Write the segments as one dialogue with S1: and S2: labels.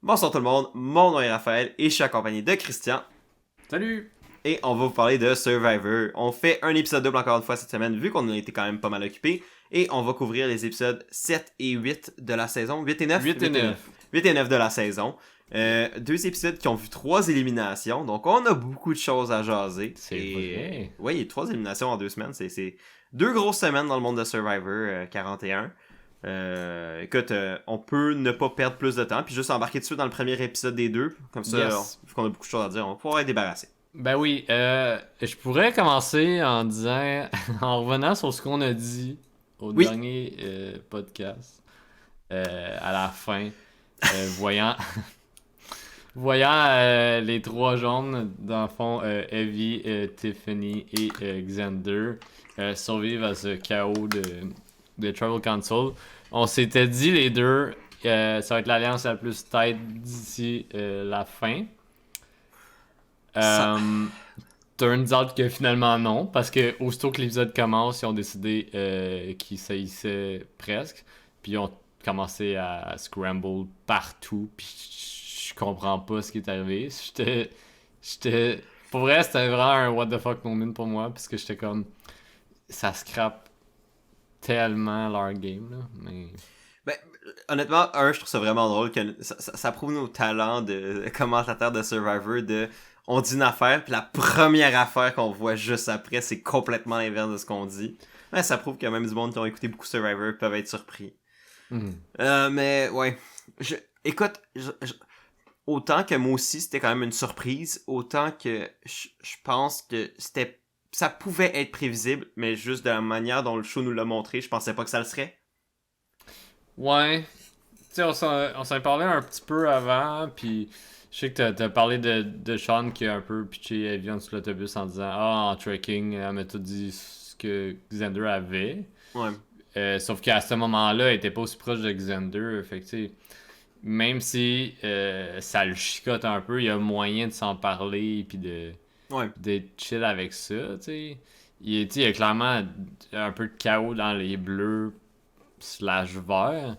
S1: Bonsoir tout le monde, mon nom est Raphaël et je suis accompagné de Christian.
S2: Salut!
S1: Et on va vous parler de Survivor. On fait un épisode double encore une fois cette semaine vu qu'on a été quand même pas mal occupés. Et on va couvrir les épisodes 7 et 8 de la saison. 8 et 9?
S2: 8 et 9.
S1: 8 et 9 de la saison. Deux épisodes qui ont vu 3 éliminations. Donc on a beaucoup de choses à jaser.
S2: C'est vrai.
S1: Oui, il y a 3 éliminations en 2 semaines. C'est 2 grosses semaines dans le monde de Survivor 41. Écoute, on peut ne pas perdre plus de temps puis juste embarquer dessus dans le premier épisode des deux. Comme ça, vu qu'on a beaucoup de choses à dire, on va pouvoir être débarrassé.
S2: Ben oui, je pourrais commencer en disant, en revenant sur ce qu'on a dit au dernier podcast, à la fin, voyant les trois jaunes, dans le fond, Evie, Tiffany et Xander, survivre à ce chaos de Tribal Council. On s'était dit les deux, ça va être l'alliance la plus tight d'ici la fin. Turns out que finalement non, parce que aussitôt que l'épisode commence, ils ont décidé qu'ils saillissaient presque, puis ils ont commencé à scramble partout, puis je comprends pas ce qui est arrivé. J'étais pour vrai, c'était vraiment un what the fuck moment pour moi, parce que j'étais comme, ça scrape tellement leur game, là, mais...
S1: Ben, honnêtement, je trouve ça vraiment drôle que ça prouve nos talents de commentateurs de Survivor de on dit une affaire puis la première affaire qu'on voit juste après c'est complètement l'inverse de ce qu'on dit. Ouais, ça prouve que même du monde qui ont écouté beaucoup Survivor peuvent être surpris. Mais ouais, écoute, autant que moi aussi c'était quand même une surprise, autant que je pense que ça pouvait être prévisible, mais juste de la manière dont le show nous l'a montré, je pensais pas que ça le serait.
S2: Ouais, tu sais, on s'en parlait un petit peu avant, puis je sais que t'as parlé de Sean qui a un peu pitché Evie en dessous de l'autobus en disant « Ah, en trekking, elle m'a tout dit ce que Xander avait. »
S1: Ouais.
S2: Sauf qu'à ce moment-là, elle était pas aussi proche de Xander, fait que tu sais, même si ça le chicote un peu, il y a moyen de s'en parler, puis d'être chill avec ça, tu sais. Il y a clairement un peu de chaos dans les bleus / vert.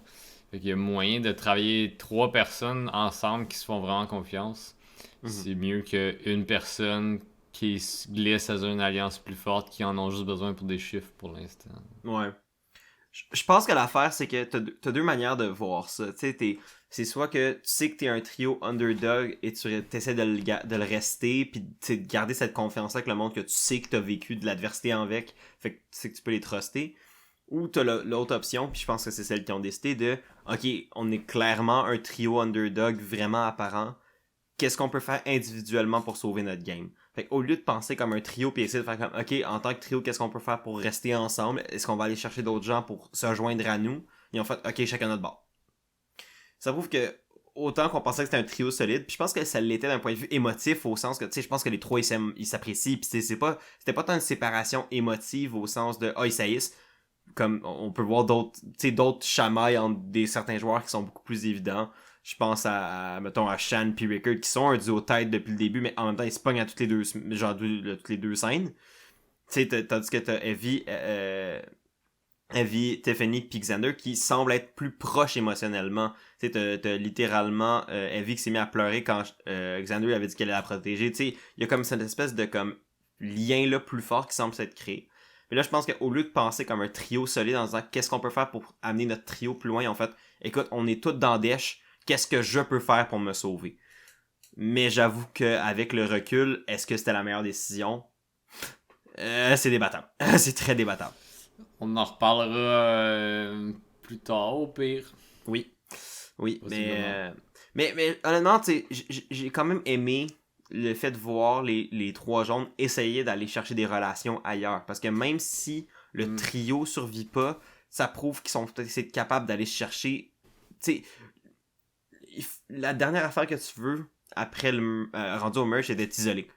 S2: Fait qu'il y a moyen de travailler 3 personnes ensemble qui se font vraiment confiance. C'est mieux qu'une personne qui se glisse dans une alliance plus forte qui en ont juste besoin pour des chiffres pour l'instant.
S1: Ouais. Je pense que l'affaire, c'est que t'as deux manières de voir ça. Tu sais, c'est soit que tu sais que t'es un trio underdog et tu essaies de le rester, puis de garder cette confiance-là avec le monde que tu sais que t'as vécu de l'adversité avec, fait que tu sais que tu peux les truster. Ou t'as l'autre option, puis je pense que c'est celle qui ont décidé de ok, on est clairement un trio underdog vraiment apparent. Qu'est-ce qu'on peut faire individuellement pour sauver notre game? Fait au lieu de penser comme un trio puis essayer de faire comme ok, en tant que trio, qu'est-ce qu'on peut faire pour rester ensemble? Est-ce qu'on va aller chercher d'autres gens pour se joindre à nous? Ils ont fait ok, chacun notre bord. Ça prouve que autant qu'on pensait que c'était un trio solide, puis je pense que ça l'était d'un point de vue émotif au sens que tu sais, je pense que les trois ils s'apprécient, puis c'était pas tant une séparation émotive au sens de ils saillissent, comme on peut voir d'autres chamailles entre certains joueurs qui sont beaucoup plus évidents. Je pense mettons, à Shan et Rickard qui sont un duo tête depuis le début, mais en même temps, ils se pognent à toutes les deux, toutes les deux scènes. Tu sais, tandis que t'as Evie, Tiffany et Xander qui semblent être plus proches émotionnellement. Tu sais, t'as littéralement Evie qui s'est mis à pleurer quand Xander avait dit qu'elle allait la protéger. Tu sais, il y a comme cette espèce de comme lien là plus fort qui semble s'être créé. Mais là, je pense qu'au lieu de penser comme un trio solide en disant qu'est-ce qu'on peut faire pour amener notre trio plus loin, en fait, écoute, on est tous dans Dash, qu'est-ce que je peux faire pour me sauver? Mais j'avoue qu'avec le recul, est-ce que c'était la meilleure décision? C'est débattable. C'est très débattable.
S2: On en reparlera plus tard, au pire.
S1: Oui, mais honnêtement, tu sais, j'ai quand même aimé le fait de voir les trois jaunes essayer d'aller chercher des relations ailleurs. Parce que même si le trio survit pas, ça prouve qu'ils sont peut-être capables d'aller chercher... Tu sais, la dernière affaire que tu veux, après le rendu au merge, c'est d'être isolé.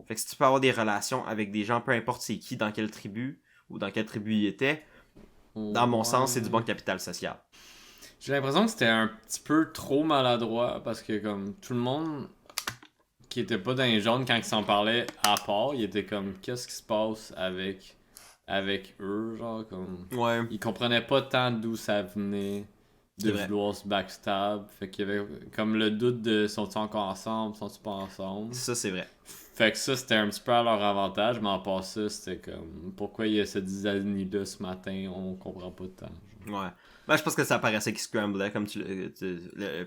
S1: Fait que si tu peux avoir des relations avec des gens, peu importe c'est qui, dans quelle tribu, ou dans quelle tribu il était, dans mon sens, c'est du bon capital social.
S2: J'ai l'impression que c'était un petit peu trop maladroit, parce que comme tout le monde qui était pas dans les jaunes quand ils s'en parlaient à part, il était comme qu'est-ce qui se passe avec eux, genre comme
S1: ouais.
S2: ils comprenaient pas tant d'où ça venait. de vouloir se backstab. Fait qu'il y avait comme le doute de sont-ils encore ensemble, sont-ils pas ensemble.
S1: Ça, c'est vrai.
S2: Fait que ça, c'était un petit peu à leur avantage, mais en passant, c'était comme pourquoi il y a ce design-là ce matin, on comprend pas de temps.
S1: Ouais. Ben, je pense que ça paraissait qu'ils scramblaient, comme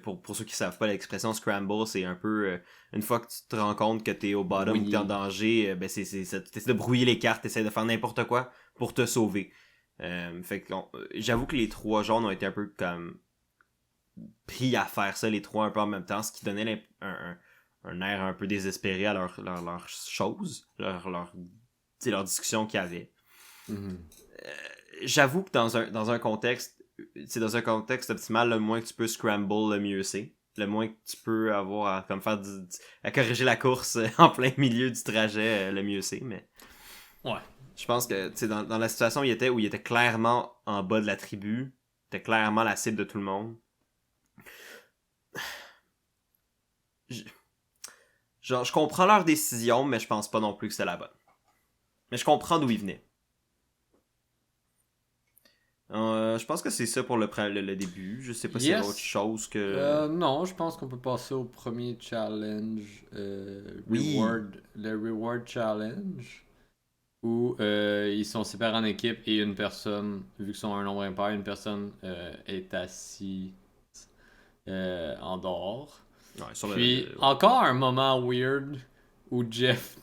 S1: pour ceux qui savent pas l'expression scramble, c'est un peu une fois que tu te rends compte que t'es au bottom, que t'es en danger, ben t'essaies de brouiller les cartes, t'essaies de faire n'importe quoi pour te sauver. Fait que j'avoue que les 3 jaunes ont été un peu comme pris à faire ça, les 3 un peu en même temps, ce qui donnait un air un peu désespéré à leur chose, leur discussion qu'il y avait. J'avoue que dans un contexte, c'est dans un contexte optimal, le moins que tu peux scramble, le mieux c'est. Le moins que tu peux avoir à corriger la course en plein milieu du trajet, le mieux c'est. Mais
S2: ouais.
S1: Je pense que dans la situation où il était clairement en bas de la tribu, était clairement la cible de tout le monde. Je comprends leur décision, mais je pense pas non plus que c'est la bonne. Mais je comprends d'où ils venaient. Je pense que c'est ça pour le début. Je sais pas s'il y a autre chose que...
S2: non, je pense qu'on peut passer au premier challenge.
S1: Oui.
S2: Le Reward Challenge. Où ils sont séparés en équipe et une personne, vu qu'ils sont un nombre impair, une personne est assise en dehors.
S1: Ouais,
S2: puis encore un moment weird où Jeff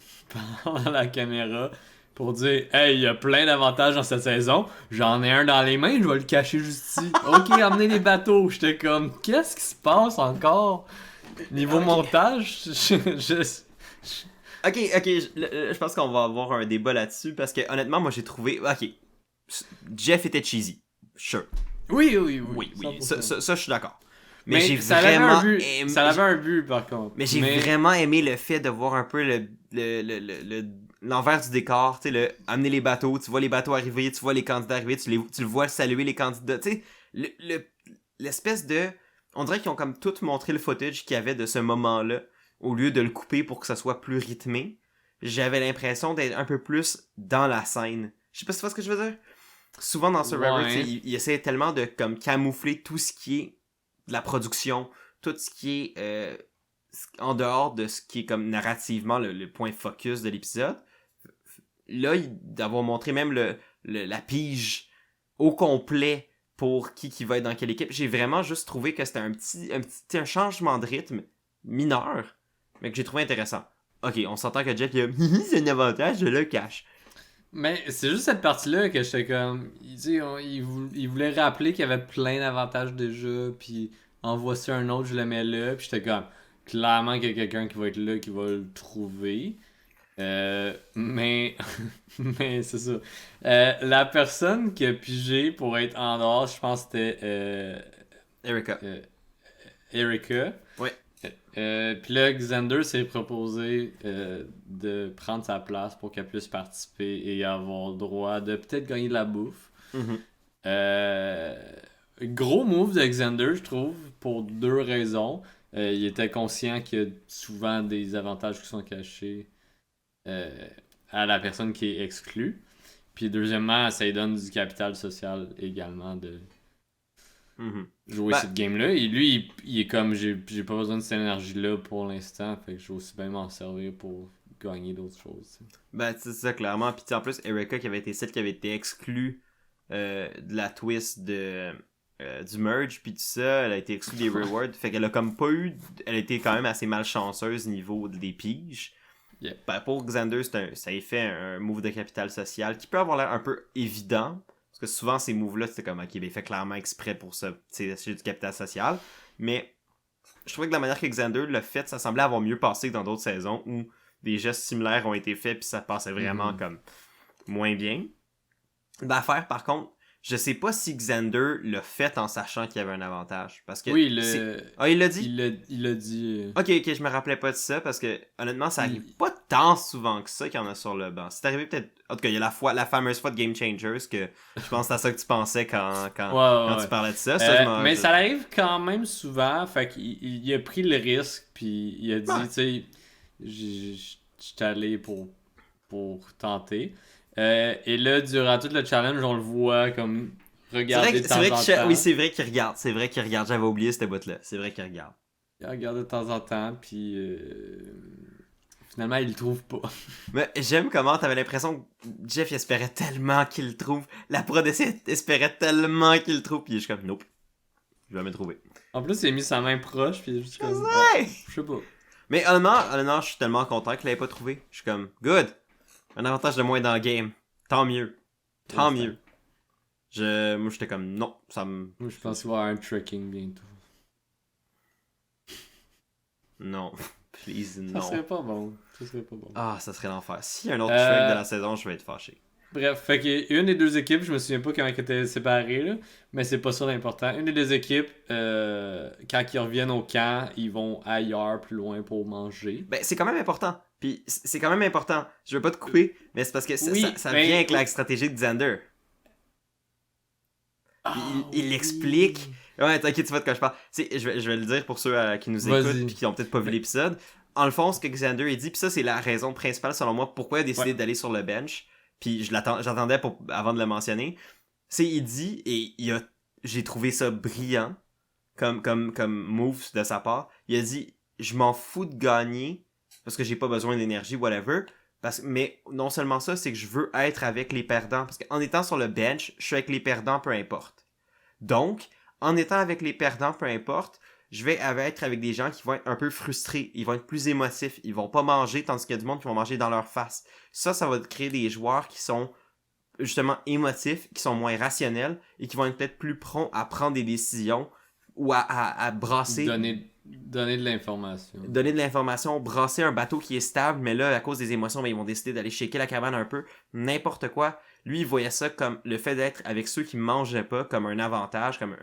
S2: parle à la caméra pour dire hey, il y a plein d'avantages dans cette saison, j'en ai un dans les mains, je vais le cacher juste ici. Ok, amenez les bateaux. J'étais comme qu'est-ce qui se passe encore niveau montage.
S1: Ok, je pense qu'on va avoir un débat là-dessus parce que honnêtement, moi j'ai trouvé. Ok, Jeff était cheesy. Sure.
S2: Oui.
S1: Ça, je suis d'accord.
S2: Mais j'ai vraiment aimé... Ça avait un but, par contre.
S1: Mais j'ai vraiment aimé le fait de voir un peu l'envers du décor, tu sais, amener les bateaux, tu vois les bateaux arriver, tu vois les candidats arriver, tu le vois saluer les candidats, tu sais, l'espèce de... On dirait qu'ils ont comme tout montré le footage qu'il y avait de ce moment-là, au lieu de le couper pour que ça soit plus rythmé. J'avais l'impression d'être un peu plus dans la scène. Je sais pas si tu vois ce que je veux dire? Souvent dans Survivor, il essaie tellement de comme camoufler tout ce qui est de la production, tout ce qui est en dehors de ce qui est comme narrativement le point focus de l'épisode. Là, d'avoir montré même la pige au complet pour qui va être dans quelle équipe, j'ai vraiment juste trouvé que c'était un changement de rythme mineur, mais que j'ai trouvé intéressant. Ok, on s'entend que Jeff, c'est un avantage, je le cache.
S2: Mais c'est juste cette partie-là que j'étais comme... Il voulait rappeler qu'il y avait plein d'avantages déjà, puis en voici un autre, je le mets là, puis j'étais comme... Clairement qu'il y a quelqu'un qui va être là, qui va le trouver. Mais c'est ça. La personne qui a pigé pour être en dehors, je pense que c'était...
S1: Erika.
S2: Erika.
S1: Oui.
S2: Puis là, Xander s'est proposé de prendre sa place pour qu'elle puisse participer et avoir le droit de peut-être gagner de la bouffe. Gros move de Xander, je trouve, pour 2 raisons. Il était conscient qu'il y a souvent des avantages qui sont cachés à la personne qui est exclue. Puis deuxièmement, ça lui donne du capital social également de jouer cette game-là. Et lui, il est comme, j'ai pas besoin de cette énergie-là pour l'instant, fait que je vais aussi bien m'en servir pour gagner d'autres choses.
S1: Ben, c'est ça, clairement. Puis en plus, Erika, qui avait été celle qui avait été exclue de la twist du merge, puis tout ça, elle a été exclue des rewards. Fait qu'elle a comme pas eu... Elle a été quand même assez malchanceuse niveau des piges.
S2: Yeah.
S1: Ben, pour Xander, ça a fait un move de capital social qui peut avoir l'air un peu évident. Parce que souvent, ces moves-là, c'était comme, ok, il est fait clairement exprès pour ça, c'est du capital social. Mais je trouvais que la manière que Xander l'a fait, ça semblait avoir mieux passé que dans d'autres saisons où des gestes similaires ont été faits, puis ça passait vraiment comme moins bien. L'affaire, par contre, je sais pas si Xander l'a fait en sachant qu'il y avait un avantage. Parce que
S2: oui,
S1: il l'a dit?
S2: Il l'a dit.
S1: Ok, je me rappelais pas de ça, parce que honnêtement, ça arrive pas tant souvent que ça qu'il y en a sur le banc. C'est arrivé peut-être... En tout cas, il y a la fameuse fois de Game Changers, que je pense que c'est à ça que tu pensais quand tu parlais de ça.
S2: Mais ça arrive quand même souvent, fait qu'il a pris le risque, puis il a dit, tu sais, je suis allé pour tenter. Et là, durant tout le challenge, on le voit comme regarder de temps en temps.
S1: Oui, c'est vrai qu'il regarde. C'est vrai qu'il regarde. J'avais oublié cette bout-là. C'est vrai qu'il regarde.
S2: Il regarde de temps en temps, puis finalement, il le trouve pas.
S1: Mais j'aime comment t'avais l'impression que Jeff espérait tellement qu'il le trouve. La prod espérait tellement qu'il le trouve, puis je suis comme, nope. Je vais me trouver.
S2: En plus, il a mis sa main proche, puis je suis comme, je sais pas.
S1: Mais honnêtement, je suis tellement content qu'il l'ait pas trouvé. Je suis comme, good. Un avantage de moins dans le game. Tant mieux. Tant mieux. Moi, j'étais comme, non, ça me...
S2: Moi, je pense qu'il va y avoir un trekking bientôt.
S1: Non. Please, non.
S2: Ça serait pas bon.
S1: Ah, ça serait l'enfer. S'il y a un autre trek de la saison, je vais être fâché.
S2: Bref, fait qu'une des deux équipes, je me souviens pas quand elles étaient séparées, là, mais c'est pas ça l'important. Une des deux équipes, quand ils reviennent au camp, ils vont ailleurs, plus loin pour manger.
S1: Ben, c'est quand même important. Puis, c'est quand même important. Je veux pas te couper, mais c'est parce que ça vient avec la stratégie de Xander. Il l'explique. Ouais, t'inquiète, tu vois de quoi je parle. Je vais le dire pour ceux qui nous écoutent et qui ont peut-être pas vu l'épisode. En le fond, ce que Xander a dit, puis ça, c'est la raison principale, selon moi, pourquoi il a décidé d'aller sur le bench. Puis j'attendais avant de le mentionner. Il dit, et j'ai trouvé ça brillant comme move de sa part. Il a dit, je m'en fous de gagner parce que j'ai pas besoin d'énergie, whatever. Mais non seulement ça, c'est que je veux être avec les perdants. Parce qu'en étant sur le bench, je suis avec les perdants, peu importe. Donc, en étant avec les perdants, peu importe, je vais être avec des gens qui vont être un peu frustrés. Ils vont être plus émotifs. Ils vont pas manger, tandis qu'il y a du monde qui vont manger dans leur face. Ça va créer des joueurs qui sont justement émotifs, qui sont moins rationnels et qui vont être peut-être plus prompts à prendre des décisions ou à brasser...
S2: Donner de l'information.
S1: Donner de l'information, brasser un bateau qui est stable, mais là, à cause des émotions, ils vont décider d'aller shaker la cabane un peu. N'importe quoi. Lui, il voyait ça comme le fait d'être avec ceux qui ne mangeaient pas, comme un avantage, comme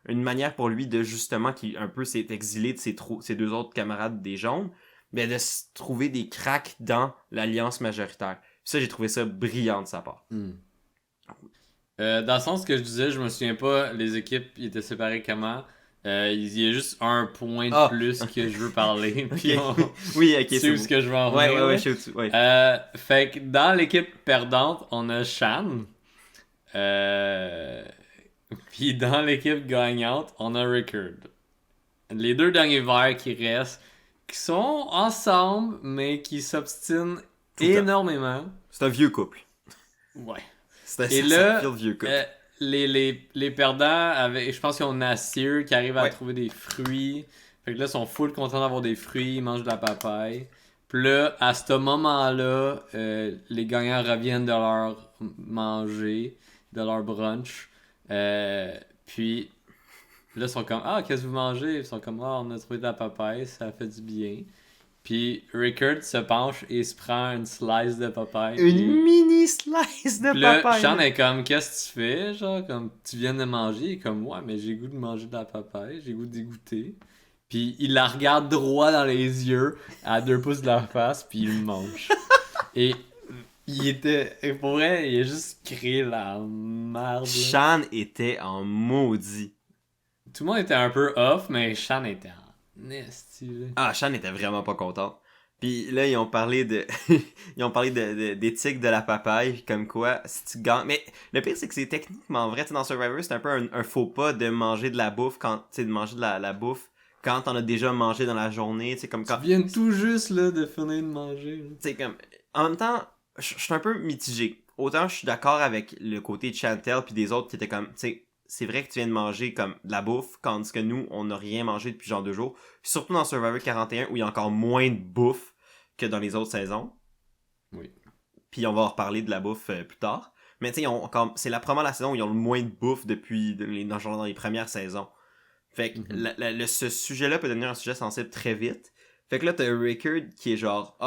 S1: une manière pour lui de justement, qui un peu s'est exilé de ses deux autres camarades des jaunes, mais de se trouver des cracks dans l'alliance majoritaire. Ça, j'ai trouvé ça brillant de sa part.
S2: Dans le sens que je disais, je me souviens pas, les équipes étaient séparées comment. Il y a juste un point de plus que je veux parler. Puis
S1: oui, ok,
S2: c'est ce que je veux en
S1: venir. Ouais, je sais où
S2: fait que dans l'équipe perdante, on a Shan. Puis dans l'équipe gagnante, on a Rickard. Les deux derniers verts qui restent, qui sont ensemble, mais qui s'obstinent énormément.
S1: C'est un vieux couple.
S2: Ouais.
S1: C'est un vieux couple.
S2: Les perdants, je pense qu'ils ont Nasir qui arrive à trouver des fruits. Fait que là, ils sont full contents d'avoir des fruits, ils mangent de la papaye. Puis là, à ce moment-là, les gagnants reviennent de leur manger, de leur brunch. Puis là, ils sont comme, qu'est-ce que vous mangez? Ils sont comme, on a trouvé de la papaye, ça fait du bien. Puis Rickard se penche et se prend une slice de papaye.
S1: Une mini slice de papaye.
S2: Sean est comme, qu'est-ce que tu fais? Genre, comme, tu viens de manger. Il est comme, ouais, mais j'ai goût de manger de la papaye. J'ai goût d'y goûter. Puis il la regarde droit dans les yeux, à 2 pouces de la face, puis il le mange. Et pour vrai, il a juste créé la merde.
S1: Sean était en maudit.
S2: Tout le monde était un peu off, mais Sean était en nasty.
S1: Sean était vraiment pas content. Puis là, ils ont parlé d'éthique de la papaye, comme quoi, si tu gagnes... Mais le pire, c'est que c'est techniquement vrai. Dans Survivor, c'est un peu un faux pas de manger de la bouffe de manger de la bouffe quand t'en as déjà mangé dans la journée. Comme quand...
S2: Tu viens tout juste là, de finir de manger.
S1: Comme... En même temps, je suis un peu mitigé. Autant je suis d'accord avec le côté de Chantel puis des autres qui étaient comme... C'est vrai que tu viens de manger comme de la bouffe, tandis que nous, on n'a rien mangé depuis genre 2 jours. Surtout dans Survivor 41, où il y a encore moins de bouffe que dans les autres saisons.
S2: Oui.
S1: Puis on va en reparler de la bouffe plus tard. Mais tu sais, c'est probablement la saison où ils ont le moins de bouffe depuis dans les premières saisons. Fait que ce sujet-là peut devenir un sujet sensible très vite. Fait que là, t'as Rickard qui est genre,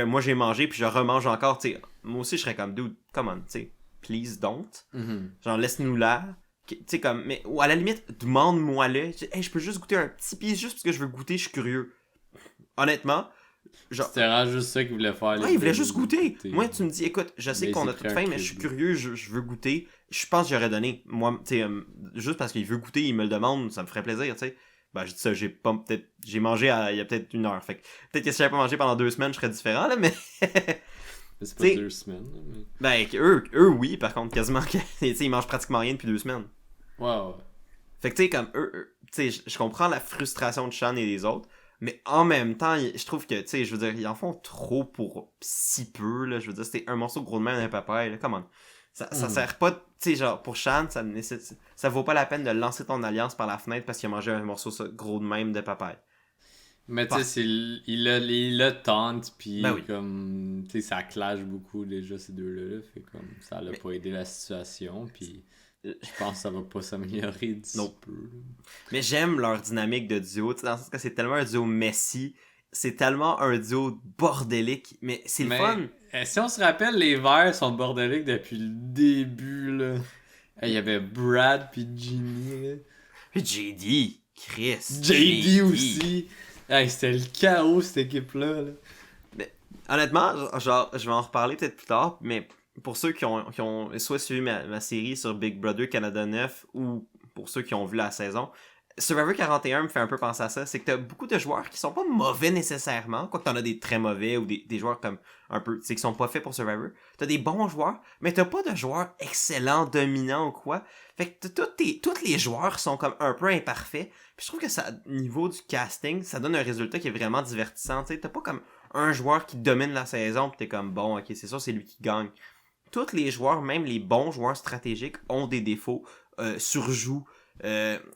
S1: moi j'ai mangé puis je remange encore. T'sais, moi aussi, je serais comme, dude, come on, t'sais, please don't. Genre, laisse-nous là. Tu sais, comme, mais ou à la limite, demande-moi-le. Hey, je peux juste goûter un petit piece juste parce que je veux goûter, je suis curieux. Honnêtement, genre.
S2: C'était vraiment juste ça qu'il voulait faire.
S1: Ouais, il voulait juste goûter. Moi, tu me dis, écoute, je sais qu'on a toute faim, mais je suis curieux, je veux goûter. Je pense que j'aurais donné. Moi, tu sais, juste parce qu'il veut goûter, il me le demande, ça me ferait plaisir, tu sais. Ben, je dis ça, j'ai mangé il y a peut-être 1 heure. Fait que peut-être que si j'avais pas mangé pendant 2 semaines, je serais différent, là, mais.
S2: C'est pas 2 semaines. Mais...
S1: Ben, eux, oui, par contre, quasiment. Ils mangent pratiquement rien depuis 2 semaines.
S2: Ouais.
S1: Fait que, tu sais, comme tu sais, je comprends la frustration de Sean et des autres, mais en même temps, je trouve que, tu sais, je veux dire, ils en font trop pour si peu, là. Je veux dire, c'était un morceau gros de main d'un papaye, là. Comment? Ça sert pas, tu sais, genre, pour Sean, ça vaut pas la peine de lancer ton alliance par la fenêtre parce qu'il a mangé un morceau gros de même de papaye.
S2: Mais tu sais, il a taunt, pis
S1: Ben oui.
S2: comme, tu sais, ça clash beaucoup déjà ces deux-là, fait comme, ça l'a pas aidé la situation, pis je pense que ça va pas s'améliorer d'ici peu.
S1: Mais j'aime leur dynamique de duo, tu sais, dans le sens que c'est tellement un duo messy, c'est tellement un duo bordélique, mais c'est le fun.
S2: Si on se rappelle, les Verts sont bordéliques depuis le début, là. Il y avait Brad pis Ginny, là.
S1: Puis JD, Chris.
S2: JD aussi. Hey, c'était le chaos, cette équipe-là. Là.
S1: Mais, honnêtement, genre, je vais en reparler peut-être plus tard, mais pour ceux qui ont soit suivi ma série sur Big Brother Canada 9 ou pour ceux qui ont vu la saison, Survivor 41 me fait un peu penser à ça. C'est que t'as beaucoup de joueurs qui sont pas mauvais nécessairement, quoique t'en as des très mauvais ou des joueurs comme un peu, tu sais, qui sont pas faits pour Survivor. T'as des bons joueurs, mais t'as pas de joueurs excellents, dominants ou quoi. Fait que tous les joueurs sont comme un peu imparfaits. Puis je trouve que ça, au niveau du casting, ça donne un résultat qui est vraiment divertissant. Tu sais, t'as pas comme un joueur qui domine la saison pis t'es comme bon, ok, c'est sûr, c'est lui qui gagne. Tous les joueurs, même les bons joueurs stratégiques, ont des défauts, surjouent,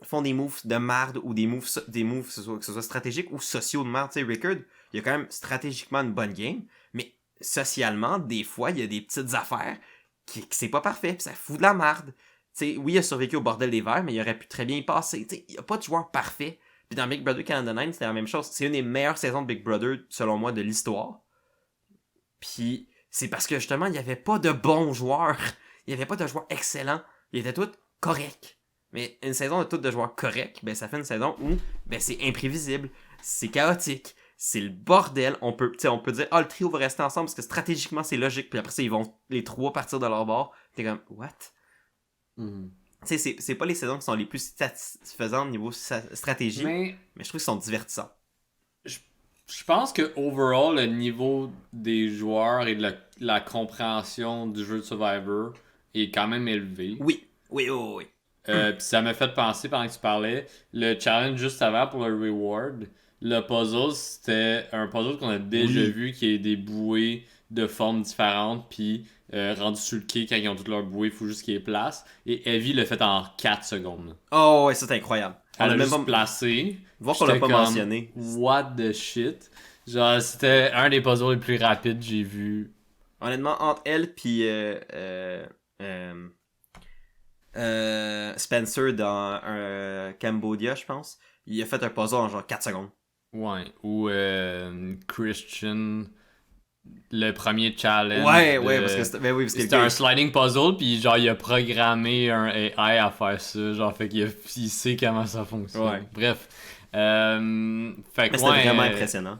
S1: font des moves de marde ou des moves que ce soit stratégiques ou sociaux de marde. Tu sais, Rickard, il a quand même stratégiquement une bonne game, mais socialement, des fois, il y a des petites affaires qui c'est pas parfait, pis ça fout de la marde. T'sais, oui, il a survécu au bordel des Verts, mais il aurait pu très bien y passer. Il n'y a pas de joueur parfait. Puis dans Big Brother Canada 9, c'était la même chose. C'est une des meilleures saisons de Big Brother, selon moi, de l'histoire. Puis c'est parce que justement, il n'y avait pas de bons joueurs. Il n'y avait pas de joueurs excellents. Ils étaient tous corrects. Mais une saison de toutes de joueurs corrects, ben ça fait une saison où ben c'est imprévisible, c'est chaotique, c'est le bordel. On peut dire, le trio va rester ensemble parce que stratégiquement c'est logique. Puis après ça, ils vont les trois partir de leur bord. T'es comme, what? Tu sais, c'est pas les saisons qui sont les plus satisfaisantes au niveau stratégie, mais je trouve qu'ils sont divertissants.
S2: Je pense que overall, le niveau des joueurs et de la compréhension du jeu de Survivor est quand même élevé.
S1: Oui.
S2: Puis ça m'a fait penser pendant que tu parlais, le challenge juste avant pour le reward, le puzzle, c'était un puzzle qu'on a déjà vu qui est des bouées de formes différentes, puis rendu sur le quai quand ils ont toutes leurs bouées, il faut juste qu'ils les placent. Et Evie l'a fait en 4 secondes.
S1: Oh ouais, ça c'est incroyable.
S2: Elle a même juste placé.
S1: Voir qu'on l'a pas mentionné.
S2: What the shit? Genre, c'était un des puzzles les plus rapides que j'ai vu.
S1: Honnêtement, entre elle puis Spencer dans Cambodia, je pense, il a fait un puzzle en genre 4 secondes.
S2: Ouais, ou Christian, le premier challenge.
S1: Ouais, parce que
S2: c'était un sliding puzzle, puis genre il a programmé un AI à faire ça, genre fait il sait comment ça fonctionne.
S1: Ouais.
S2: Bref. Fait que
S1: c'était vraiment impressionnant.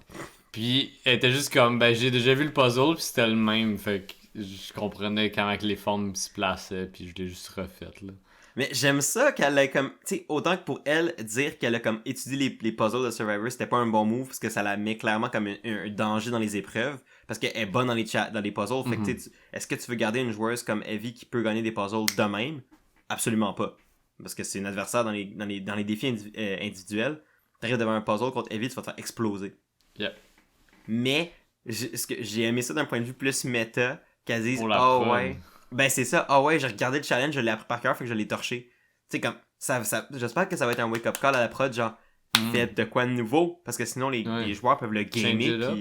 S2: Puis elle était juste comme, ben j'ai déjà vu le puzzle, puis c'était le même, fait que je comprenais comment que les formes se plaçaient, puis je l'ai juste refaite là.
S1: Mais j'aime ça qu'elle ait comme, tu sais, autant que pour elle, dire qu'elle a comme étudié les puzzles de Survivor, c'était pas un bon move, parce que ça la met clairement comme un danger dans les épreuves, parce qu'elle est bonne dans les puzzles. Fait que, est-ce que tu veux garder une joueuse comme Evie qui peut gagner des puzzles de même? Absolument pas. Parce que c'est une adversaire dans les défis individuels. T'arrives devant un puzzle contre Evie, tu vas te faire exploser.
S2: Yeah. Mais,
S1: j'ai aimé ça d'un point de vue plus méta, qu'elle dise,
S2: ouais.
S1: Ben c'est ça, j'ai regardé le challenge, je l'ai appris par cœur, fait que je l'ai torché. Tu sais, comme, ça, j'espère que ça va être un wake-up call à la prod, genre, faites de quoi de nouveau, parce que sinon les joueurs peuvent le gamer.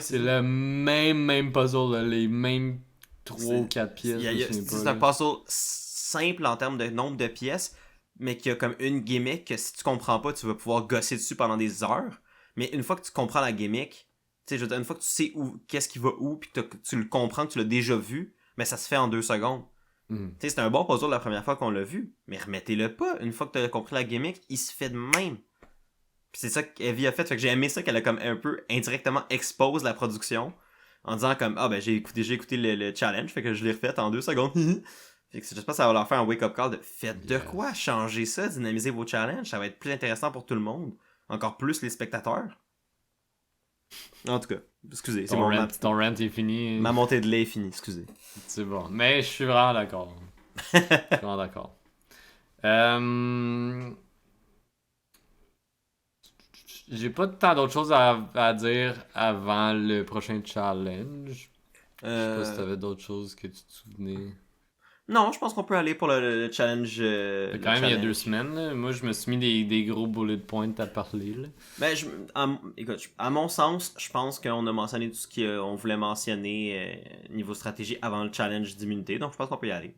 S2: C'est le même puzzle, là, les mêmes 3 ou 4 pièces.
S1: C'est un puzzle simple en termes de nombre de pièces, mais qui a comme une gimmick que si tu comprends pas, tu vas pouvoir gosser dessus pendant des heures. Mais une fois que tu comprends la gimmick, tu sais, une fois que tu sais qu'est-ce qui va où, puis que tu le comprends, que tu l'as déjà vu, mais ça se fait en 2 secondes. Tu sais, c'était un bon puzzle la première fois qu'on l'a vu, mais remettez-le pas. Une fois que tu as compris la gimmick, il se fait de même. Puis c'est ça qu'Evie a fait que j'ai aimé ça qu'elle a comme un peu indirectement expose la production en disant comme j'ai écouté le challenge, fait que je l'ai refait en 2 secondes. Fait que j'espère que ça va leur faire un wake-up call de faites de quoi, changer ça, dynamiser vos challenges, ça va être plus intéressant pour tout le monde, encore plus les spectateurs. En tout cas, Excusez, c'est bon.
S2: Ton rant est fini.
S1: Ma montée de lait est finie, excusez.
S2: C'est bon. Mais je suis vraiment d'accord. J'ai pas tant d'autres choses à dire avant le prochain challenge. Je sais pas si t'avais d'autres choses que tu te souvenais.
S1: Non, je pense qu'on peut aller pour le challenge.
S2: Quand même, il y a 2 semaines. Là. Moi, je me suis mis des gros bullet points à parler. Là.
S1: Ben, écoute, à mon sens, je pense qu'on a mentionné tout ce qu'on voulait mentionner niveau stratégie avant le challenge d'immunité. Donc, je pense qu'on peut y aller.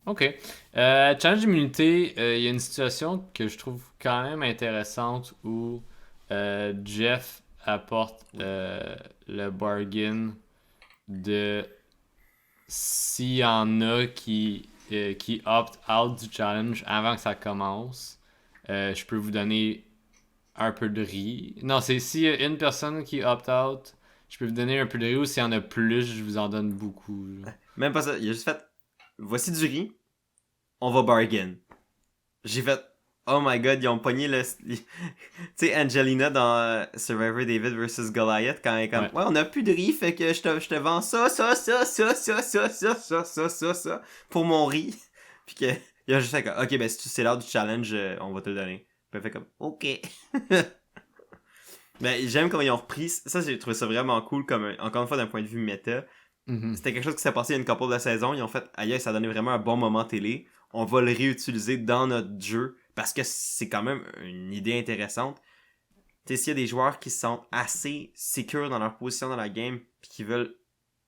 S2: Ok. Challenge d'immunité, il y a une situation que je trouve quand même intéressante où Jeff apporte le bargain de s'il y en a qui opt out du challenge avant que ça commence, je peux vous donner un peu de riz. Non, c'est s'il y a une personne qui opt out, je peux vous donner un peu de riz, ou s'il y en a plus, je vous en donne beaucoup.
S1: Même pas ça, il a juste fait voici du riz, on va bargain. J'ai fait oh my god, ils ont pogné le. Tu sais, Angelina dans Survivor David vs Goliath, quand elle est comme ouais, on a plus de riz, fait que je te vends ça, pour mon riz. Puis que, il a juste fait ok, ben si c'est l'heure du challenge, on va te le donner. Puis elle fait comme ok. Ben, j'aime comment ils ont repris. Ça, j'ai trouvé ça vraiment cool, comme encore une fois, d'un point de vue méta.
S2: Mm-hmm.
S1: C'était quelque chose qui s'est passé il y a une couple de saisons. Ils ont fait aïe, ça donnait vraiment un bon moment télé. On va le réutiliser dans notre jeu. Parce que c'est quand même une idée intéressante. Tu sais, s'il y a des joueurs qui se sentent assez sécures dans leur position dans la game, puis qui veulent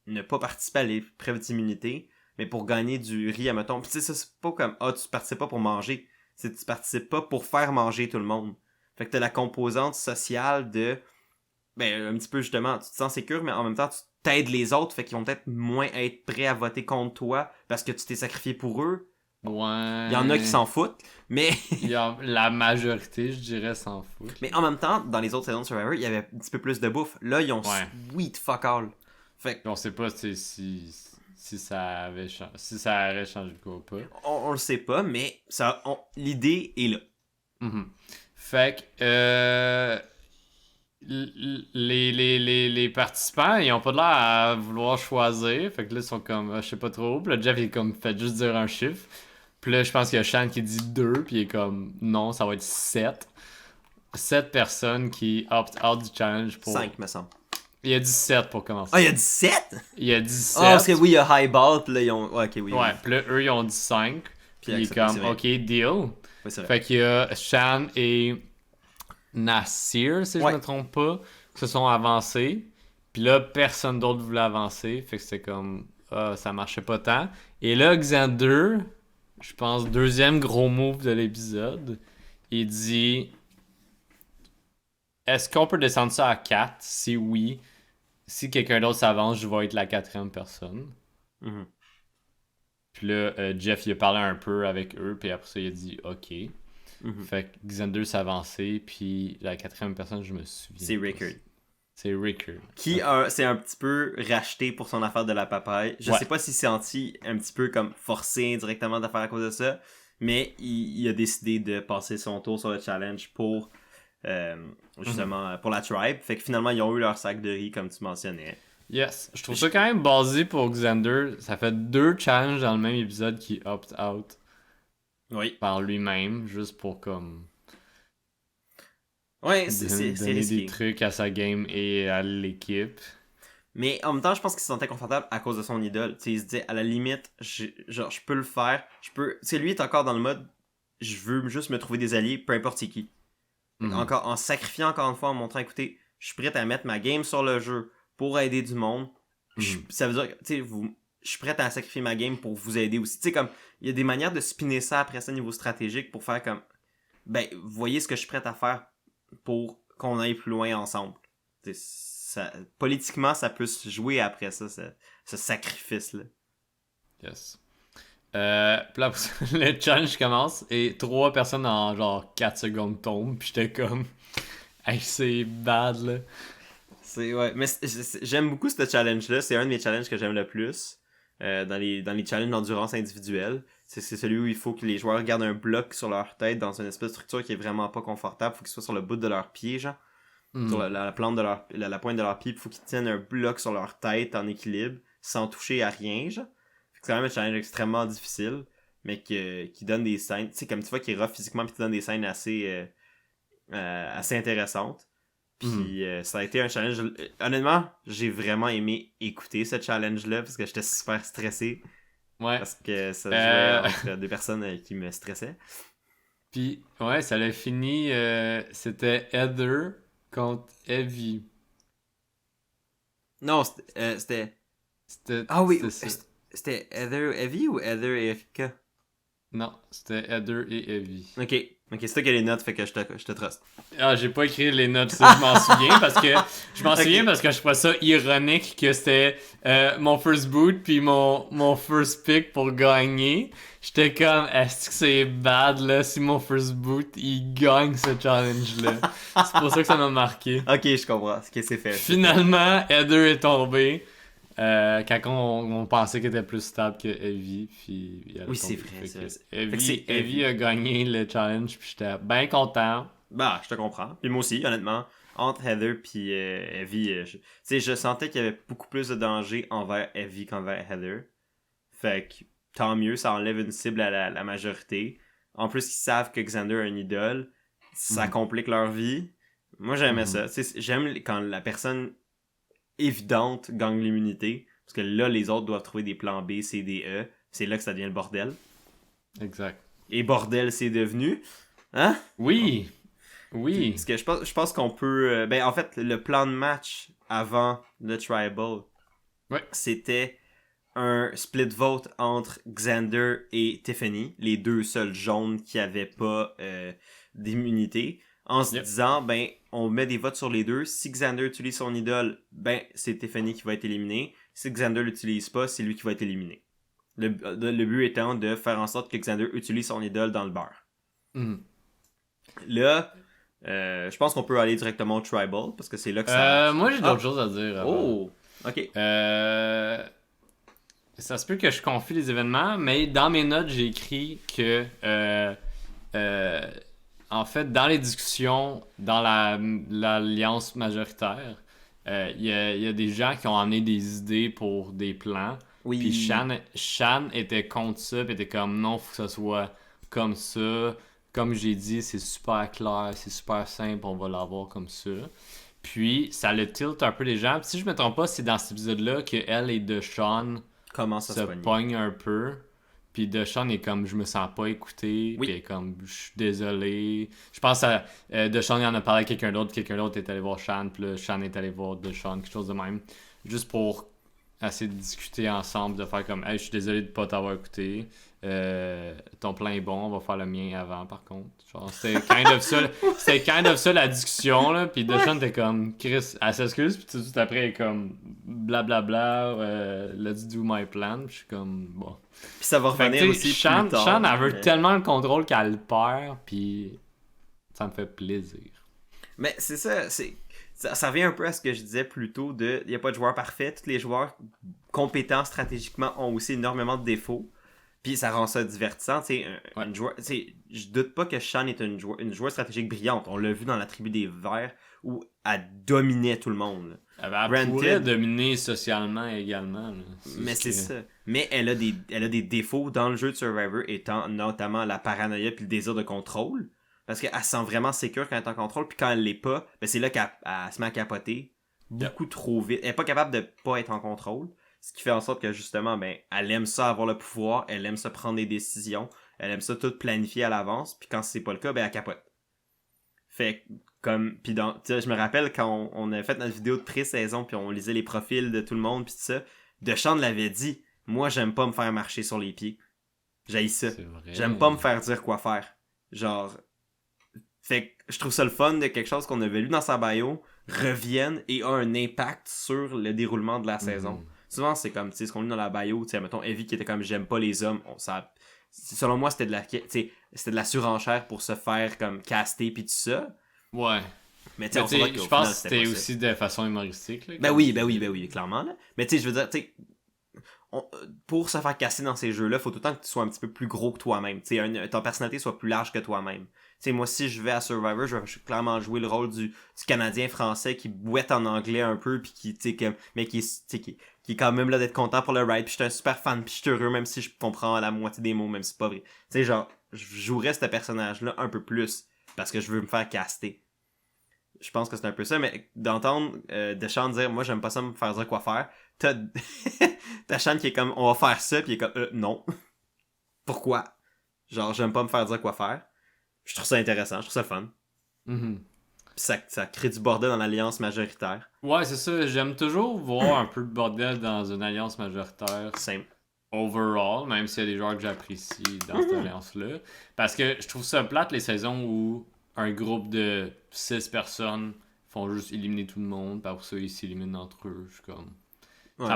S1: ne pas participer à l'épreuve d'immunité, mais pour gagner du riz, admettons. Puis tu sais, ça, c'est pas comme, tu participes pas pour manger. Tu participes pas pour faire manger tout le monde. Fait que t'as la composante sociale de, ben, un petit peu justement, tu te sens sécure, mais en même temps, tu t'aides les autres, fait qu'ils vont peut-être moins être prêts à voter contre toi parce que tu t'es sacrifié pour eux.
S2: Ouais.
S1: Il y en a qui s'en foutent, mais.
S2: La majorité, je dirais, s'en foutent.
S1: Mais en même temps, dans les autres saisons de Survivor, il y avait un petit peu plus de bouffe. Là, ils ont sweet fuck all. Fait
S2: on sait pas si ça aurait changé quoi ou pas.
S1: On le sait pas, mais l'idée est là.
S2: Mm-hmm. Fait que les participants, ils ont pas de l'air à vouloir choisir. Fait que là, ils sont comme, je sais pas trop. Puis là, Jeff, il est comme, fait juste dire un chiffre. Puis là, je pense qu'il y a Shan qui dit 2, puis il est comme, non, ça va être 7. 7 personnes qui opt out du challenge pour...
S1: 5, me semble.
S2: Il y a 17 pour commencer.
S1: Ah, il y a 17?
S2: Il y a 17.
S1: Ah, parce que oui, il y a Highball, puis là, ils ont... Ouais, ok, oui.
S2: Ouais, puis là, eux, ils ont dit 5. Puis il est comme, ok, deal.
S1: Oui, c'est vrai.
S2: Fait qu'il y a Shan et Nasir, si je me trompe pas, qui se sont avancés. Puis là, personne d'autre voulait avancer. Fait que c'était comme, ça marchait pas tant. Et là, Xander, je pense, deuxième gros move de l'épisode, il dit, est-ce qu'on peut descendre ça à 4? Si oui, si quelqu'un d'autre s'avance, je vais être la 4e personne.
S1: Mm-hmm.
S2: Puis là, Jeff, il a parlé un peu avec eux, puis après ça, il a dit OK.
S1: Mm-hmm.
S2: Fait que Xander s'est avancé, puis la 4e personne, je me souviens.
S1: C'est Rickard.
S2: C'est Rickard.
S1: Qui s'est un petit peu racheté pour son affaire de la papaye. Je sais pas s'il s'est senti un petit peu comme forcé indirectement de faire à cause de ça, mais il a décidé de passer son tour sur le challenge pour justement pour la tribe. Fait que finalement, ils ont eu leur sac de riz, comme tu mentionnais.
S2: Yes. Je trouve ça quand même basé pour Xander. Ça fait 2 challenges dans le même épisode qui opt out.
S1: Oui.
S2: Par lui-même, juste pour comme...
S1: Ouais, c'est
S2: donner
S1: risqué.
S2: des trucs à sa game et à l'équipe.
S1: Mais en même temps, je pense qu'il se sentait confortable à cause de son idole. T'sais, il se disait, à la limite, je peux le faire. T'sais, lui est encore dans le mode, je veux juste me trouver des alliés, peu importe c'est qui. Mm-hmm. Encore, en sacrifiant encore une fois, en montrant, écoutez, je suis prêt à mettre ma game sur le jeu pour aider du monde. Mm-hmm. Ça veut dire que, je suis prêt à sacrifier ma game pour vous aider aussi. Tu sais, comme, il y a des manières de spinner ça après ça au niveau stratégique pour faire comme, ben, voyez ce que je suis prêt à faire pour qu'on aille plus loin ensemble. Politiquement, ça peut se jouer après ça, ce sacrifice-là.
S2: Yes. Puis là, le challenge commence et 3 personnes en genre 4 secondes tombent. Puis j'étais comme, hey, c'est bad là.
S1: Ouais, mais j'aime beaucoup ce challenge-là. C'est un de mes challenges que j'aime le plus. Dans les challenges d'endurance individuelle. C'est celui où il faut que les joueurs gardent un bloc sur leur tête dans une espèce de structure qui est vraiment pas confortable. Il faut qu'ils soient sur le bout de leurs pieds, genre. sur la plante de la pointe de leur pied, il faut qu'ils tiennent un bloc sur leur tête en équilibre, sans toucher à rien, genre. C'est quand même un challenge extrêmement difficile, mais qui donne des scènes, tu sais, comme tu vois, qui est rough physiquement, puis qui donne des scènes assez intéressantes. Puis ça a été un challenge. Honnêtement, j'ai vraiment aimé écouter ce challenge-là, parce que j'étais super stressé.
S2: Ouais.
S1: Parce que ça jouait entre deux personnes qui me stressaient.
S2: Puis, ouais, ça l'a fini. C'était Heather contre Evie.
S1: Non, c'était. Ah oui, c'était Heather Evie ou Heather et Erika?
S2: Non, c'était Heather et Evie.
S1: Ok, c'est toi qui as les notes, fait que je te trust.
S2: Ah, j'ai pas écrit les notes, ça, je m'en souviens parce que je trouvais ça ironique que c'était mon first boot puis mon first pick pour gagner. J'étais comme, est-ce que c'est bad là si mon first boot il gagne ce challenge là? C'est pour ça que ça m'a marqué.
S1: Ok, je comprends. Ok, c'est fait.
S2: Finalement, Heather est tombée. Quand on pensait qu'elle était plus stable que Evie, puis
S1: oui, c'est vrai.
S2: Evie a gagné le challenge, puis j'étais bien content.
S1: Bah, je te comprends. Puis moi aussi, honnêtement, entre Heather puis Evie, je sentais qu'il y avait beaucoup plus de danger envers Evie qu'envers Heather. Fait que tant mieux, ça enlève une cible à la majorité. En plus, ils savent que Xander a une idole, ça complique leur vie. Moi, j'aimais ça. J'aime quand la personne évidente gagne l'immunité, parce que là, les autres doivent trouver des plans B, C, D, E. C'est là que ça devient le bordel.
S2: Exact.
S1: Et bordel, c'est devenu. Hein?
S2: Oui! Oui!
S1: Parce que je pense qu'on peut... en fait, le plan de match avant le Tribal, c'était un split vote entre Xander et Tiffany, les deux seuls jaunes qui avaient pas d'immunité, en se disant, on met des votes sur les deux. Si Xander utilise son idole, c'est Tiffany qui va être éliminée. Si Xander l'utilise pas, c'est lui qui va être éliminé. Le but étant de faire en sorte que Xander utilise son idole dans le beurre. Là, je pense qu'on peut aller directement au Tribal, parce que c'est là que ça...
S2: moi, j'ai d'autres choses à dire.
S1: Oh! Ok.
S2: Ça se peut que je confie les événements, mais dans mes notes, j'ai écrit que... en fait, dans les discussions, dans l'alliance majoritaire, il y a des gens qui ont amené des idées pour des plans. Oui. Puis Shan était contre ça, puis était comme non, faut que ça soit comme ça. Comme j'ai dit, c'est super clair, c'est super simple, on va l'avoir comme ça. Puis ça le tilt un peu les gens. Puis si je me trompe pas, c'est dans cet épisode-là que elle et Deshawn se pognent un peu. Puis Deshawn est comme, je me sens pas écouté. Puis comme, je suis désolé. Je pense à Deshawn, il en a parlé à quelqu'un d'autre est allé voir Shan. Puis là, Shan est allé voir Deshawn, quelque chose de même. Juste pour essayer de discuter ensemble, de faire comme, hey, je suis désolé de pas t'avoir écouté. Ton plan est bon, on va faire le mien avant, par contre. Genre, c'était kind of ça la discussion, là. Puis Deshawn était comme, Chris, elle s'excuse. Puis tout de suite après, elle est comme, blablabla, let's do my plan. Puis je suis comme, bon.
S1: Puis ça va revenir aussi
S2: Shan,
S1: plus tard.
S2: Shan, elle veut tellement le contrôle qu'elle le perd, puis ça me fait plaisir.
S1: Mais c'est ça, ça revient un peu à ce que je disais plus tôt il n'y a pas de joueur parfait. Tous les joueurs compétents stratégiquement ont aussi énormément de défauts. Puis ça rend ça divertissant. Je doute pas que Shan est une joueuse stratégique brillante. On l'a vu dans la tribu des Verts où elle dominait tout le monde.
S2: Elle pourrait dominer socialement également.
S1: Mais c'est ça. Mais elle a des défauts dans le jeu de Survivor, étant notamment la paranoïa puis le désir de contrôle. Parce qu'elle se sent vraiment sécure quand elle est en contrôle. Puis quand elle l'est pas, c'est là qu'elle se met à capoter beaucoup trop vite. Elle est pas capable de pas être en contrôle. Ce qui fait en sorte que justement, elle aime ça avoir le pouvoir, elle aime ça prendre des décisions, elle aime ça tout planifier à l'avance, puis quand c'est pas le cas, elle capote. Fait comme, puis je me rappelle quand on avait fait notre vidéo de pré-saison, puis on lisait les profils de tout le monde, puis tout ça, Deshawn l'avait dit, moi j'aime pas me faire marcher sur les pieds. J'haïs ça. J'aime pas me faire dire quoi faire. Genre, fait que je trouve ça le fun de quelque chose qu'on avait lu dans sa bio, revienne et a un impact sur le déroulement de la saison. Souvent, c'est comme, tu sais, ce qu'on lit dans la bio, tu sais, mettons, Evie qui était comme, j'aime pas les hommes, selon moi, c'était de la surenchère pour se faire, comme, caster pis tout ça.
S2: Ouais.
S1: Mais tu sais,
S2: je pense que c'était aussi de façon humoristique, là.
S1: Oui, clairement, là. Mais tu sais, je veux dire, tu sais, pour se faire casser dans ces jeux-là, faut tout le temps que tu sois un petit peu plus gros que toi-même. Tu sais, ton personnalité soit plus large que toi-même. Tu sais, moi, si je vais à Survivor, je vais clairement jouer le rôle du Canadien français qui bouette en anglais un peu, puis qui, tu sais, mais qui est quand même là d'être content pour le ride, puis je suis un super fan, puis je suis heureux, même si je comprends la moitié des mots, même si c'est pas vrai. Tu sais, genre, je jouerais ce personnage-là un peu plus, parce que je veux me faire caster. Je pense que c'est un peu ça, mais d'entendre Deschamps dire « Moi, j'aime pas ça me faire dire quoi faire », t'as Deschamps qui est comme « On va faire ça », puis il est comme « Non. » Pourquoi? Genre, j'aime pas me faire dire quoi faire. Je trouve ça intéressant, je trouve ça fun.
S2: Mm-hmm.
S1: Ça crée du bordel dans l'alliance majoritaire.
S2: Ouais, c'est ça. J'aime toujours voir un peu de bordel dans une alliance majoritaire.
S1: Simple.
S2: Overall, même s'il y a des joueurs que j'apprécie dans cette alliance-là. Parce que je trouve ça plate les saisons où un groupe de 6 personnes font juste éliminer tout le monde, puis après ça, ils s'éliminent entre eux. Je suis comme... Ouais.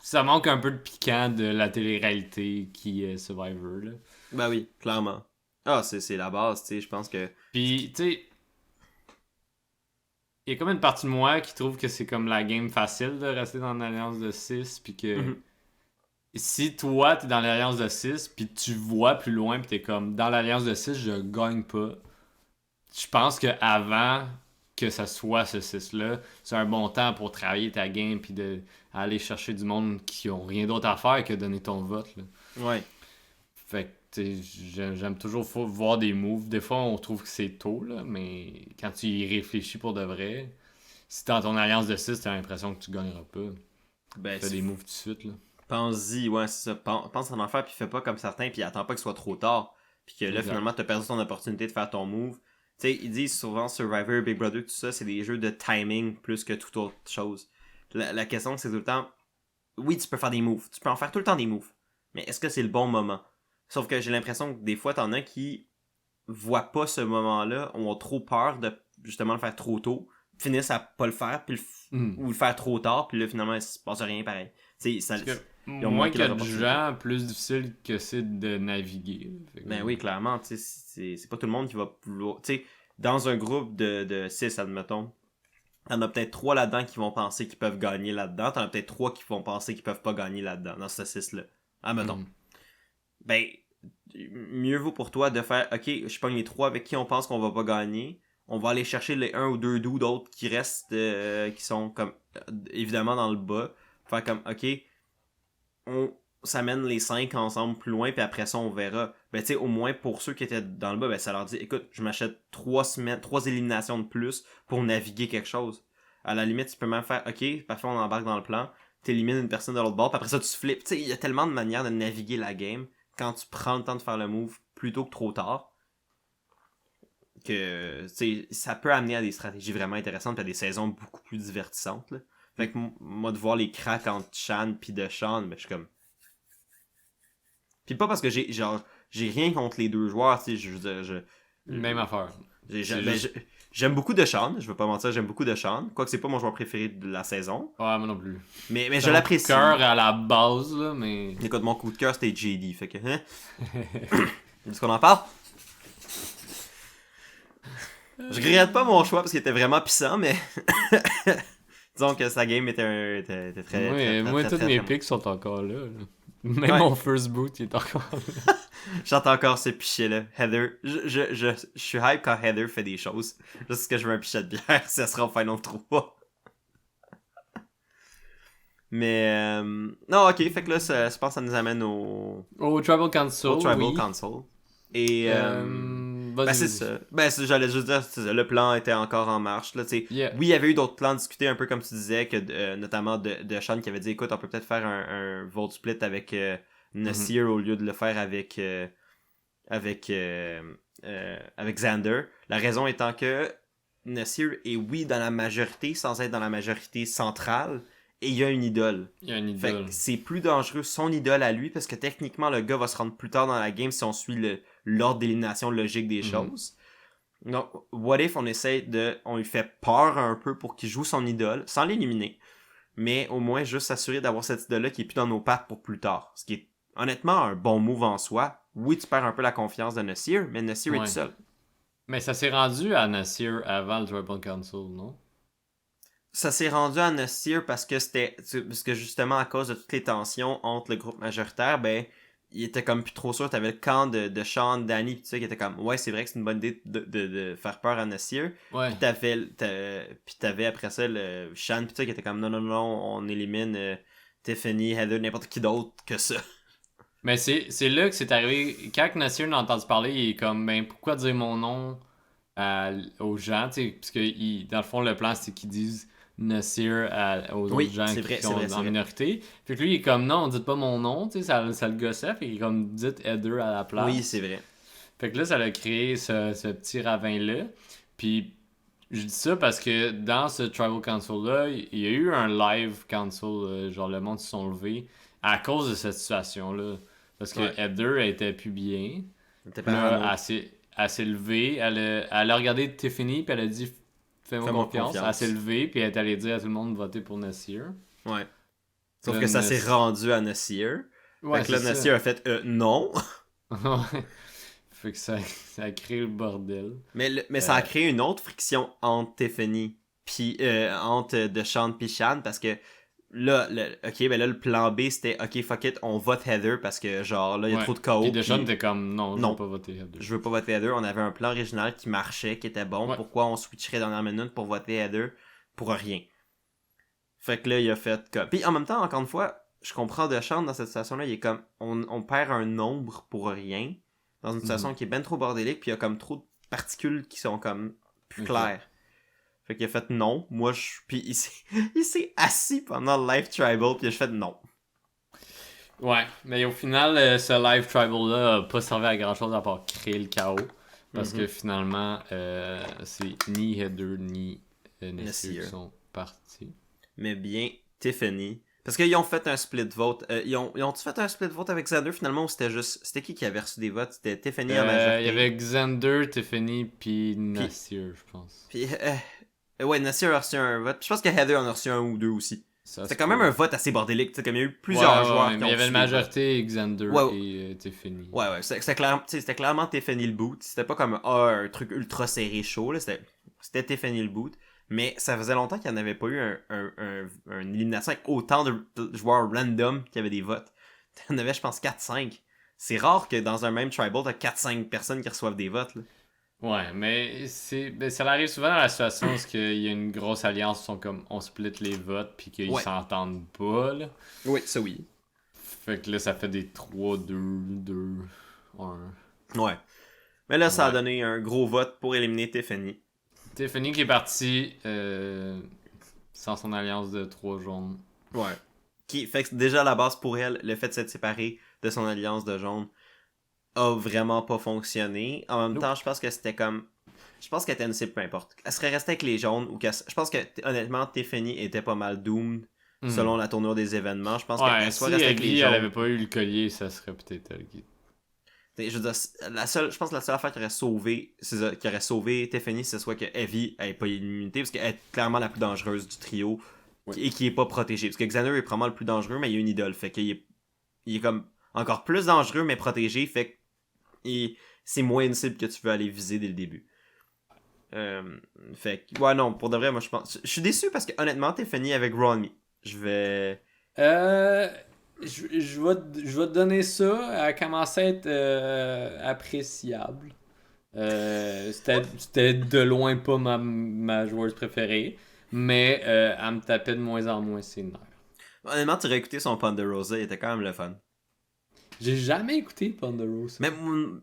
S2: Ça manque un peu de piquant de la télé-réalité qui est Survivor, là.
S1: Ben oui, clairement. Ah, c'est la base, tu sais, je pense que...
S2: Puis, tu sais, il y a comme une partie de moi qui trouve que c'est comme la game facile de rester dans l'alliance de 6, puis que... Si toi, t'es dans l'alliance de 6, puis tu vois plus loin, puis t'es comme, dans l'alliance de 6, je gagne pas. Je pense que avant que ça soit ce 6-là, c'est un bon temps pour travailler ta game, puis d'aller chercher du monde qui ont rien d'autre à faire que donner ton vote, là.
S1: Ouais.
S2: Fait que, j'aime toujours voir des moves. Des fois, on trouve que c'est tôt, là, mais quand tu y réfléchis pour de vrai, si t'es dans ton alliance de 6, t'as l'impression que tu gagneras pas.
S1: Ben,
S2: fais des moves tout de suite, là.
S1: Pense-y, ouais, c'est ça. Pense en faire, puis fais pas comme certains, puis attends pas que ce soit trop tard. Puis que là, finalement, t'as perdu ton opportunité de faire ton move. Tu sais, ils disent souvent Survivor, Big Brother, tout ça, c'est des jeux de timing plus que toute autre chose. La question, c'est tout le temps... Oui, tu peux faire des moves. Tu peux en faire tout le temps des moves. Mais est-ce que c'est le bon moment? Sauf que j'ai l'impression que des fois, t'en as qui voient pas ce moment-là, ont trop peur de justement le faire trop tôt, finissent à pas le faire, puis ou le faire trop tard, puis là, finalement, il se passe rien pareil. Tu sais, ça...
S2: Moins qu'il y a de gens, plus difficile que c'est de naviguer.
S1: Ben oui, clairement, tu sais, c'est pas tout le monde qui va vouloir... Tu sais, dans un groupe de 6, admettons, t'en as peut-être 3 là-dedans qui vont penser qu'ils peuvent gagner là-dedans, t'en as peut-être 3 qui vont penser qu'ils peuvent pas gagner là-dedans, dans ce 6-là. Admettons. Ben, mieux vaut pour toi de faire, ok, je pogne les 3 avec qui on pense qu'on va pas gagner, on va aller chercher les 1 ou 2 doux d'autres qui restent, qui sont comme, évidemment dans le bas, faire comme, ok, on s'amène les 5 ensemble plus loin, puis après ça, on verra. Ben, tu sais, au moins, pour ceux qui étaient dans le bas, ben, ça leur dit, écoute, je m'achète 3 éliminations de plus pour naviguer quelque chose. À la limite, tu peux même faire, ok, parfois on embarque dans le plan, t'élimines une personne de l'autre bord, puis après ça, tu flippes. Tu sais, il y a tellement de manières de naviguer la game quand tu prends le temps de faire le move plutôt que trop tard, que, tu sais, ça peut amener à des stratégies vraiment intéressantes, puis à des saisons beaucoup plus divertissantes, là. Fait que moi, de voir les cracks entre Chan pis Deschamps, ben, je suis comme... Puis pas parce que j'ai rien contre les deux joueurs, tu sais, je veux dire,
S2: même affaire.
S1: J'aime beaucoup Deschamps, je veux pas mentir, j'aime beaucoup Deschamps, quoique c'est pas mon joueur préféré de la saison.
S2: Ouais, moi non plus.
S1: Mais je l'apprécie.
S2: Mon coup de cœur à la base, là, mais...
S1: Écoute, mon coup de cœur, c'était JD, fait que, hein? Est-ce qu'on en parle? Je regrette pas mon choix parce qu'il était vraiment puissant, mais... Disons que sa game était très...
S2: Moi, tous mes picks sont encore là. Même mon first boot, il est encore là.
S1: J'entends encore ce pichet-là. Heather. Je suis hype quand Heather fait des choses. Juste parce que je veux un pichet de bière, ça sera au Final 3. Mais... Non, ok, fait que là, je pense que ça nous amène au
S2: Tribal Council.
S1: Au Tribal Council. Et... ben c'est ça. Ben j'allais juste dire, le plan était encore en marche. Là,
S2: yeah.
S1: Oui, il y avait eu d'autres plans discutés, un peu comme tu disais, que notamment de Sean qui avait dit, écoute, on peut peut-être faire un vote split avec Nasir au lieu de le faire avec Xander. La raison étant que Nasir est oui dans la majorité sans être dans la majorité centrale. Et il y a une idole. Fait que c'est plus dangereux son idole à lui parce que techniquement le gars va se rendre plus tard dans la game si on suit l'ordre d'élimination logique des choses. Donc, what if on lui fait peur un peu pour qu'il joue son idole sans l'éliminer, mais au moins juste s'assurer d'avoir cette idole-là qui est plus dans nos pattes pour plus tard. Ce qui est honnêtement un bon move en soi. Oui, tu perds un peu la confiance de Nasir, mais Nasir est tout seul.
S2: Mais ça s'est rendu à Nasir avant le Tribal Council, non?
S1: ça s'est rendu à Nasir parce que parce que justement à cause de toutes les tensions entre le groupe majoritaire, ben il était comme plus trop sûr. T'avais le camp de Sean, Danny pis tout ça qui était comme ouais c'est vrai que c'est une bonne idée de faire peur à Nasir.
S2: Ouais.
S1: Puis t'avais après ça le Sean pis tout ça qui était comme non on élimine Tiffany, Heather, n'importe qui d'autre que ça.
S2: Mais c'est là que c'est arrivé. Quand Nasir a entendu parler, il est comme ben pourquoi dire mon nom aux gens, tu sais, parce que dans le fond le plan c'est qu'ils disent Nasir aux autres gens qui sont en minorité. Fait que lui il est comme non, dites pas mon nom, tu sais, ça le gossait, fait qu'il est comme dites Heather à la place.
S1: Oui, c'est vrai.
S2: Fait que là ça a créé ce petit ravin là. Puis je dis ça parce que dans ce Tribal Council là, il y a eu un live council, genre le monde se sont levés à cause de cette situation là. Parce que Heather elle était plus bien. Elle s'est levée, elle a regardé Tiffany, puis elle a dit Fais-moi confiance. Elle s'est levée, puis elle est allée dire à tout le monde de voter pour Nasir.
S1: Ouais. Sauf que ça s'est rendu à Nasir. Ouais, fait que là, Nasir a fait non.
S2: Ouais. Fait que ça a créé le bordel.
S1: Mais ça a créé une autre friction entre Tiffany, puis entre Deshaun et Shan, parce que là, le plan B c'était ok, fuck it, on vote Heather parce que genre là, il y a trop de chaos.
S2: Puis Deshaun était comme non, je veux pas voter Heather.
S1: Je veux pas voter Heather. On avait un plan original qui marchait, qui était bon. Ouais. Pourquoi on switcherait dans la minute pour voter Heather pour rien? Fait que là, il a fait comme. Puis en même temps, encore une fois, je comprends Deshaun dans cette situation-là, il est comme on perd un nombre pour rien dans une situation qui est ben trop bordélique, puis il y a comme trop de particules qui sont comme plus claires. Fait qu'il a fait non. Moi, puis il s'est assis pendant le live tribal, puis il a fait non.
S2: Ouais, mais au final, ce live tribal-là a pas servi à grand-chose à part créer le chaos. Parce que finalement, c'est ni Heather ni Nasir qui sont partis.
S1: Mais bien Tiffany. Parce qu'ils ont fait un split vote. Ils ont-tu fait un split vote avec Xander finalement ou c'était juste. C'était qui avait reçu des votes? C'était Tiffany en majorité.
S2: Il y avait Xander, Tiffany, puis Nasir, je pense.
S1: Puis, ouais, Nasir a reçu un vote. Je pense que Heather en a reçu un ou deux aussi. C'était quand même un vote assez bordélique, comme il y a eu plusieurs joueurs qui ont.
S2: Mais il y avait une majorité Xander et Tiffany.
S1: Ouais, c'était clairement Tiffany le boot. C'était pas comme un truc ultra serré chaud, là. C'était Tiffany le boot. Mais ça faisait longtemps qu'il n'y en avait pas eu une élimination avec autant de joueurs random qui avaient des votes. Il y en avait, je pense, 4-5. C'est rare que dans un même tribal, t'as 4-5 personnes qui reçoivent des votes, là.
S2: Ouais, mais ça arrive souvent dans la situation où il y a une grosse alliance, sont comme on split les votes puis qu'ils s'entendent pas, là.
S1: Oui, ça oui.
S2: Fait que là, ça fait des 3-2-2-1.
S1: Ouais. Mais là, ça a donné un gros vote pour éliminer Tiffany.
S2: Tiffany qui est partie sans son alliance de 3 jaunes.
S1: Ouais. Fait que déjà à la base pour elle, le fait de s'être séparée de son alliance de jaunes a vraiment pas fonctionné. En même temps, je pense que c'était comme. Je pense qu'elle était une cible, peu importe. Elle serait restée avec les jaunes ou je pense que honnêtement, Tiffany était pas mal doomed selon la tournure des événements. Je pense qu'elle soit restée avec les jaunes.
S2: Si elle avait pas eu le collier, ça serait peut-être elle qui.
S1: Je veux dire, je pense que la seule affaire qui aurait sauvé Tiffany, c'est soit que Evie n'ait pas eu l'immunité, parce qu'elle est clairement la plus dangereuse du trio et qui est pas protégée. Parce que Xander est probablement le plus dangereux, mais il y a une idole. Fait qu'il est comme encore plus dangereux, mais protégé. Fait que c'est moins une cible que tu veux aller viser dès le début. Fait que, ouais, non, pour de vrai, moi je pense. Je suis déçu parce que honnêtement, Tiffany avec Ron, je vais.
S2: Je vais te donner ça. Elle commence à être appréciable. C'était de loin pas ma joueuse préférée. Mais elle me tapait de moins en moins ses nerfs.
S1: Honnêtement, tu aurais écouté son Ponderosa, il était quand même le fun.
S2: J'ai jamais écouté Ponderosa.
S1: Mais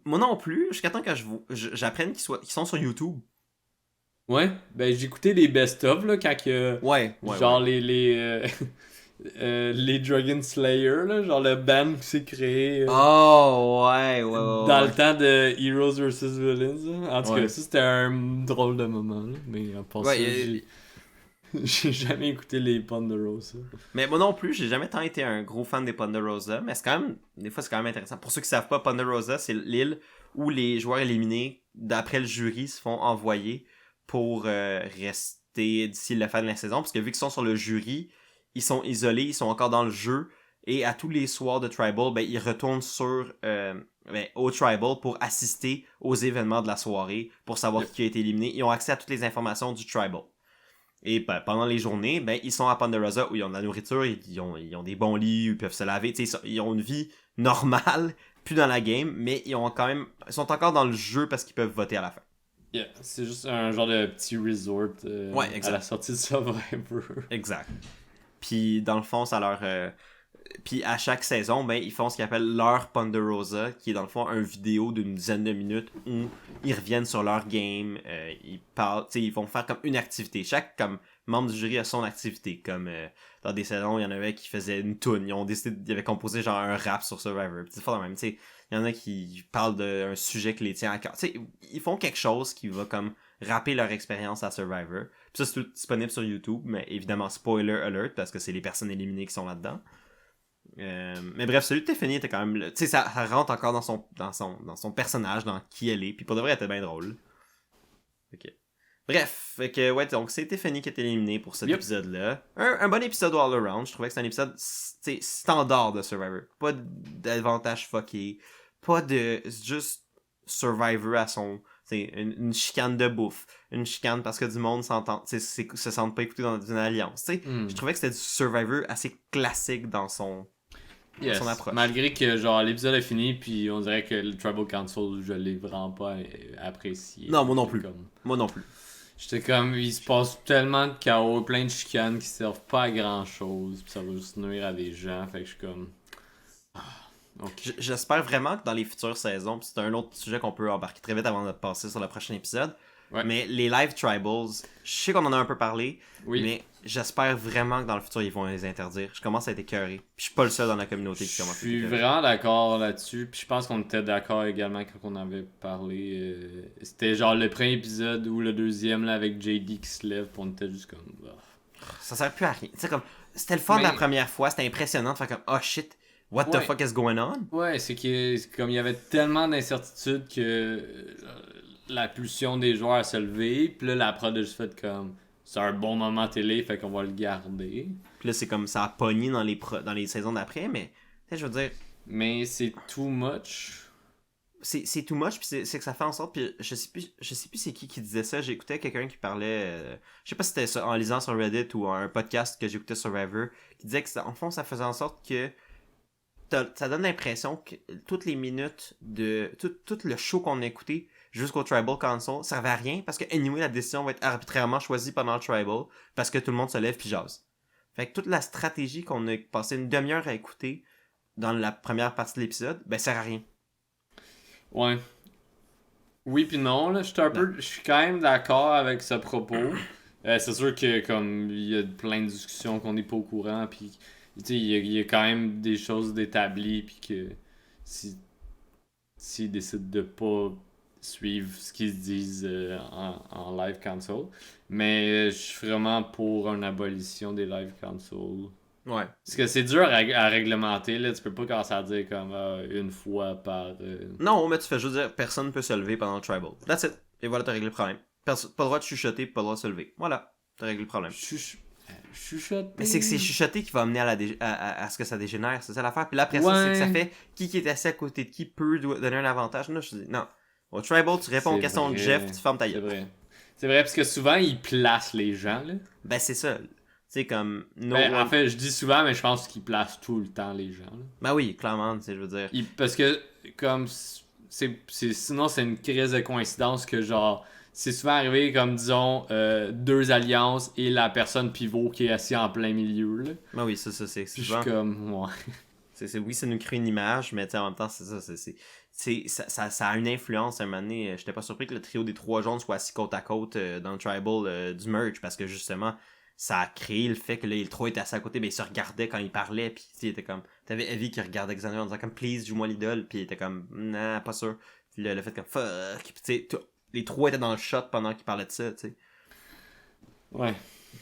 S1: moi non plus, jusqu'à temps que j'apprenne qu'ils sont sur YouTube.
S2: Ouais, ben j'ai écouté les best-of là, quand que. Genre les Dragon Slayer, là, genre le band qui s'est créé.
S1: Oh, ouais.
S2: Dans le temps de Heroes vs Villains. Là. En tout cas, ça c'était un drôle de moment. Là. Mais à part ça, j'ai jamais écouté les Ponderosa.
S1: Mais moi non plus, j'ai jamais tant été un gros fan des Ponderosa. Mais c'est quand même, des fois, c'est quand même intéressant. Pour ceux qui savent pas, Ponderosa, c'est l'île où les joueurs éliminés, d'après le jury, se font envoyer pour rester d'ici la fin de la saison. Parce que vu qu'ils sont sur le jury, ils sont isolés, ils sont encore dans le jeu. Et à tous les soirs de Tribal, ben, ils retournent au Tribal pour assister aux événements de la soirée, pour savoir qui a été éliminé. Ils ont accès à toutes les informations du Tribal. Et ben, pendant les journées, ben, ils sont à Ponderosa où ils ont de la nourriture, ils ont des bons lits, ils peuvent se laver, ils ont une vie normale, plus dans la game, mais ils sont encore dans le jeu parce qu'ils peuvent voter à la fin.
S2: Yeah, c'est juste un genre de petit resort à la sortie de Survivor.
S1: Exact. Puis dans le fond, ça leur... Puis à chaque saison, ben, ils font ce qu'ils appellent leur Ponderosa, qui est dans le fond un vidéo d'une dizaine de minutes où ils reviennent sur leur game, ils parlent, ils vont faire comme une activité. Chaque comme membre du jury a son activité. Comme dans des saisons, il y en avait qui faisaient une tune, ils avaient composé genre un rap sur Survivor. C'est fort même, il y en a qui parlent d'un sujet qui les tient à cœur. Ils font quelque chose qui va comme rapper leur expérience à Survivor. Puis ça, c'est tout disponible sur YouTube, mais évidemment, spoiler alert, parce que c'est les personnes éliminées qui sont là-dedans. Mais bref, celui de Tiffany était quand même... Tu sais, ça rentre encore dans son personnage, dans qui elle est. Puis pour de vrai, elle était bien drôle. Ok. Bref, ouais, donc c'est Tiffany qui est éliminée pour cet épisode-là. Un bon épisode all around. Je trouvais que c'est un épisode standard de Survivor. Pas d'avantage fucké. Pas de... Juste Survivor à son... Une chicane de bouffe. Une chicane parce que du monde se sentent pas écoutés dans une alliance. Je trouvais que c'était du Survivor assez classique dans son...
S2: Yes. Son approche. Malgré que genre l'épisode est fini puis on dirait que le Tribal Council je l'ai vraiment pas apprécié.
S1: Non, moi non plus. Moi non plus.
S2: J'étais comme il se passe tellement de chaos, plein de chicanes qui servent pas à grand chose, puis ça va juste nuire à des gens, fait que je suis comme
S1: okay. J'espère vraiment que dans les futures saisons, c'est un autre sujet qu'on peut embarquer très vite avant de passer sur le prochain épisode. Ouais. Mais les live tribals, je sais qu'on en a un peu parlé, mais j'espère vraiment que dans le futur ils vont les interdire. Je commence à être écœuré. Puis je suis pas le seul dans la communauté qui commence à être écœuré.
S2: Je suis vraiment d'accord là-dessus. Puis je pense qu'on était d'accord également quand on avait parlé. C'était genre le premier épisode ou le deuxième là, avec JD qui se lève. Puis on était juste comme.
S1: Ça sert plus à rien. Tu sais, comme. C'était le fun la première fois. C'était impressionnant de faire comme. Oh shit. What the fuck is going on?
S2: Ouais, c'est comme il y avait tellement d'incertitudes que la pulsion des joueurs a se levé, puis là la prod a juste fait comme c'est un bon moment télé, fait qu'on va le garder.
S1: Puis là c'est comme ça a pogné dans les saisons d'après, mais je veux dire.
S2: Mais c'est too much.
S1: C'est too much, puis c'est que ça fait en sorte, puis je sais plus c'est qui disait ça. J'écoutais quelqu'un qui parlait, je sais pas si c'était ça, en lisant sur Reddit ou un podcast que j'écoutais sur Survivor, qui disait que en fond ça faisait en sorte que ça donne l'impression que toutes les minutes de tout le show qu'on a écouté jusqu'au Tribal Council servait à rien parce que anyway la décision va être arbitrairement choisie pendant le Tribal parce que tout le monde se lève puis jase. Fait que toute la stratégie qu'on a passé une demi-heure à écouter dans la première partie de l'épisode, ben sert à rien.
S2: Ouais. Oui puis non, là, je suis quand même d'accord avec ce propos. C'est sûr que comme il y a plein de discussions qu'on n'est pas au courant puis il y a quand même des choses d'établies puis que s'ils décident de pas suivre ce qu'ils se disent en live council, mais je suis vraiment pour une abolition des live council.
S1: Ouais.
S2: Parce que c'est dur à réglementer, là, tu peux pas commencer à dire comme une fois par...
S1: Non, mais tu fais juste dire personne ne peut se lever pendant le tribal. That's it. Et voilà, t'as réglé le problème. Pas le droit de chuchoter, pas le droit de se lever. Voilà, t'as réglé le problème.
S2: Chuchoter.
S1: Mais c'est que c'est chuchoter qui va amener à ce que ça dégénère, c'est ça l'affaire. Puis là après ça, c'est que ça fait qui est assis à côté de qui peut donner un avantage. Non, je dis non. Au Tribal, tu réponds aux questions de Jeff, tu fermes ta gueule.
S2: C'est vrai, parce que souvent ils placent les gens là.
S1: Ben c'est ça. C'est comme
S2: en fait, je dis souvent, mais je pense qu'ils placent tout le temps les gens. Là.
S1: Ben oui, clairement, je veux dire.
S2: Parce que comme sinon c'est une crise de coïncidence que genre c'est souvent arrivé comme disons deux alliances et la personne pivot qui est assise en plein milieu là.
S1: Ben oui, ça c'est
S2: souvent. Je suis comme ouais.
S1: Oui, ça nous crée une image, mais en même temps c'est ça ça a une influence. À un moment donné, j'étais pas surpris que le trio des trois jaunes soit assis côte à côte dans le tribal du merge parce que justement ça a créé le fait que là, les trois étaient assis à côté, ben ils se regardaient quand ils parlaient, puis il était comme t'avais Evie qui regardait Xander en disant comme please joue-moi l'idole, puis il était comme non pas sûr, puis le fait comme fuck, puis tu sais les trois étaient dans le shot pendant qu'ils parlaient de ça, tu sais.
S2: Ouais.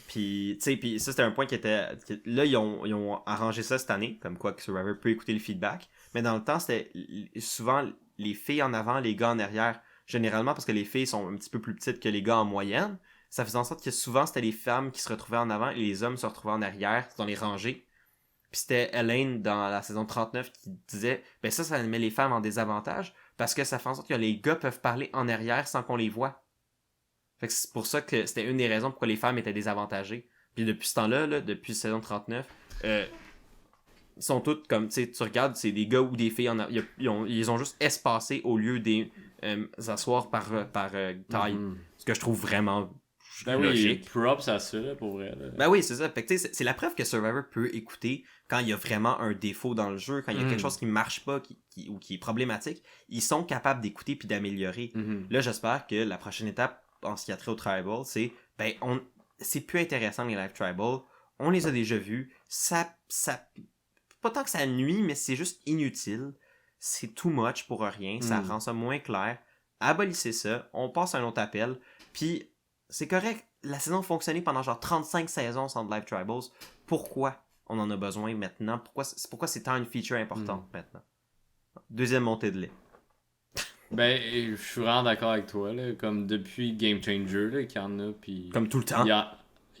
S1: Puis tu sais, puis ça c'était un point qui était là ils ont arrangé ça cette année, comme quoi que Survivor peut écouter le feedback, mais dans le temps c'était souvent les filles en avant, les gars en arrière, généralement parce que les filles sont un petit peu plus petites que les gars en moyenne. Ça faisait en sorte que souvent, c'était les femmes qui se retrouvaient en avant et les hommes se retrouvaient en arrière, dans les rangées. Puis c'était Elaine, dans la saison 39, qui disait « Ben ça met les femmes en désavantage parce que ça fait en sorte que les gars peuvent parler en arrière sans qu'on les voit. » Fait que c'est pour ça que c'était une des raisons pourquoi les femmes étaient désavantagées. Puis depuis ce temps-là, là, depuis saison 39, ils sont toutes comme, tu sais, tu regardes, c'est des gars ou des filles, ils ont juste espacé au lieu des asseoir par taille. Ce que je trouve vraiment logique.
S2: Oui, props à ça, là, pour vrai. Là.
S1: Ben oui, c'est ça. Fait que, tu sais, c'est la preuve que Survivor peut écouter quand il y a vraiment un défaut dans le jeu, quand il y a quelque chose qui marche pas ou qui est problématique. Ils sont capables d'écouter puis d'améliorer. Là, j'espère que la prochaine étape en ce qui a trait au Tribal, c'est c'est plus intéressant les live Tribal. On les a déjà vus. Ça pas tant que ça nuit, mais c'est juste inutile. C'est too much pour rien. Ça rend ça moins clair. Abolissez ça. On passe à un autre appel. Puis, c'est correct. La saison a fonctionné pendant genre 35 saisons sans Live Tribals. Pourquoi on en a besoin maintenant? Pourquoi c'est tant une feature importante maintenant? Deuxième montée de lait.
S2: Ben, je suis vraiment d'accord avec toi. Là. Comme depuis Game Changer, là, qu'il y en a. Puis
S1: comme tout le temps.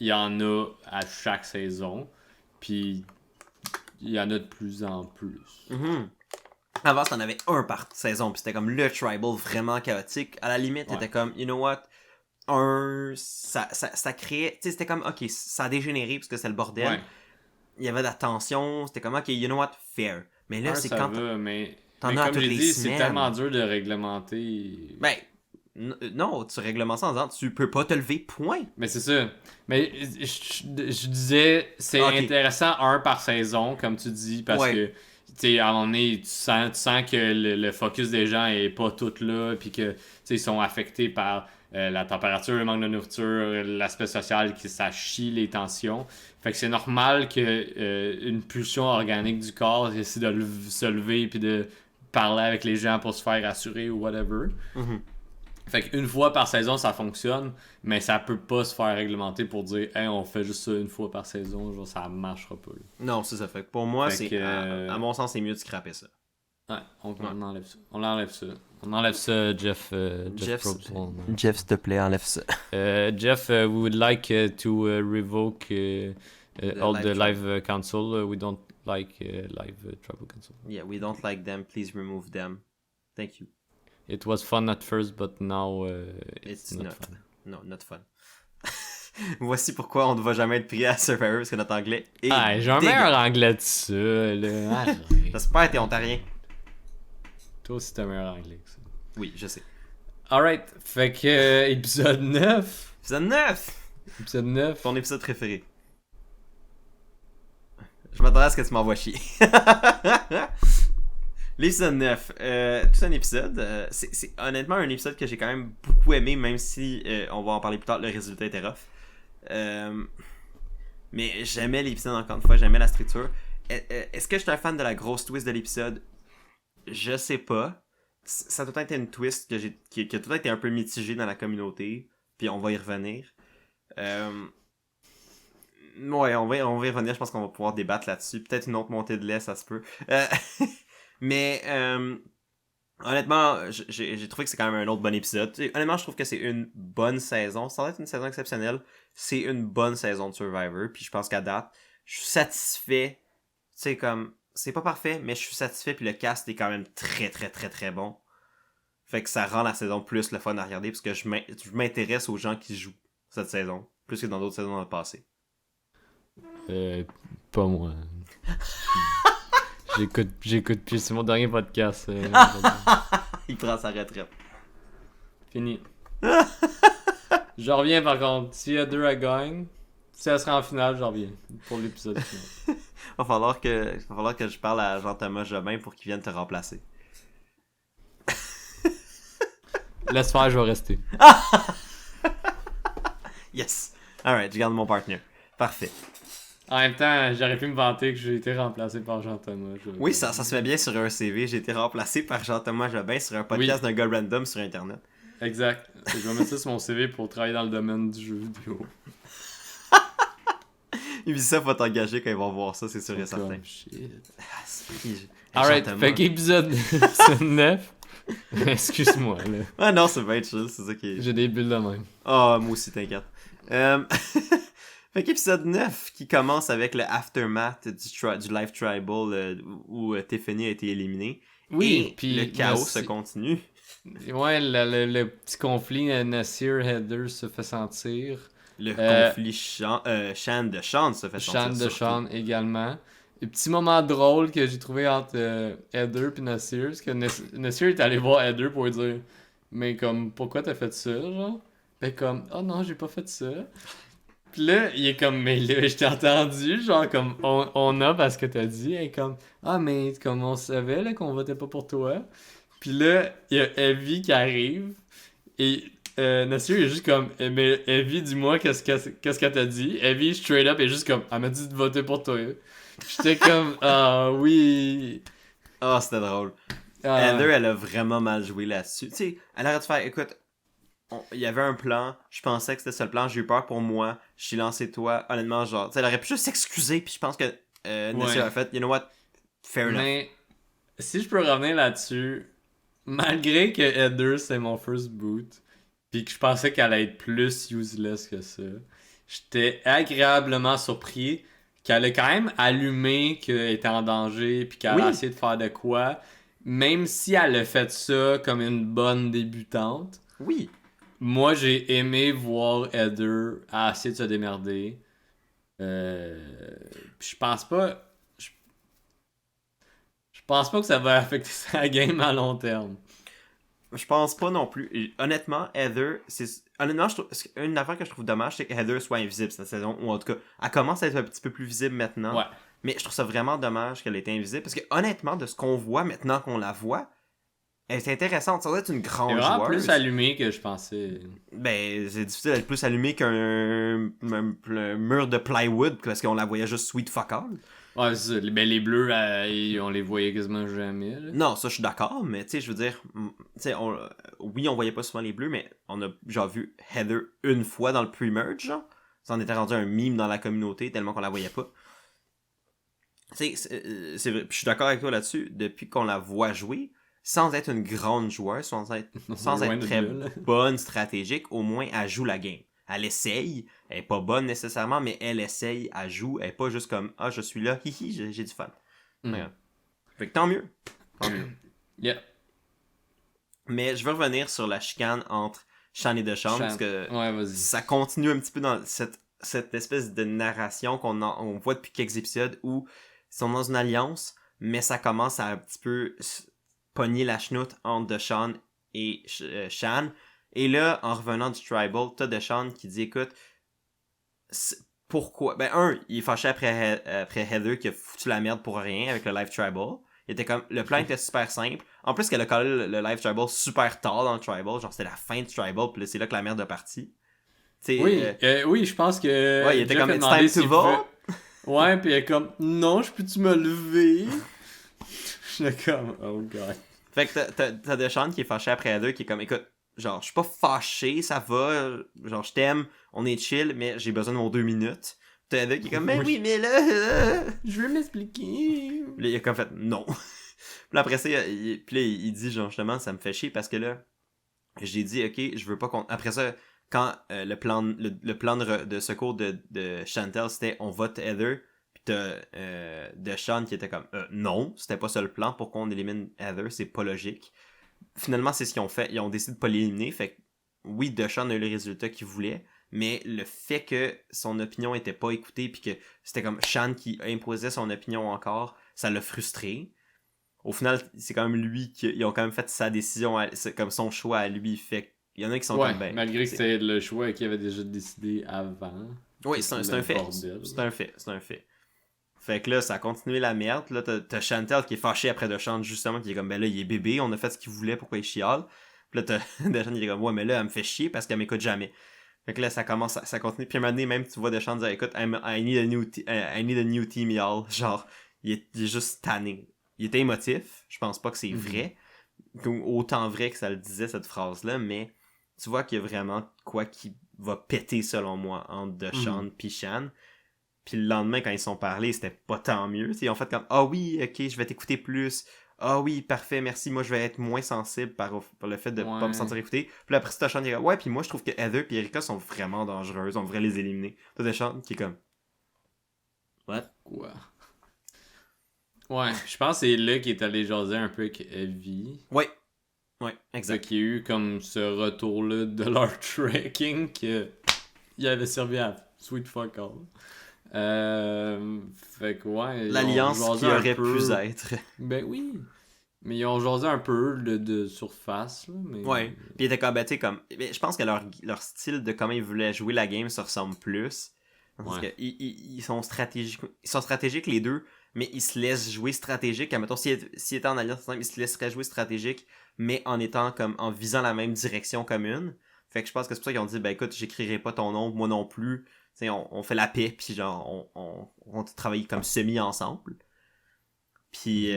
S2: Il y en a à chaque saison. Puis il y en a de plus en plus.
S1: Avant, t'en avais un par saison. Puis c'était comme le Tribal vraiment chaotique. À la limite, t'étais comme, you know what? Ça créait... Tu sais, c'était comme, ok, ça a dégénéré parce que c'est le bordel. Ouais. Il y avait de la tension. C'était comme, ok, you know what? Fair. Mais là, c'est quand...
S2: mais comme j'ai dit, c'est tellement dur de réglementer.
S1: Ben, non, tu réglementes ça en disant, tu peux pas te lever, point.
S2: Mais c'est ça. Mais je disais, c'est intéressant un par saison, comme tu dis, parce que, tu sais, à un moment donné, tu sens que le focus des gens est pas tout là, puis que, tu sais, ils sont affectés par la température, le manque de nourriture, l'aspect social, que ça chie les tensions. Fait que c'est normal que une pulsion organique du corps essaie de se lever puis de parler avec les gens pour se faire rassurer ou whatever. Fait qu'une fois par saison, ça fonctionne, mais ça peut pas se faire réglementer pour dire hey, on fait juste ça une fois par saison, genre ça marchera pas. Là.
S1: Non, c'est ça. Fait que pour moi, à mon sens, c'est mieux de scraper ça.
S2: Ouais, on enlève ça. On enlève ça. On enlève ça, Jeff. Jeff,
S1: s'il te plaît, enlève ça.
S2: Jeff, we would like to revoke all the live council. We don't like live tribal council.
S1: Yeah, we don't like them. Please remove them. Thank you.
S2: It was fun at first, but now
S1: it's not fun. No, not fun. Voici pourquoi on ne va jamais être pris à Survivor parce que notre anglais est
S2: j'ai un meilleur anglais de ça, là.
S1: J'espère que t'es ontarien.
S2: Toi aussi t'as un meilleur anglais que ça.
S1: Oui, je sais.
S2: Alright, fait que épisode 9.
S1: Épisode 9!
S2: Épisode 9.
S1: Ton épisode préféré. Je m'attendais à ce que tu m'envoies chier. L'épisode 9, tout un épisode. C'est honnêtement un épisode que j'ai quand même beaucoup aimé, même si on va en parler plus tard, le résultat était rough. Mais j'aimais l'épisode encore une fois, j'aimais la structure. Est-ce que je suis un fan de la grosse twist de l'épisode? Je sais pas. Ça a tout été une twist qui a tout été un peu mitigée dans la communauté, puis on va y revenir. Ouais, on va y revenir, je pense qu'on va pouvoir débattre là-dessus. Peut-être une autre montée de lait, ça se peut. Mais honnêtement, j'ai trouvé que c'est quand même un autre bon épisode. Honnêtement, je trouve que c'est une bonne saison. Ça va être une saison exceptionnelle. C'est une bonne saison de Survivor. Puis je pense qu'à date, je suis satisfait. Tu sais, comme, c'est pas parfait, mais je suis satisfait. Puis le cast est quand même très, très, très, très bon. Fait que ça rend la saison plus le fun à regarder. Parce que je m'intéresse aux gens qui jouent cette saison. Plus que dans d'autres saisons dans le passé.
S2: Pas moi. J'écoute plus, c'est mon dernier podcast.
S1: Il prend sa retraite.
S2: Fini. Je reviens par contre. S'il y a 2 à gagne, si elle sera en finale, je reviens pour l'épisode final.
S1: Va falloir que je parle à Jean-Thomas Jobin pour qu'il vienne te remplacer.
S2: Laisse faire, je vais rester.
S1: Yes. Alright, je garde mon partner. Parfait.
S2: En même temps, j'aurais pu me vanter que j'ai été remplacé par Jean-Thomas Jobin.
S1: Oui, ça se met bien sur un CV. J'ai été remplacé par Jean-Thomas Jobin sur un podcast d'un gars random sur Internet.
S2: Exact. Je vais mettre ça sur mon CV pour travailler dans le domaine du jeu vidéo.
S1: Ubisoft va t'engager quand ils vont voir ça, c'est sûr et certain.
S2: Shit. Alright, fait qu'épisode 9. Excuse-moi, là.
S1: Ah non, c'est bien chill, c'est ça qui est...
S2: J'ai des bulles de même.
S1: Ah, moi aussi, t'inquiète. Fait qu'épisode 9 qui commence avec le aftermath du live tribal où Tiffany a été éliminée.
S2: Oui,
S1: puis le chaos se continue.
S2: Ouais, le petit conflit Nasir-Heather se fait sentir.
S1: Le conflit Shan de Sean se fait sentir.
S2: Shan de Sean également. Un petit moment drôle que j'ai trouvé entre Heather et Nasir. Parce que Nasir est allé voir Heather pour lui dire mais comme, pourquoi t'as fait ça, genre? Fait comme, oh non, j'ai pas fait ça. Puis là, il est comme, mais là, je t'ai entendu, genre, comme, on a parce que t'as dit. Elle est comme, ah, mais comme on savait, là, qu'on votait pas pour toi. Puis là, il y a Evie qui arrive. Et Nassir est juste comme, mais Evie, dis-moi qu'est-ce qu'elle t'a dit. Evie, straight up, est juste comme, elle m'a dit de voter pour toi. J'étais comme, ah oui.
S1: Ah, c'était drôle. Heather, elle a vraiment mal joué là-dessus. Tu sais, elle aurait dû faire, écoute, il y avait un plan, je pensais que c'était ça le plan, j'ai eu peur pour moi, je suis lancé toi, honnêtement, genre, tu sais, elle aurait pu juste s'excuser, puis je pense que Nassir a fait, you know what, fair enough.
S2: Mais, si je peux revenir là-dessus, malgré que Heather, c'est mon first boot, puis que je pensais qu'elle allait être plus useless que ça, j'étais agréablement surpris qu'elle ait quand même allumé qu'elle était en danger, puis qu'elle a essayé de faire de quoi, même si elle a fait ça comme une bonne débutante.
S1: Oui.
S2: Moi, j'ai aimé voir Heather essayer de se démerder. Je pense pas. Je pense pas que ça va affecter sa game à long terme.
S1: Je pense pas non plus. Et, honnêtement, Heather, honnêtement, une affaire que je trouve dommage, c'est que Heather soit invisible cette saison, ou en tout cas, elle commence à être un petit peu plus visible maintenant.
S2: Ouais.
S1: Mais je trouve ça vraiment dommage qu'elle ait été invisible, parce que honnêtement, de ce qu'on voit maintenant qu'on la voit, elle est intéressante. Ça doit être une grande joueuse.
S2: Elle est vraiment plus allumée que je pensais.
S1: Ben, c'est difficile d'être plus allumée qu'un mur de plywood, parce qu'on la voyait juste sweet fuck all.
S2: Ouais, c'est ça. Ben, les bleus, on les voyait quasiment jamais. Là.
S1: Non, ça, je suis d'accord, mais tu sais, je veux dire, tu sais, oui, on voyait pas souvent les bleus, mais on a genre vu Heather une fois dans le pre-merge, genre. Ça en était rendu un meme dans la communauté, tellement qu'on la voyait pas. Tu sais, c'est vrai, puis je suis d'accord avec toi là-dessus, depuis qu'on la voit jouer, sans être une grande joueuse, sans être très bonne stratégique, au moins elle joue la game. Elle essaye, elle est pas bonne nécessairement, mais elle essaye, elle joue, elle est pas juste comme ah je suis là, hihi, j'ai du fun. Fait que tant mieux. Tant mieux.
S2: Yeah.
S1: Mais je veux revenir sur la chicane entre Sean et DeSean, parce que ça continue un petit peu dans cette espèce de narration on voit depuis quelques épisodes où ils sont dans une alliance, mais ça commence à un petit peu pogner la chenoute entre DeSean et Sean. Et là, en revenant du Tribal, t'as DeSean qui dit, écoute, pourquoi? Ben, il est fâché après Heather qui a foutu la merde pour rien avec le Live Tribal. Il était comme, le plan était super simple. En plus qu'elle a collé le Live Tribal super tard dans le Tribal, genre c'était la fin du Tribal, puis là, c'est là que la merde est partie.
S2: Oui, oui, je pense que.
S1: Ouais, il était comme, it's time to vote.
S2: Ouais, puis elle est comme, non, je peux-tu me lever? J'étais comme, oh god.
S1: Fait que t'as DeSean qui est fâché après Heather, qui est comme, écoute, genre, je suis pas fâché, ça va, genre, je t'aime, on est chill, mais j'ai besoin de mon 2 minutes. T'as Heather qui est comme, mais oui, mais là,
S2: je veux m'expliquer.
S1: Là, il a comme fait, non. Puis après ça, il dit, genre, justement, ça me fait chier parce que là, j'ai dit, ok, je veux pas qu'on. Après ça, quand le plan de secours de Chantel, c'était on vote Heather, pis t'as DeSean qui était comme, non, c'était pas ça le plan, pourquoi on élimine Heather, c'est pas logique. Finalement, c'est ce qu'ils ont fait, ils ont décidé de pas l'éliminer, fait que oui, DeSean a eu le résultat qu'il voulait, mais le fait que son opinion était pas écoutée, puis que c'était comme Sean qui imposait son opinion encore, ça l'a frustré. Au final, c'est quand même lui ils ont quand même fait sa décision, c'est comme son choix à lui. Fait il y en a qui sont comme ben.
S2: Malgré que c'était le choix qu'il avait déjà décidé avant.
S1: Oui, c'est un fait. C'est un fait. Fait que là, ça a continué la merde. Là, t'as Chantel qui est fâché après DeSean, justement, qui est comme ben là, il est bébé, on a fait ce qu'il voulait, pourquoi il chiale. Puis là, t'as DeSean qui est comme ouais, mais là, elle me fait chier parce qu'elle m'écoute jamais. Fait que là, ça continue. Puis à un moment donné, même, tu vois DeSean dire écoute, I need a new team, y'all. Genre, il est juste tanné. Il était émotif, je pense pas que c'est vrai, autant vrai que ça le disait cette phrase-là, mais tu vois qu'il y a vraiment quoi qui va péter selon moi entre DeSean et Sean. Puis le lendemain, quand ils sont parlé, c'était pas tant mieux. T'sais, ils ont fait comme ah oui, ok, je vais t'écouter plus. Ah oui, parfait, merci, moi je vais être moins sensible par le fait de pas me sentir écouté. Puis après, DeSean dit ouais, puis moi je trouve que Heather et Erika sont vraiment dangereuses, on devrait les éliminer. T'as DeSean qui est comme what?
S2: Quoi? Ouais, je pense que c'est là qu'il est allé jaser un peu avec Evie.
S1: Ouais. Ouais, exact.
S2: Fait qu'il y a eu comme ce retour-là de leur tracking que il avait servi à sweet fuck all. Fait que ouais,
S1: L'alliance qui aurait pu être.
S2: Ben oui. Mais ils ont jasé un peu de surface, là, mais...
S1: Ouais. Puis ils étaient comme, ben, tu sais, comme... Je pense que leur style de comment ils voulaient jouer la game se ressemble plus. Parce que ils sont stratégiques. Ils sont stratégiques les deux, mais ils se laissent jouer stratégique. Admettons, s'ils étaient en alliance ensemble, ils se laisseraient jouer stratégique, mais en étant comme en visant la même direction commune. Fait que je pense que c'est pour ça qu'ils ont dit, ben écoute, j'écrirai pas ton nom, moi non plus. T'sais, on fait la paix, puis genre, on travaille comme semi ensemble. Puis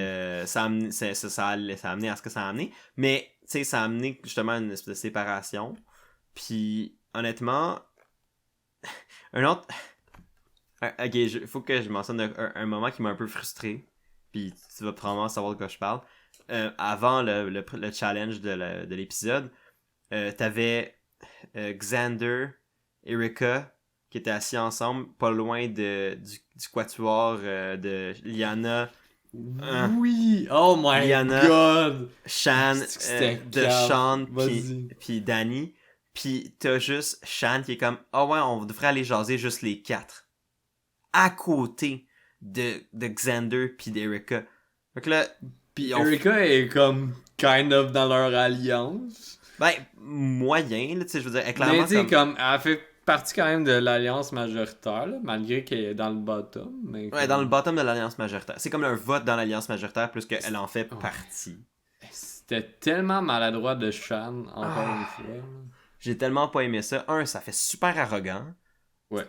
S1: ça a amené à ce que ça a amené. Mais, tu sais, ça a amené justement une espèce de séparation. Puis, honnêtement, un autre... Ok, faut que je mentionne un moment qui m'a un peu frustré. Puis, tu vas probablement savoir de quoi je parle. Avant le challenge de l'épisode, t'avais Xander, Erika, qui étaient assis ensemble, pas loin du quatuor de Liana...
S2: Oui! Oh my
S1: Liana,
S2: god!
S1: Shan, de Sean, puis Danny. Puis t'as juste Shan qui est comme, ah ouais, on devrait aller jaser juste les 4. À côté de Xander puis d'Erika. Donc là,
S2: puis Erika est comme kind of dans leur alliance.
S1: Ben, moyen, là, tu sais, je veux dire, elle clairement.
S2: Mais tu sais, comme, elle fait partie quand même de l'alliance majoritaire, là, malgré qu'elle est dans le bottom. Mais
S1: ouais, dans le bottom de l'alliance majoritaire. C'est comme un vote dans l'alliance majoritaire plus qu'elle en fait partie.
S2: C'était tellement maladroit de Shan, encore une fois.
S1: J'ai tellement pas aimé ça. Ça fait super arrogant.
S2: Ouais.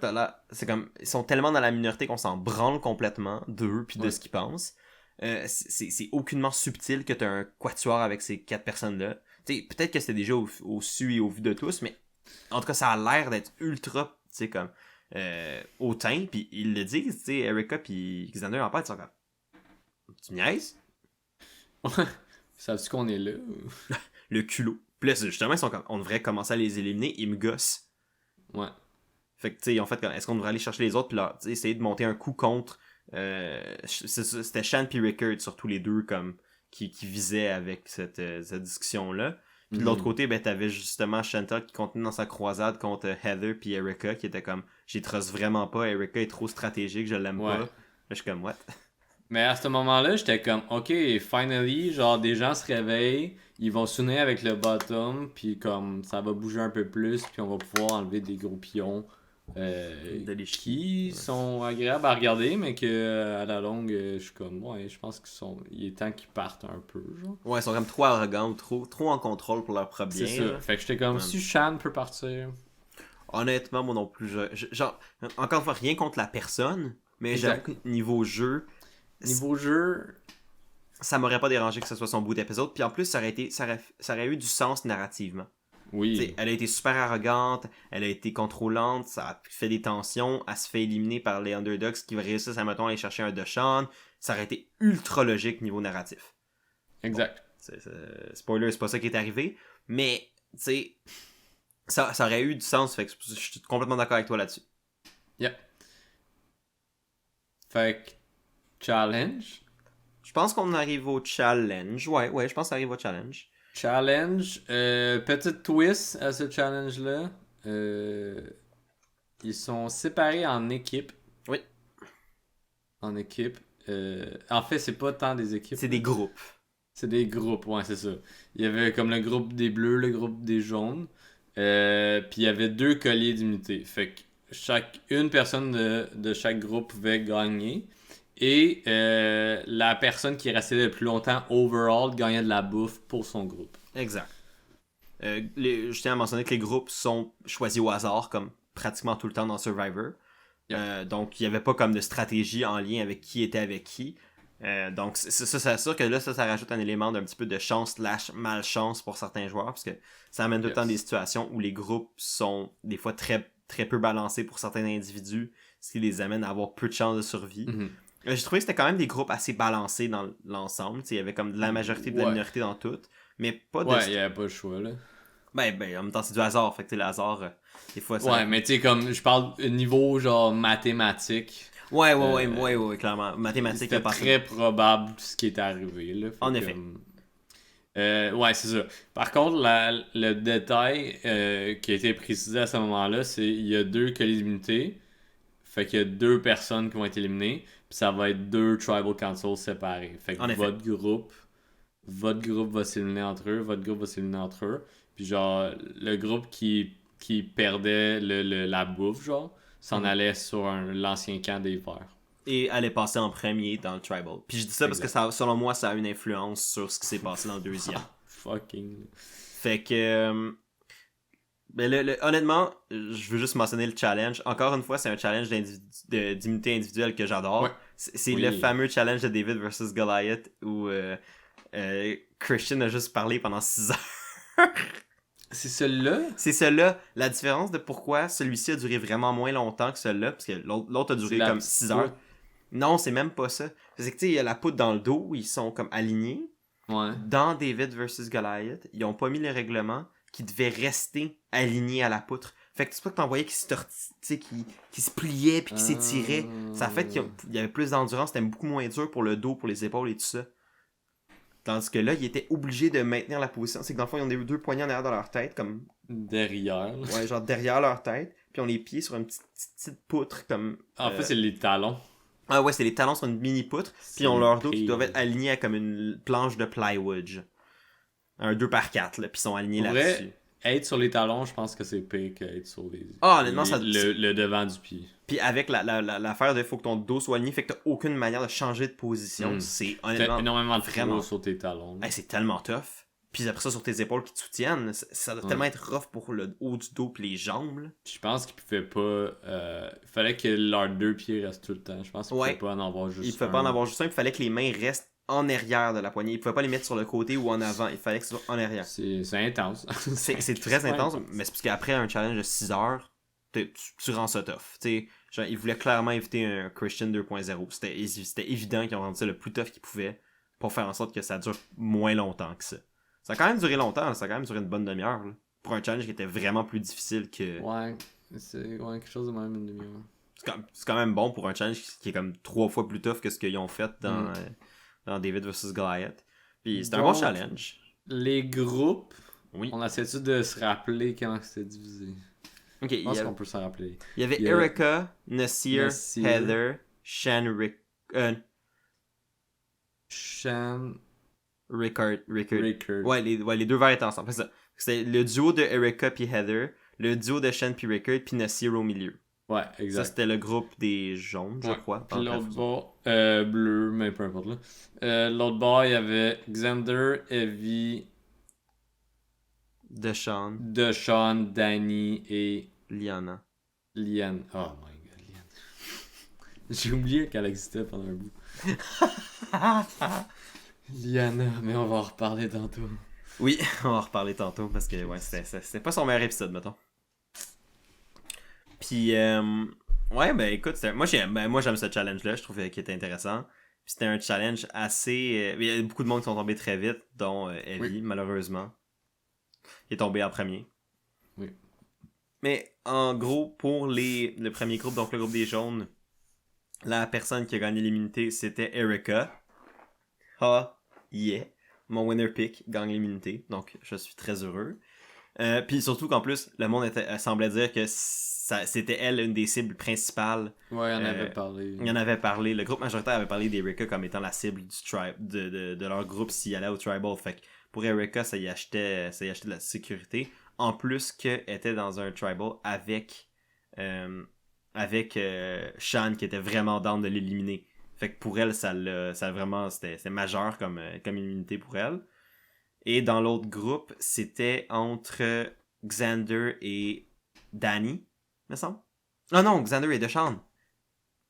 S1: C'est comme, ils sont tellement dans la minorité qu'on s'en branle complètement d'eux puis de ce qu'ils pensent. C'est aucunement subtil que t'as un quatuor avec ces 4 personnes-là. T'sais, peut-être que c'était déjà au su et au vu de tous, mais en tout cas, ça a l'air d'être ultra, tu sais, comme, hautain, puis ils le disent, tu sais, Erika puis Xander en parle, ils sont comme, tu niaises?
S2: Savais-tu qu'on est là?
S1: Le culot. Puis là, justement, ils sont comme, on devrait commencer à les éliminer, ils me gossent.
S2: Ouais.
S1: Fait que, tu sais, en fait, est-ce qu'on devrait aller chercher les autres, puis là, essayer de monter un coup contre, c'était Shan puis Rickard, surtout les deux, comme, qui visaient avec cette discussion-là. Puis de l'autre côté, ben, t'avais justement Chantal qui continuait dans sa croisade contre Heather puis Erika, qui était comme, j'y trust vraiment pas, Erika est trop stratégique, je l'aime pas. Là, je suis comme, what?
S2: Mais à ce moment-là, j'étais comme, ok, finally, genre, des gens se réveillent, ils vont s'unir avec le bottom, puis comme, ça va bouger un peu plus, puis on va pouvoir enlever des gros pions qui sont agréables à regarder, mais que à la longue, je suis comme, ouais, je pense il est temps qu'ils partent un peu, genre.
S1: Ouais, ils sont comme trop arrogants, trop en contrôle pour leur propre bien.
S2: C'est ça. Fait que j'étais comme, si Shan peut partir.
S1: Honnêtement, moi non plus, genre, encore une fois, rien contre la personne, mais j'avoue que niveau jeu, ça m'aurait pas dérangé que ce soit son bout d'épisode. Puis en plus, ça aurait eu du sens narrativement.
S2: Oui.
S1: T'sais, elle a été super arrogante, elle a été contrôlante, ça a fait des tensions, elle se fait éliminer par les underdogs qui réussissent à, mettons, aller chercher un Deshaun. Ça aurait été ultra logique niveau narratif.
S2: Exact.
S1: Bon, spoiler, c'est pas ça qui est arrivé, mais tu sais, ça aurait eu du sens, fait que je suis complètement d'accord avec toi là-dessus.
S2: Yeah. Fait que challenge.
S1: Je pense qu'on arrive au challenge. Ouais, je pense qu'on arrive au challenge.
S2: Challenge. Petite twist à ce challenge-là. Ils sont séparés en équipes.
S1: Oui.
S2: En équipes. En fait, c'est pas tant des équipes.
S1: C'est des groupes.
S2: C'est des groupes, ouais, c'est ça. Il y avait comme le groupe des bleus, le groupe des jaunes. Puis il y avait 2 colliers d'immunité. Fait que une personne de chaque groupe pouvait gagner. Et la personne qui restait le plus longtemps overall gagnait de la bouffe pour son groupe.
S1: Exact. Je tiens à mentionner que les groupes sont choisis au hasard, comme pratiquement tout le temps dans Survivor. Yep. Donc, il n'y avait pas comme de stratégie en lien avec qui était avec qui. Donc, c'est sûr que là, ça rajoute un élément d'un petit peu de chance / malchance pour certains joueurs, parce que ça amène tout le temps des situations où les groupes sont des fois très, très peu balancés pour certains individus, ce qui les amène à avoir peu de chances de survie.
S2: Mm-hmm.
S1: J'ai trouvé que c'était quand même des groupes assez balancés dans l'ensemble. Il y avait comme de la majorité de la minorité dans tout. Mais pas de...
S2: Ouais, il n'y avait pas le choix, là.
S1: Ben, en même temps, c'est du hasard. Fait que le hasard, des fois, ça...
S2: Ouais, mais tu sais, comme, je parle niveau, genre, mathématique.
S1: Ouais, clairement. Mathématique,
S2: c'était très probable ce qui est arrivé, là.
S1: En effet.
S2: Ouais, c'est ça. Par contre, le détail qui a été précisé à ce moment-là, c'est il y a 2 colis d'immunité. Fait qu'il y a 2 personnes qui vont être éliminées. Puis ça va être 2 Tribal Councils séparés. Fait que
S1: En effet.
S2: votre groupe va s'éliminer entre eux, votre groupe va s'éliminer entre eux. Puis genre, le groupe qui perdait la bouffe, genre, s'en allait sur l'ancien camp des Verts.
S1: Et allait passer en premier dans le Tribal. Puis je dis ça parce que selon moi, ça a une influence sur ce qui s'est passé dans le deuxième.
S2: Fucking.
S1: Fait que... Ben honnêtement, je veux juste mentionner le challenge. Encore une fois, c'est un challenge d'immunité individuelle que j'adore.
S2: Ouais.
S1: C'est le fameux challenge de David versus Goliath où Christian a juste parlé pendant 6 heures.
S2: C'est celui-là?
S1: C'est celui-là. La différence de pourquoi celui-ci a duré vraiment moins longtemps que celui-là, parce que l'autre a duré comme 6 heures. Non, c'est même pas ça. C'est que tu sais, il y a la poudre dans le dos où ils sont comme alignés.
S2: Ouais.
S1: Dans David versus Goliath, ils ont pas mis le règlement qui devait rester aligné à la poutre. Fait que c'est pas que t'en voyais qui se pliait puis qui s'étirait. Ça a fait qu'il y avait plus d'endurance, c'était beaucoup moins dur pour le dos, pour les épaules et tout ça. Tandis que là, ils étaient obligés de maintenir la position. C'est que dans le fond, ils ont des 2 poignets en arrière dans leur tête, comme...
S2: Derrière.
S1: Ouais, genre derrière leur tête. Puis ils ont les pieds sur une petite poutre, comme...
S2: En fait, c'est les talons.
S1: Ah ouais, c'est les talons sur une mini poutre. Puis ils ont leur dos qui doivent être alignés à comme une planche de plywood. Un 2x4, là, puis ils sont alignés là-dessus.
S2: Être sur les talons, je pense que c'est pire qu'être sur les...
S1: honnêtement,
S2: le devant du pied.
S1: Puis avec l'affaire de faut que ton dos soit aligné, fait que t'as aucune manière de changer de position. C'est honnêtement...
S2: T'as énormément de
S1: vraiment
S2: sur tes talons.
S1: Hey, c'est tellement tough. Puis après ça, sur tes épaules qui te soutiennent, ça doit tellement être rough pour le haut du dos pis les jambes. Là.
S2: Je pense qu'ils pouvaient pas... Il fallait que leurs 2 pieds restent tout le temps. Je pense qu'ils pouvaient pas en avoir juste un.
S1: Ils pouvaient pas en avoir juste un, il fallait que les mains restent en arrière de la poignée. Ils pouvaient pas les mettre sur le côté ou en avant. Il fallait que ce soit en arrière.
S2: C'est intense.
S1: c'est très intense, mais c'est parce qu'après un challenge de 6 heures, tu rends ça tough. T'sais, genre, ils voulaient clairement éviter un Christian 2.0. C'était évident qu'ils ont rendu ça le plus tough qu'ils pouvaient pour faire en sorte que ça dure moins longtemps que ça. Ça a quand même duré longtemps, ça a quand même duré une bonne demi-heure. Là, pour un challenge qui était vraiment plus difficile que...
S2: Ouais, c'est quelque chose de même une demi-heure.
S1: C'est quand même bon pour un challenge qui est comme 3 fois plus tough que ce qu'ils ont fait dans David vs Goliath. Puis c'était un bon challenge.
S2: Les groupes,
S1: oui.
S2: On essaie-tu de se rappeler comment c'était divisé?
S1: Ok,
S2: je pense qu'on peut s'en rappeler.
S1: Il y avait Erica, Nasir, Heather, Shan, Rickard. Ouais, les 2 verts étaient ensemble. C'est ça. C'était le duo de Erica puis Heather, le duo de Shan puis Rickard, puis Nasir au milieu.
S2: Ouais, exact.
S1: Ça, c'était le groupe des jaunes, je crois.
S2: Puis l'autre bord, bleu, mais peu importe là. L'autre bord, il y avait Xander, Evie,
S1: Deshawn,
S2: Danny et...
S1: Liana.
S2: Liane. Oh my god, Liane. J'ai oublié qu'elle existait pendant un bout. Liana, mais on va en reparler tantôt.
S1: Oui, on va en reparler tantôt parce que ouais, c'était pas son meilleur épisode, mettons. Puis, ouais, ben écoute, moi j'aime ce challenge-là, je trouvais qu'il était intéressant. Puis c'était un challenge assez... il y a beaucoup de monde qui sont tombés très vite, dont Evie, malheureusement. Il est tombé en premier.
S2: Oui.
S1: Mais en gros, pour le premier groupe, donc le groupe des jaunes, la personne qui a gagné l'immunité, c'était Erica. Ah, yeah. Mon winner pick gagne l'immunité, donc je suis très heureux. Puis surtout qu'en plus, le monde semblait dire que c'était elle une des cibles principales.
S2: Ouais, il en avait parlé.
S1: Il en avait parlé. Le groupe majoritaire avait parlé d'Erica comme étant la cible du de leur groupe s'il allait au Tribal. Fait que pour Erica, ça y achetait de la sécurité. En plus qu'elle était dans un Tribal avec Shan qui était vraiment down de l'éliminer. Fait que pour elle, ça vraiment, c'était majeur comme immunité pour elle. Et dans l'autre groupe, c'était entre Xander et Danny, me semble. Ah non, Xander et Deshawn.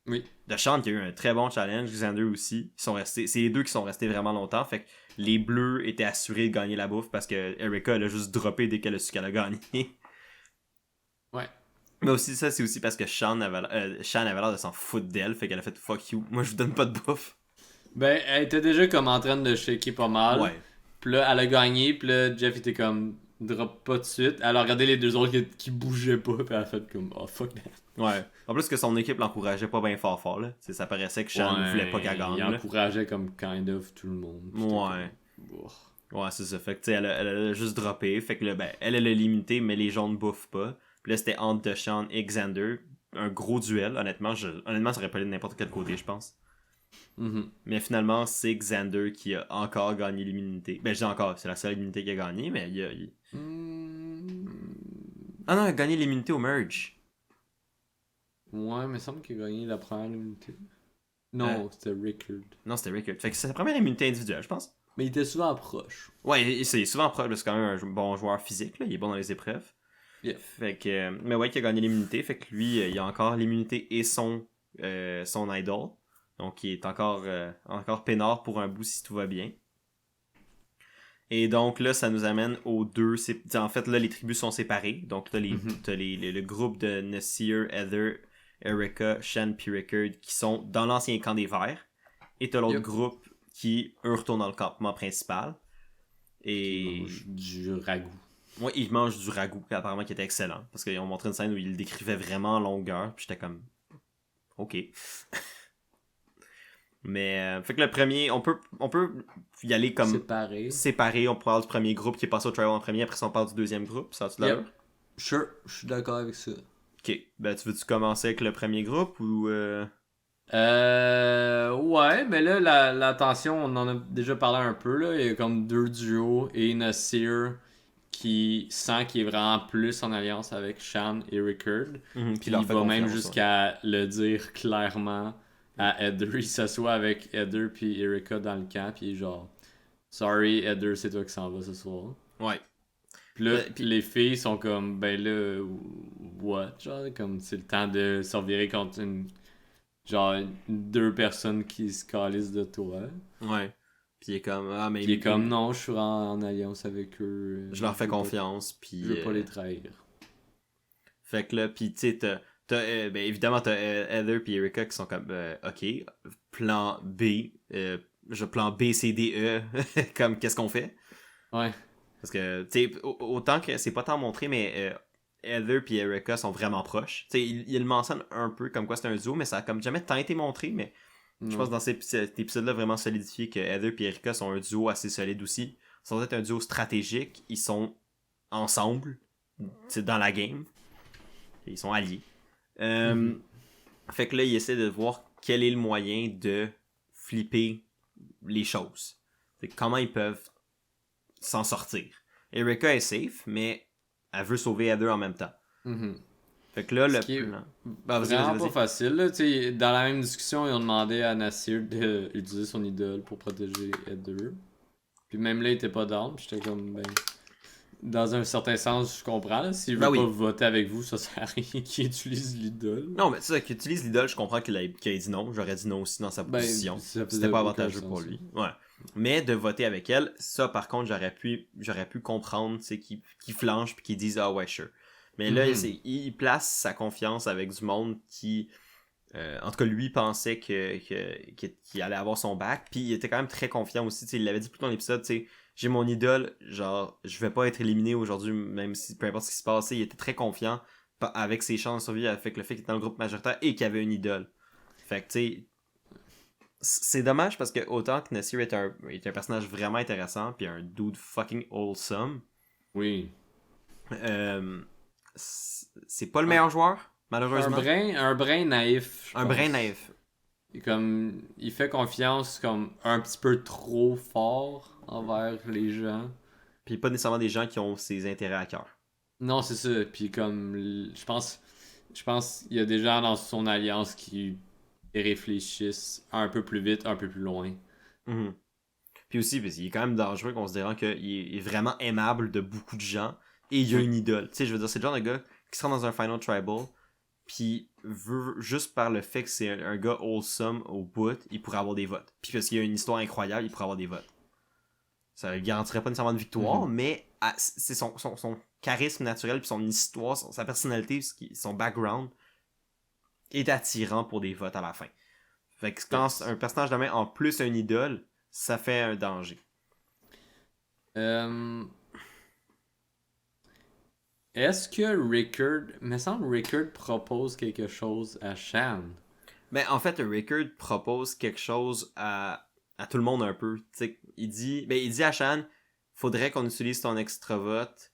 S2: Oui.
S1: Deshawn qui a eu un très bon challenge, Xander aussi. C'est les 2 qui sont restés vraiment longtemps. Fait que les bleus étaient assurés de gagner la bouffe parce que Erica elle a juste droppé dès qu'elle a su qu'elle a gagné.
S2: Ouais.
S1: Mais aussi ça, c'est aussi parce que Shan avait l'air de s'en foutre d'elle. Fait qu'elle a fait fuck you, moi je vous donne pas de bouffe.
S2: Ben, elle était déjà comme en train de shaker pas mal.
S1: Ouais.
S2: Puis là, elle a gagné, puis là, Jeff était comme, drop pas de suite. Elle a regardé les 2 autres qui bougeaient pas, puis elle a fait comme, oh fuck that.
S1: Ouais. En plus que son équipe l'encourageait pas bien fort, là. T'sais, ça paraissait que Shan voulait pas qu'elle gagne.
S2: Il encourageait comme kind of tout le monde.
S1: Ouais. Ouais, c'est ça. Fait que, tu sais, elle a juste droppé. Fait que là, ben, elle a l'immunité, mais les jaunes bouffent pas. Puis là, c'était entre Deshaun et Xander. Un gros duel, honnêtement. Honnêtement, ça aurait pas allé de n'importe quel côté, je pense. Mais finalement, c'est Xander qui a encore gagné l'immunité. Ben, je dis encore, c'est la seule immunité qu'il a gagnée, mais Ah non, il a gagné l'immunité au merge.
S2: Ouais, mais il semble qu'il a gagné la première immunité. Non, c'était Rickard.
S1: Non, c'était Rickard. Fait que c'est sa première immunité individuelle, je pense.
S2: Mais il était souvent proche.
S1: Ouais, c'est souvent proche, parce que c'est quand même un bon joueur physique, là. Il est bon dans les épreuves.
S2: Yeah.
S1: Fait que, mais ouais, qui a gagné l'immunité. Fait que lui, il a encore l'immunité et son idol. Donc, il est encore peinard pour un bout si tout va bien. Et donc, là, ça nous amène aux deux. En fait, là, les tribus sont séparées. Donc, t'as le groupe de Nasir, Heather, Erica, Shan puis Rickard qui sont dans l'ancien camp des Verts. Et t'as l'autre groupe qui, eux, retournent dans le campement principal. Et...
S2: Ils mangent du ragoût.
S1: Ouais, ils mangent du ragoût, apparemment, qui était excellent. Parce qu'ils ont montré une scène où ils le décrivaient vraiment en longueur. Puis j'étais comme... OK. Mais, fait que le premier, on peut y aller comme... Séparé. On pourra avoir du premier groupe qui est passé au trial en premier. Après ça, on parle du deuxième groupe. Ça, tu l'as
S2: Sure, je suis d'accord avec ça.
S1: OK. Ben, tu veux-tu commencer avec le premier groupe ou...
S2: Ouais, mais là, la tension, on en a déjà parlé un peu, là. Il y a comme deux duos et Nasir qui sent qu'il est vraiment plus en alliance avec Shan et Rickard. Puis il va même jusqu'à le dire clairement à Heather. Il s'assoit avec Heather puis Erica dans le camp, puis genre, sorry Heather, c'est toi qui s'en vas ce soir.
S1: Ouais.
S2: Puis là, les filles sont comme, ben là, what? Genre, comme c'est le temps de se revirer contre deux personnes qui se calissent de toi.
S1: Ouais. Puis il est comme, mais
S2: il est comme, non, je suis en alliance avec eux.
S1: Je leur fais confiance, puis...
S2: Je veux pas les trahir.
S1: Fait que là, puis tu sais, ben évidemment, t'as Heather puis Erica qui sont comme, OK, plan B, plan B, C, D, E, comme, qu'est-ce qu'on fait?
S2: Ouais.
S1: Parce que, tu sais, autant que c'est pas tant montré, mais Heather puis Erica sont vraiment proches. Tu sais, il le mentionne un peu comme quoi c'est un duo, mais ça a comme jamais tant été montré, mais je pense dans cet épisode-là vraiment solidifié que Heather puis Erica sont un duo assez solide aussi. Ils sont peut-être un duo stratégique, ils sont ensemble, dans la game. Ils sont alliés. Fait que là, il essaie de voir quel est le moyen de flipper les choses. C'est comment ils peuvent s'en sortir. Erica est safe, mais elle veut sauver Heather en même temps. Fait que là, le plan...
S2: vraiment pas facile. Là. Dans la même discussion, ils ont demandé à Nasir d'utiliser son idole pour protéger Heather. Puis même là, il était pas down. J'étais comme, ben... Dans un certain sens, je comprends. S'il veut pas voter avec vous, ça sert à rien qu'il utilise l'idole.
S1: Non, mais c'est ça, qu'il utilise l'idole, je comprends qu'il ait dit non. J'aurais dit non aussi dans sa position. C'était pas avantageux pour lui. Ouais. Mais de voter avec elle, ça, par contre, j'aurais pu comprendre, tu sais, qu'il flanche puis qu'il dise ah ouais, sure. Mais là, il place sa confiance avec du monde qui... en tout cas, lui pensait qu'il allait avoir son bac. Puis il était quand même très confiant aussi. Il l'avait dit plus tôt dans l'épisode, tu sais, j'ai mon idole, genre, je vais pas être éliminé aujourd'hui, même si peu importe ce qui se passe. Il était très confiant avec ses chances de survie, avec le fait qu'il était dans le groupe majoritaire et qu'il avait une idole. Fait que, tu sais, c'est dommage parce que autant que Nasir est un personnage vraiment intéressant, puis un dude fucking wholesome.
S2: Oui.
S1: C'est pas le meilleur joueur, malheureusement.
S2: Un brin naïf.
S1: Un brin naïf.
S2: Comme, il fait confiance comme un petit peu trop fort envers les gens.
S1: Puis pas nécessairement des gens qui ont ses intérêts à cœur.
S2: Non, c'est ça. Puis comme, je pense qu'il y a des gens dans son alliance qui réfléchissent un peu plus vite, un peu plus loin.
S1: Puis aussi, il est quand même dangereux considérant qu'il est vraiment aimable de beaucoup de gens et il a une idole. Tu sais, je veux dire, c'est le genre de gars qui sera dans un Final Tribal puis veut, juste par le fait que c'est un gars wholesome au bout, il pourrait avoir des votes. Puis parce qu'il a une histoire incroyable, il pourrait avoir des votes. Ça ne garantirait pas nécessairement de victoire, mais c'est son charisme naturel, puis son histoire, sa personnalité, son background est attirant pour des votes à la fin. Fait que quand un personnage de main en plus a une idole, ça fait un danger.
S2: Est-ce que Rickard... me semble que Rickard propose quelque chose à Shan.
S1: Ben, en fait, Rickard propose quelque chose à tout le monde un peu. T'sais, il dit à Shan, faudrait qu'on utilise ton extra vote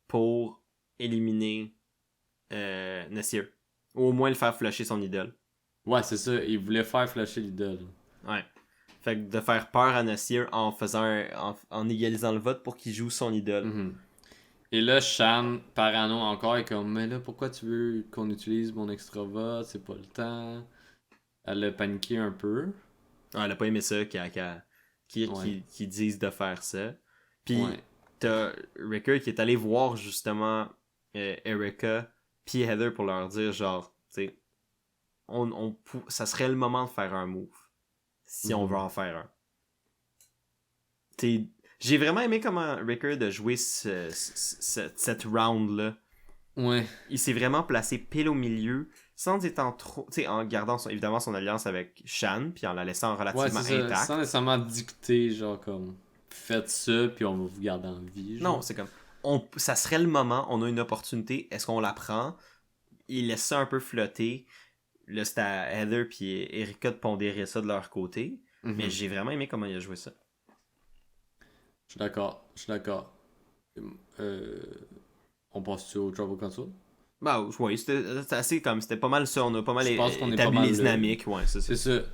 S1: pour éliminer Nasir. Ou au moins le faire flusher son idole.
S2: Ouais, c'est ça. Il voulait faire flusher l'idole.
S1: Ouais. Fait que de faire peur à Nasir en faisant en égalisant le vote pour qu'il joue son idole.
S2: Mm-hmm. Et là, Shan, parano encore, est comme, mais là, pourquoi tu veux qu'on utilise mon extra vote? C'est pas le temps. Elle a paniqué un peu.
S1: Ah, elle a pas aimé ça qui disent de faire ça. Puis t'as Ricker qui est allé voir justement Erica puis Heather pour leur dire genre, tu sais, ça serait le moment de faire un move si on veut en faire un. T'sais, j'ai vraiment aimé comment Ricker a joué cette round-là.
S2: Ouais.
S1: Il s'est vraiment placé pile au milieu, sans étant trop... Tu sais, en gardant évidemment son alliance avec Shan, puis en la laissant relativement intacte.
S2: Sans nécessairement dicter, genre comme, faites ça, puis on va vous garder en vie. Genre.
S1: Non, c'est comme, ça serait le moment, on a une opportunité, est-ce qu'on la prend? Il laisse ça un peu flotter. Là, c'était à Heather puis Erika de pondérer ça de leur côté. Mm-hmm. Mais j'ai vraiment aimé comment il a joué ça.
S2: Je suis d'accord. On passe au Trouble Console?
S1: Bah oui, c'était assez comme, c'était pas mal ça, on a pas mal établi les dynamiques, ouais, c'est
S2: ça.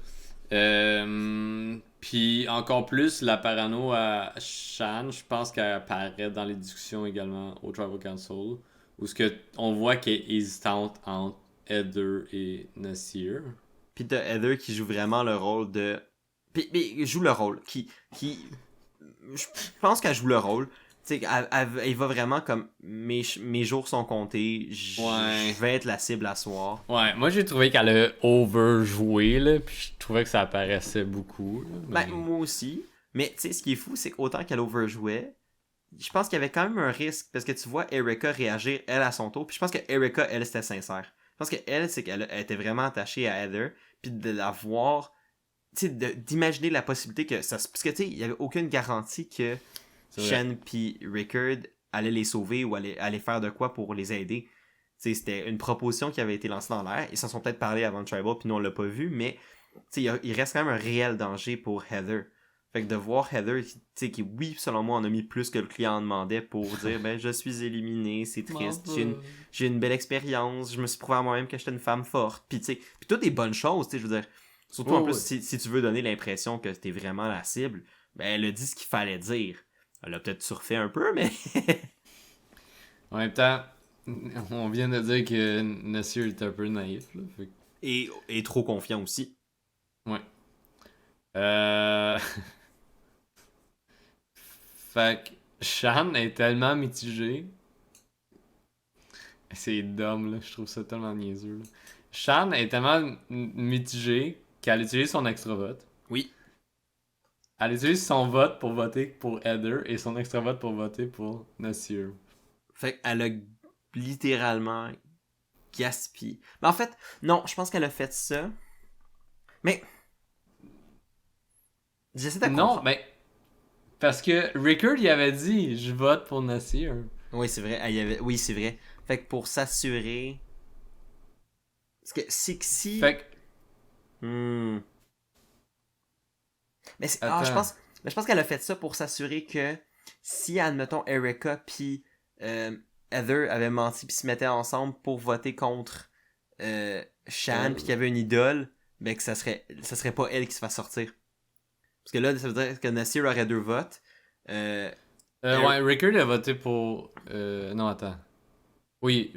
S2: Puis encore plus la parano à Shan, je pense qu'elle apparaît dans les discussions également au Tribal Council, où on voit qu'elle est hésitante entre Heather et Nasir.
S1: Puis t'as Heather qui joue vraiment le rôle de... Puis joue le rôle, je pense qu'elle joue le rôle. Tu sais, elle va vraiment comme mes jours sont comptés, je vais être la cible à soir.
S2: Ouais, moi j'ai trouvé qu'elle a overjoué, là, puis je trouvais que ça apparaissait beaucoup. Là,
S1: mais... Ben, moi aussi. Mais tu sais, ce qui est fou, c'est qu'autant qu'elle overjouait, je pense qu'il y avait quand même un risque, parce que tu vois Erika réagir, elle, à son tour, puis je pense que Erika, elle, c'était sincère. Je pense qu'elle, c'est qu'elle était vraiment attachée à Heather, puis de la voir, tu sais, d'imaginer la possibilité que ça... Parce que tu sais, il n'y avait aucune garantie que Shan puis Rickard allaient les sauver ou allaient faire de quoi pour les aider. T'sais, c'était une proposition qui avait été lancée dans l'air. Ils s'en sont peut-être parlé avant le Tribal, puis nous on l'a pas vu, mais il reste quand même un réel danger pour Heather. Fait que de voir Heather, qui oui, selon moi, on a mis plus que le client en demandait pour dire ben je suis éliminé, c'est triste, j'ai une belle expérience, je me suis prouvé à moi-même que j'étais une femme forte. Puis toutes des bonnes choses, je veux dire. Surtout en plus, si tu veux donner l'impression que t'es vraiment la cible, ben elle a dit ce qu'il fallait dire. Elle a peut-être surfait un peu, mais...
S2: En même temps, on vient de dire que Nasir est un peu naïf. Là, fait...
S1: et trop confiant aussi.
S2: Ouais. Fait que Shan est tellement mitigé. C'est dumb, là. Je trouve ça tellement niaiseux. Là. Shan est tellement mitigé qu'elle utilise son extra vote.
S1: Oui.
S2: Elle utilise son vote pour voter pour Heather et son extra vote pour voter pour Nasir.
S1: Fait qu'elle a littéralement gaspillé. Mais en fait, non, je pense qu'elle a fait ça. Mais... J'essaie de comprendre.
S2: Non, mais... Parce que Rickard, il avait dit « Je vote pour Nasir ».
S1: Oui, c'est vrai. Oui, c'est vrai. Fait que pour s'assurer... Parce que si...
S2: Fait que...
S1: Mais je pense qu'elle a fait ça pour s'assurer que si, admettons, Erika puis Heather avaient menti puis se mettaient ensemble pour voter contre Shan puis qu'il y avait une idole, ben que ça serait pas elle qui se fasse sortir. Parce que là, ça veut dire que Nasir aurait 2 votes.
S2: Ouais, Rickard a voté pour... non, attends. Oui,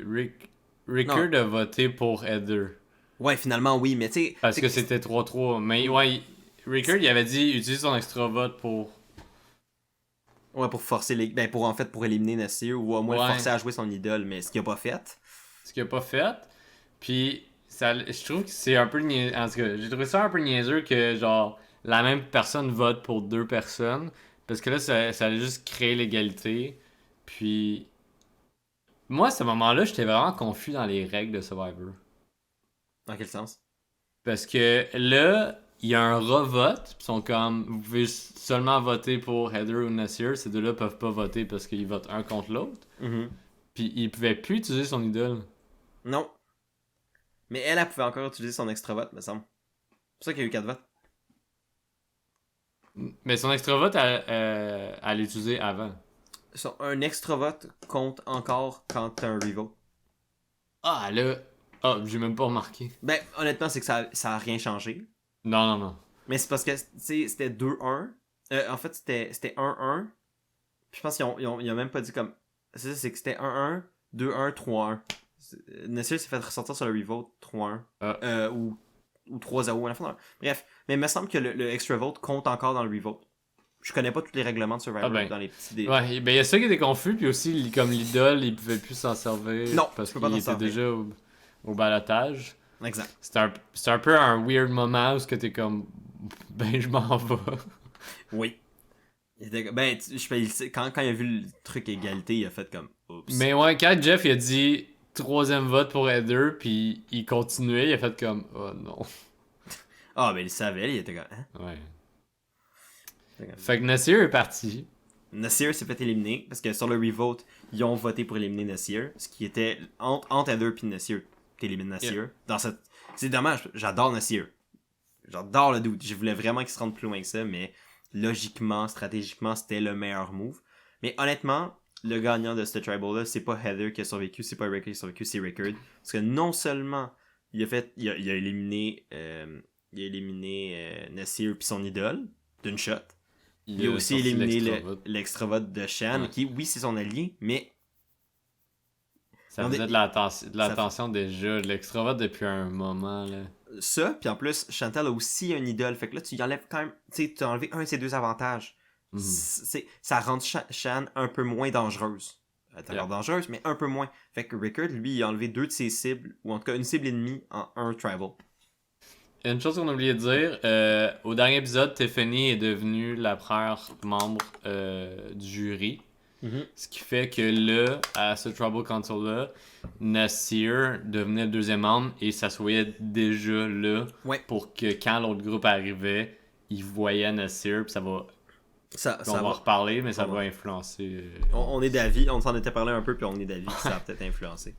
S2: Rickard a voté pour Heather.
S1: Ouais, finalement, oui, mais tu sais...
S2: Parce que c'était 3-3. Mais ouais, Rickard, il avait dit utilise son extra vote pour...
S1: Ouais, pour forcer pour éliminer Nasir ou au moins le forcer à jouer son idole, mais ce qu'il a pas fait.
S2: Puis, je trouve que c'est un peu niaiseux. En tout cas, j'ai trouvé ça un peu niaiseux que, genre, la même personne vote pour 2 personnes. Parce que là, ça allait juste créer l'égalité. Puis, moi, à ce moment-là, j'étais vraiment confus dans les règles de Survivor.
S1: Dans quel sens?
S2: Parce que là, il y a un revote. Ils sont comme, vous pouvez seulement voter pour Heather ou Nasir. Ces deux-là peuvent pas voter parce qu'ils votent un contre l'autre.
S1: Mm-hmm.
S2: Puis ils pouvaient plus utiliser son idole.
S1: Non. Mais elle pouvait encore utiliser son extra vote, me semble. C'est pour ça qu'il y a eu 4 votes.
S2: Mais son extra vote, elle l'utilisait avant.
S1: Un extra vote compte encore quand t'as un revote.
S2: Ah, là... Ah, j'ai même pas remarqué.
S1: Ben, honnêtement, c'est que ça a rien changé.
S2: Non.
S1: Mais c'est parce que, tu sais, c'était 2-1. En fait, c'était 1-1. Puis je pense qu'ils ont même pas dit comme... C'est que c'était 1-1, 2-1, 3-1. Nassir s'est fait ressortir sur le revote 3-1. Ou 3-0 à la fin. Bref, mais il me semble que le extra vote compte encore dans le revote. Je connais pas tous les règlements de Survivor dans les petits...
S2: Ouais, ben il y a ça qui était confus, puis aussi, comme l'idole, il pouvait plus s'en servir.
S1: Non,
S2: parce qu'il était déjà au balotage.
S1: Exact.
S2: C'est un peu un weird moment où t'es comme... Ben, je m'en vais.
S1: Oui. Ben, quand il a vu le truc égalité, il a fait comme... Oups.
S2: Mais ouais, quand Jeff il a dit 3e vote pour Heather, puis il continuait, il a fait comme... Oh non.
S1: Ah, ben il savait, il était comme... Hein?
S2: Ouais. Fait que Nassir est parti.
S1: Nassir s'est fait éliminer, parce que sur le revote, ils ont voté pour éliminer Nassir, ce qui était entre Heather et Nassir. T'élimines Nassir. Yeah. C'est dommage, j'adore Nassir. J'adore le dude. Je voulais vraiment qu'il se rende plus loin que ça, mais logiquement, stratégiquement, c'était le meilleur move. Mais honnêtement, le gagnant de ce tribal-là, c'est pas Heather qui a survécu, c'est pas Rickard qui a survécu, c'est Rickard. Parce que non seulement il a éliminé Nassir puis son idole d'une shot, il a aussi éliminé l'extra vote de Shan, qui, oui, c'est son allié, mais...
S2: Ça faisait de l'attention déjà, de l'extra vote depuis un moment, là.
S1: Ça, puis en plus, Chantal a aussi un idole, fait que là, tu y enlèves quand même... Tu sais, tu as enlevé un de ses deux avantages. Ça rend Shan un peu moins dangereuse. Elle est alors dangereuse, mais un peu moins. Fait que Rickard, lui, il a enlevé 2 de ses cibles, ou en tout cas une cible ennemie en un tribal.
S2: Une chose qu'on a oublié de dire, au dernier épisode, Tiffany est devenue la première membre du jury. Ce qui fait que là, à ce Tribal Council-là, Nassir devenait le 2e membre et ça se voyait déjà là pour que quand l'autre groupe arrivait, ils voyaient Nassir, puis ça va... on va reparler, mais ça va influencer...
S1: On est d'avis, on s'en était parlé un peu, puis on est d'avis que ça a peut-être influencé.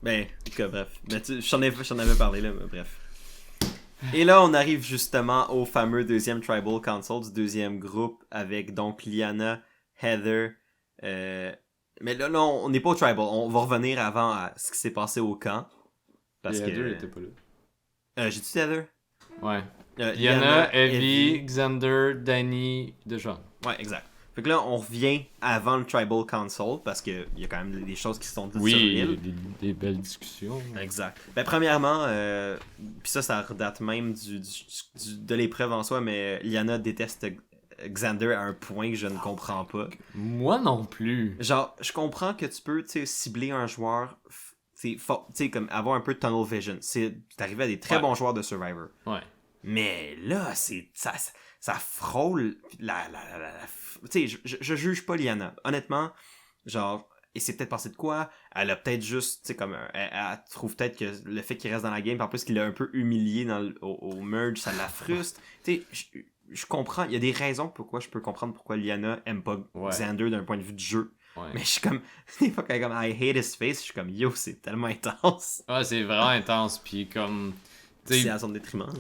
S1: Ben, en tout cas, bref. Ben, j'en avais parlé, là, mais bref. Et là, on arrive justement au fameux 2e Tribal Council du 2e groupe, avec donc Liana, Heather... Mais là, on n'est pas au Tribal. On va revenir avant à ce qui s'est passé au camp. Parce que...
S2: Heather était pas là.
S1: J'ai dit Heather?
S2: Ouais. Liana, Evie, Xander, Danny, Deshawn.
S1: Ouais, exact. Fait que là, on revient avant le Tribal Council, parce qu'il y a quand même des choses qui se sont dites sur l'île.
S2: Oui, des belles discussions.
S1: Exact. Ben, premièrement, puis ça redate même de l'épreuve en soi, mais Liana déteste Xander à un point que je ne comprends pas.
S2: Moi non plus.
S1: Genre, je comprends que tu peux cibler un joueur, comme avoir un peu de tunnel vision. C'est arrivé à des très bons joueurs de Survivor.
S2: Ouais.
S1: Mais là, ça frôle tu sais, je juge pas Liana. Honnêtement, genre, et c'est peut-être passé de quoi? Elle a peut-être juste, tu sais, comme, elle trouve peut-être que le fait qu'il reste dans la game, en plus qu'il l'a un peu humilié au merge, ça la frustre. Tu sais, je comprends, il y a des raisons pourquoi je peux comprendre pourquoi Liana aime pas Xander d'un point de vue de jeu. Ouais. Mais je suis comme, des fois quand comme I hate his face, je suis comme yo, c'est tellement intense.
S2: Ouais, c'est vraiment intense, puis comme...
S1: c'est à son détriment.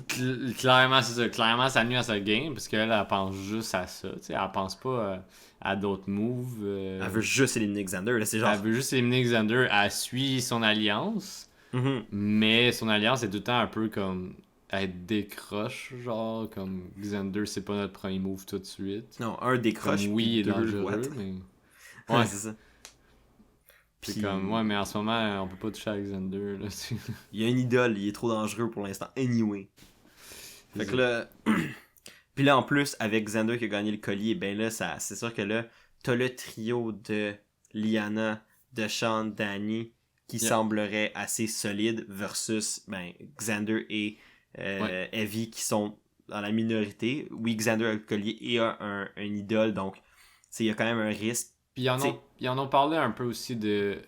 S2: Clairement, c'est ça. Clairement, ça nuit à sa game, parce qu'elle, elle pense juste à ça. T'sais, elle pense pas à d'autres moves.
S1: Elle veut juste éliminer Xander. Là, c'est genre...
S2: Elle veut juste éliminer Xander. Elle suit son alliance, mais son alliance est tout le temps un peu comme... Elle décroche, genre, comme Xander, c'est pas notre premier move tout de suite.
S1: Non, un décroche,
S2: comme, oui, il est dangereux, mais...
S1: Ouais, c'est ça.
S2: Puis comme, ouais, mais en ce moment, on peut pas toucher à Xander, là.
S1: Il y a une idole, il est trop dangereux pour l'instant. Anyway. Fait que là... Puis là, en plus, avec Xander qui a gagné le collier, ben là, c'est sûr que là, t'as le trio de Liana, de Sean, Danny, qui semblerait assez solide versus Xander et Evie qui sont dans la minorité. Oui, Xander a le collier et a un idole, donc il y a quand même un risque.
S2: Puis ils en ont parlé un peu aussi de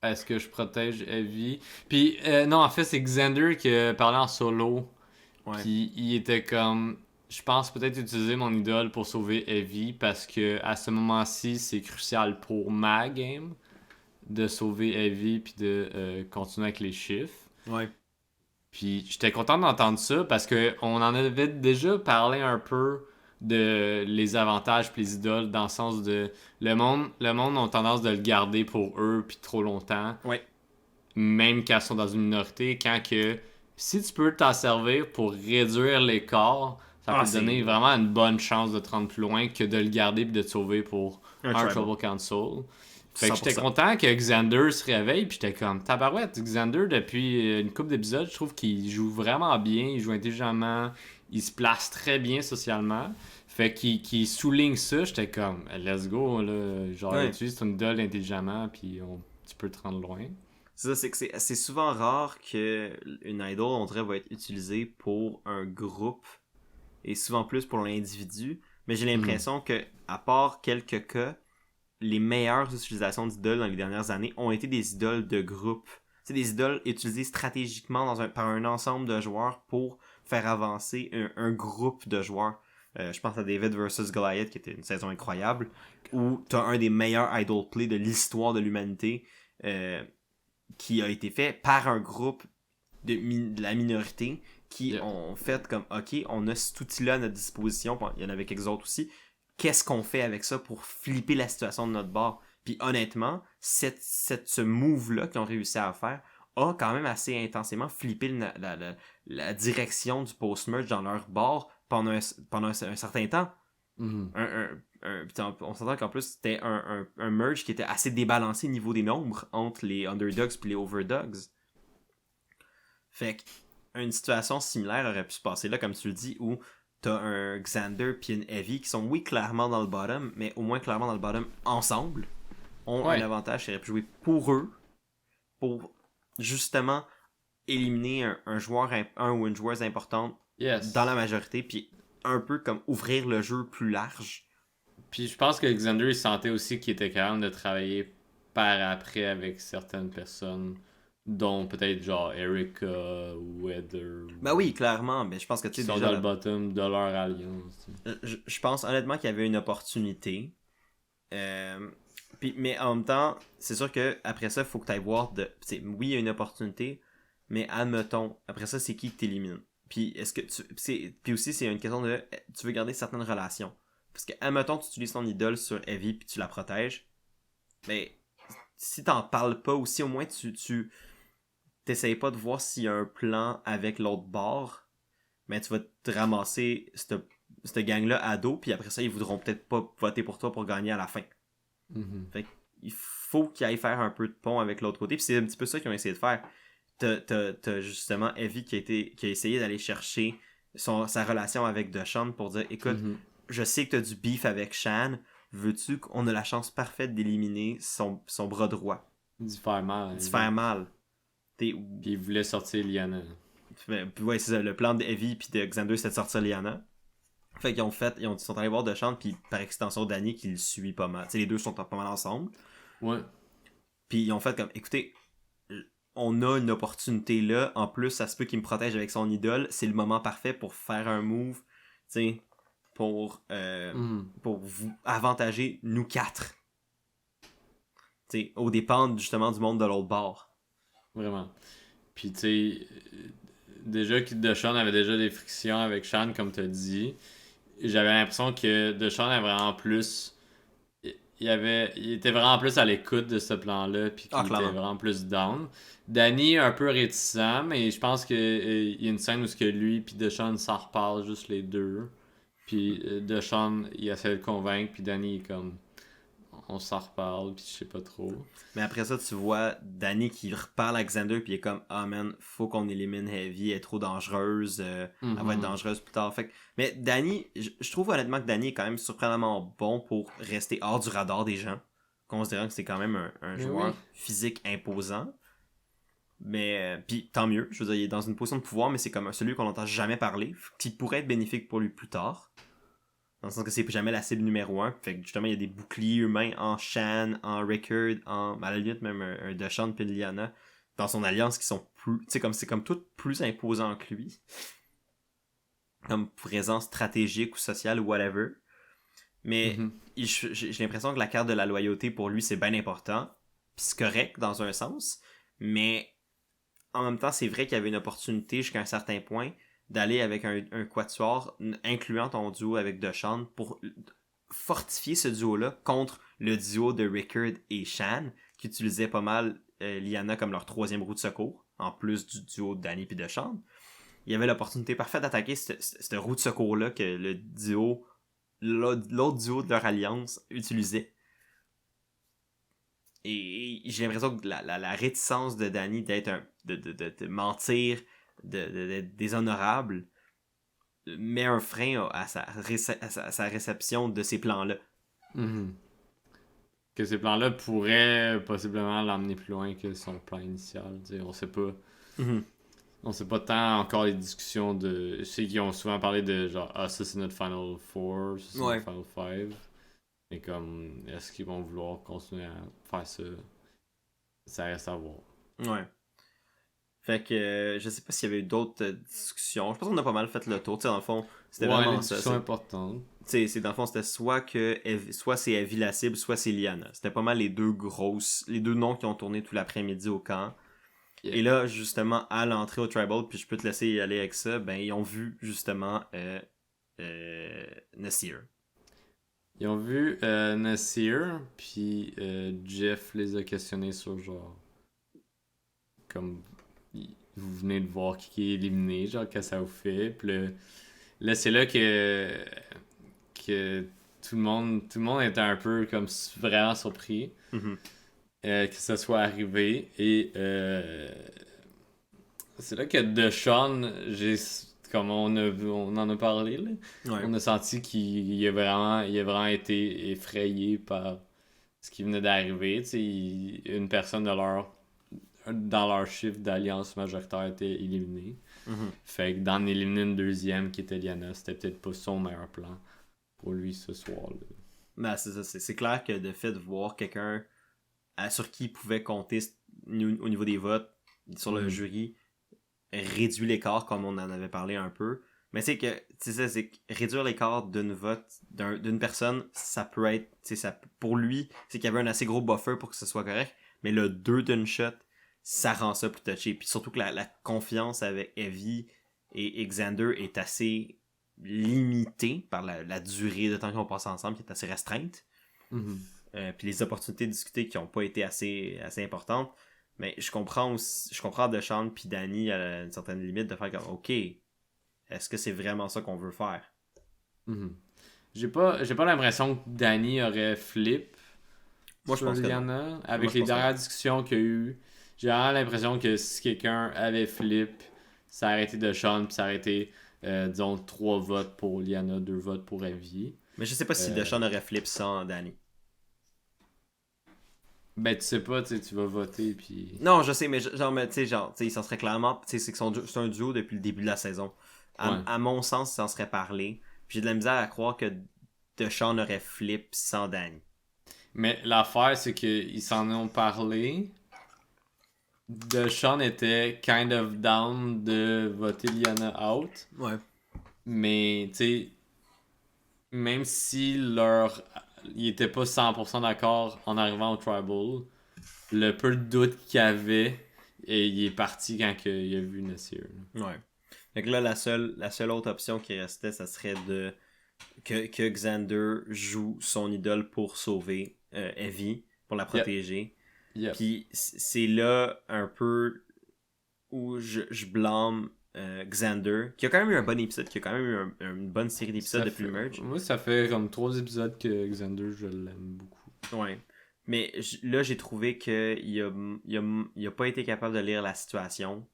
S2: est-ce que je protège Evie. Puis non, en fait, c'est Xander qui a parlé en solo. Puis il était comme je pense peut-être utiliser mon idole pour sauver Evie parce que à ce moment-ci, c'est crucial pour ma game de sauver Evie puis de continuer avec les chiffres.
S1: Ouais.
S2: Puis j'étais content d'entendre ça parce que on en avait déjà parlé un peu de les avantages puis les idoles dans le sens de le monde ont tendance de le garder pour eux puis trop longtemps.
S1: Ouais.
S2: Même quand ils sont dans une minorité, quand que si tu peux t'en servir pour réduire l'écart, ça peut te donner vraiment une bonne chance de te rendre plus loin que de le garder puis de te sauver pour un Tribal Council. Fait que 100%. J'étais content que Xander se réveille, puis j'étais comme tabarouette. Xander, depuis une couple d'épisodes, je trouve qu'il joue vraiment bien, il joue intelligemment, il se place très bien socialement. Fait qu'il souligne ça, j'étais comme let's go, là. Genre, utilise ton idole intelligemment, puis tu peux te rendre loin.
S1: C'est ça, c'est que c'est souvent rare qu'une idol, on dirait, va être utilisée pour un groupe et souvent plus pour l'individu. Mais j'ai l'impression que, à part quelques cas, les meilleures utilisations d'idoles dans les dernières années ont été des idoles de groupe. C'est des idoles utilisées stratégiquement par un ensemble de joueurs pour faire avancer un groupe de joueurs. Je pense à David vs Goliath, qui était une saison incroyable, où tu as un des meilleurs idol play de l'histoire de l'humanité, qui a été fait par un groupe de la minorité qui ont fait comme, ok, on a cet outil-là à notre disposition, il y en avait quelques autres aussi, qu'est-ce qu'on fait avec ça pour flipper la situation de notre bord? Puis honnêtement, ce move-là qu'ils ont réussi à faire a quand même assez intensément flippé la direction du post-merge dans leur bord pendant un certain temps. On s'entend qu'en plus, c'était un merge qui était assez débalancé au niveau des nombres entre les underdogs et les overdogs. Fait qu'une situation similaire aurait pu se passer là, comme tu le dis, où t'as un Xander puis une Heavy qui sont, oui, clairement dans le bottom, mais au moins clairement dans le bottom ensemble, ont un avantage qui aurait pu jouer pour eux, pour justement éliminer un ou une joueuse importante dans la majorité, puis un peu comme ouvrir le jeu plus large.
S2: Puis je pense que Xander, il sentait aussi qu'il était capable de travailler par après avec certaines personnes, dont peut-être genre Erika ou Heather.
S1: Ben oui, clairement, mais je pense que
S2: tu sais, sont dans le bottom de leur alliance.
S1: Je pense honnêtement qu'il y avait une opportunité. Mais en même temps, c'est sûr que après ça, il faut que tu ailles voir oui, il y a une opportunité, mais admettons, après ça, c'est qui t'élimine. Puis est-ce que puis aussi, c'est une question de tu veux garder certaines relations. Parce que, admettons, tu utilises ton idole sur Evie puis tu la protèges. Mais si t'en parles pas aussi, au moins tu t'essayes pas de voir s'il y a un plan avec l'autre bord. Mais tu vas te ramasser cette gang-là à dos, puis après ça, ils voudront peut-être pas voter pour toi pour gagner à la fin. Fait qu'il faut qu'ils aillent faire un peu de pont avec l'autre côté, puis c'est un petit peu ça qu'ils ont essayé de faire. T'as justement Evie qui a essayé d'aller chercher sa relation avec Deshawn pour dire, écoute, je sais que t'as du beef avec Shan, veux-tu qu'on a la chance parfaite d'éliminer son bras droit?
S2: D'y faire mal.
S1: D'y faire mal.
S2: Puis il voulait sortir Lyanna.
S1: Ouais, c'est ça, le plan de Evie puis de Xander, c'était de sortir Lyanna. Fait qu'ils sont allés voir Deshawn, puis par extension Danny qui le suit pas mal. T'sais, les deux sont pas mal ensemble.
S2: Ouais.
S1: Puis ils ont fait comme, écoutez, on a une opportunité là, en plus ça se peut qu'il me protège avec son idole, c'est le moment parfait pour faire un move, tu sais, pour vous avantager nous quatre. Tu sais, au dépend justement du monde de l'autre bord.
S2: Vraiment. Puis tu sais, déjà que Deshawn avait déjà des frictions avec Shan, comme tu as dit. J'avais l'impression que Deshawn avait vraiment plus. Il était vraiment plus à l'écoute de ce plan-là, puis qu'il était vraiment plus down. Danny un peu réticent, mais je pense qu'il y a une scène où que lui puis Deshawn s'en reparlent juste les deux. Puis Deshawn, il essaie de le convaincre, puis Danny est comme. On s'en reparle, puis je sais pas trop.
S1: Mais après ça, tu vois Danny qui reparle à Xander, puis il est comme, ah man, faut qu'on élimine Heavy, elle est trop dangereuse, elle va être dangereuse plus tard. Mais Danny, je trouve honnêtement que Danny est quand même surprenamment bon pour rester hors du radar des gens, considérant que c'est quand même un joueur physique imposant. Mais, puis tant mieux, je veux dire, il est dans une position de pouvoir, mais c'est comme celui qu'on n'entend jamais parler, qui pourrait être bénéfique pour lui plus tard. Dans le sens que c'est jamais la cible numéro 1. Fait que justement, il y a des boucliers humains en Shan, en Rickard, à la limite même un Deshawn puis Lyanna dans son alliance qui sont plus. Tu sais, c'est comme tout plus imposant que lui. Comme présence stratégique ou sociale ou whatever. Mais j'ai l'impression que la carte de la loyauté pour lui, c'est bien important. Puis c'est correct dans un sens. Mais en même temps, c'est vrai qu'il y avait une opportunité jusqu'à un certain point d'aller avec un quatuor, incluant ton duo avec Deshawn, pour fortifier ce duo-là contre le duo de Rickard et Shan, qui utilisait pas mal Lyanna comme leur troisième roue de secours, en plus du duo de Dany et Deshawn. Il y avait l'opportunité parfaite d'attaquer cette roue de secours-là que le duo, l'autre duo de leur alliance utilisait. Et j'ai l'impression que la réticence de Dany d'être de mentir, d'être déshonorable, met un frein à sa réception de ces plans-là.
S2: Mm-hmm. Que ces plans-là pourraient possiblement l'emmener plus loin que son plan initial. T'sais, on sait pas.
S1: Mm-hmm.
S2: On sait pas tant encore les discussions de. Je sais qu'ils ont souvent parlé de genre, ça c'est notre Final Four, ça c'est notre Final Five. Mais comme, est-ce qu'ils vont vouloir continuer à faire ça? Ça reste à voir.
S1: Ouais. Fait que je sais pas s'il y avait eu d'autres discussions. Je pense qu'on a pas mal fait le tour. T'sais, dans le fond, c'était vraiment ça.
S2: C'est important.
S1: C'est dans le fond, c'était soit c'est Evie la cible, soit c'est Lyanna. C'était pas mal les deux noms qui ont tourné tout l'après-midi au camp. Yeah. Et là, justement, à l'entrée au Tribal, puis je peux te laisser y aller avec ça, ben ils ont vu justement Nasir.
S2: Ils ont vu Nasir, puis Jeff les a questionnés sur genre comme vous venez de voir qui est éliminé, genre qu'est-ce que ça vous fait, puis là c'est là que tout le monde était un peu comme vraiment surpris que ça soit arrivé, et c'est là que Deshawn, comme on en a parlé là, on a senti qu'il a vraiment été effrayé par ce qui venait d'arriver. Une personne dans leur chiffre d'alliance majoritaire était éliminée. Fait que d'en éliminer une deuxième qui était Lyanna, c'était peut-être pas son meilleur plan pour lui ce soir-là.
S1: Ben, c'est ça, c'est clair que le fait de voir quelqu'un sur qui il pouvait compter au niveau des votes sur le jury réduit l'écart, comme on en avait parlé un peu. Mais c'est que réduire l'écart d'une personne, ça peut être, pour lui, c'est qu'il y avait un assez gros buffer pour que ce soit correct, mais le 2 d'une shot, ça rend ça plus touché. Puis surtout que la confiance avec Evie et Xander est assez limitée par la durée de temps qu'on passe ensemble, qui est assez restreinte. Puis les opportunités de discuter qui n'ont pas été assez importantes. Mais je comprends Deshawn puis Dany à une certaine limite de faire comme OK, est-ce que c'est vraiment ça qu'on veut faire?
S2: J'ai pas l'impression que Dany aurait flip.
S1: Moi je pense
S2: Lyanna. Avec les dernières discussions qu'il y a eu, j'ai vraiment l'impression que si quelqu'un avait flip, ça aurait été Deshawn, puis ça aurait été disons 3 votes pour Lyanna, 2 votes pour Evie.
S1: Mais je sais pas si Deshawn aurait flip sans Dany.
S2: Ben, tu sais pas, tu vas voter, puis...
S1: Non, je sais, mais il s'en serait clairement... C'est un duo depuis le début de la saison. À mon sens, il s'en serait parlé. Puis j'ai de la misère à croire que Deshawn aurait flip sans Dany.
S2: Mais l'affaire, c'est qu'ils s'en ont parlé. Deshawn était kind of down de voter Lyanna out.
S1: Ouais.
S2: Mais, tu sais, même si il était pas 100% d'accord en arrivant au Tribal, le peu de doute qu'il y avait, et il est parti quand il a vu Nasir.
S1: Ouais. Donc là, la seule autre option qui restait, ça serait que Xander joue son idole pour sauver Evie, pour la protéger.
S2: Yep.
S1: Puis c'est là un peu où je blâme Xander, qui a quand même eu un bon épisode, qui a quand même eu une bonne série d'épisodes depuis le merge.
S2: Moi, ça fait comme 3 épisodes que Xander, je l'aime beaucoup.
S1: Ouais. Mais là, j'ai trouvé qu'il a pas été capable de lire la situation,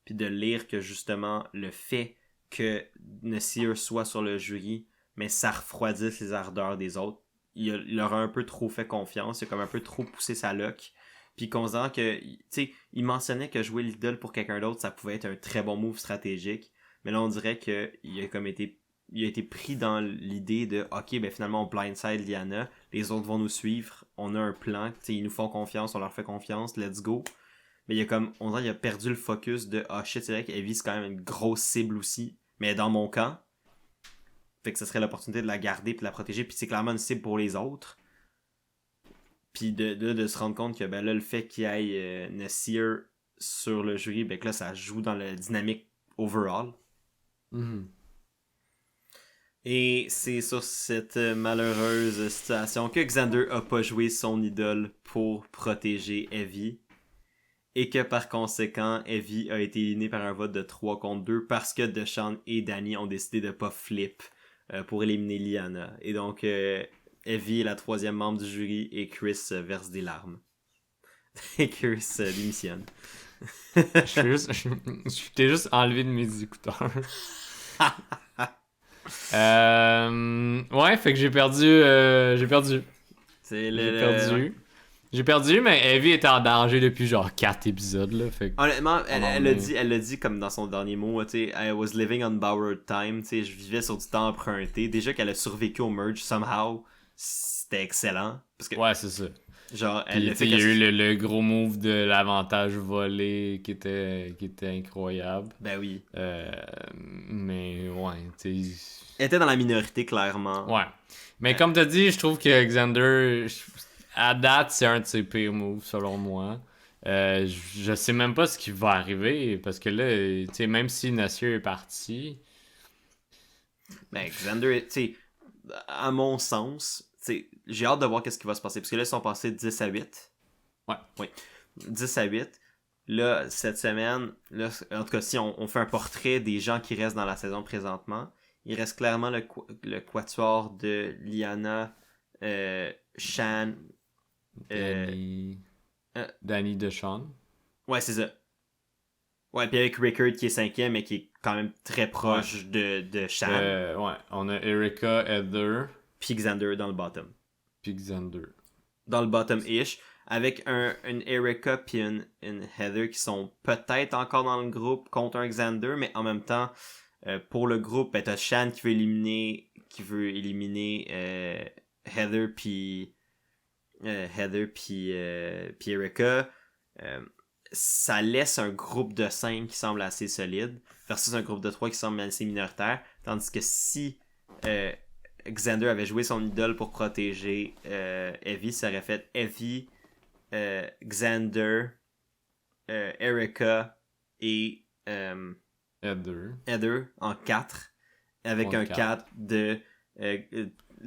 S1: puis de lire que justement, le fait que Nasir soit sur le jury, mais ça refroidisse les ardeurs des autres, il leur a un peu trop fait confiance, il a comme un peu trop poussé sa luck. Puis considérant que, tu sais, il mentionnait que jouer l'idole pour quelqu'un d'autre, ça pouvait être un très bon move stratégique. Mais là, on dirait qu'il a été pris dans l'idée de, OK, ben finalement, on blindside Lyanna, les autres vont nous suivre, on a un plan, tu sais, ils nous font confiance, on leur fait confiance, let's go. Mais on dirait qu'il a perdu le focus de, shit, c'est vrai qu'Evie, c'est quand même une grosse cible aussi, mais dans mon camp. Fait que ce serait l'opportunité de la garder puis de la protéger, puis c'est clairement une cible pour les autres. Puis de se rendre compte que ben là, le fait qu'il y ait Nasir sur le jury, ben que là, ça joue dans la dynamique overall.
S2: Mhm.
S1: Et c'est sur cette malheureuse situation que Xander a pas joué son idole pour protéger Evie. Et que par conséquent, Evie a été éliminée par un vote de 3 contre 2 parce que Deshawn et Danny ont décidé de pas flip pour éliminer Liana. Et donc, Evie est la 3e membre du jury et Chris verse des larmes. Et Chris démissionne.
S2: Je t'ai juste enlevé de mes écouteurs. Ouais, fait que j'ai perdu. J'ai perdu, mais Evie était en danger depuis genre 4 épisodes. Là, fait que...
S1: Honnêtement, elle l'a dit comme dans son dernier mot, tu sais, I was living on borrowed time, tu sais, je vivais sur du temps emprunté. Déjà qu'elle a survécu au merge somehow, c'était excellent. Parce que,
S2: ouais, c'est ça.
S1: Genre,
S2: il y a eu le gros move de l'avantage volé qui était incroyable.
S1: Ben oui.
S2: Mais ouais, tu sais.
S1: Elle était dans la minorité, clairement.
S2: Ouais. Mais comme t'as dit, je trouve que Xander, à date, c'est un de ses pires moves, selon moi. Je sais même pas ce qui va arriver, parce que là, tu sais, même si Nassir est parti.
S1: Ben, Xander, tu sais, à mon sens, j'ai hâte de voir qu'est-ce qui va se passer. Parce que là, ils sont passés 10 à 8.
S2: Ouais.
S1: Oui. 10 à 8. Là, cette semaine, là, en tout cas, si on fait un portrait des gens qui restent dans la saison présentement, il reste clairement le quatuor de Liana, Shan,
S2: Danny Deshawn.
S1: Ouais, c'est ça. Ouais, puis avec Rickard qui est 5e, mais qui est quand même très proche de Shan.
S2: Ouais, on a Erika, Heather.
S1: Puis Xander dans le bottom.
S2: Puis Xander.
S1: Dans le bottom-ish. Avec une Erika puis une Heather qui sont peut-être encore dans le groupe contre un Xander, mais en même temps, pour le groupe, ben, t'as Shan qui veut éliminer Heather puis Erika. Ça laisse un groupe de 5 qui semble assez solide versus un groupe de 3 qui semble assez minoritaire. Tandis que si Xander avait joué son idole pour protéger Evie, ça aurait fait Evie, Xander, Erika et Heather en 4 avec un 4 de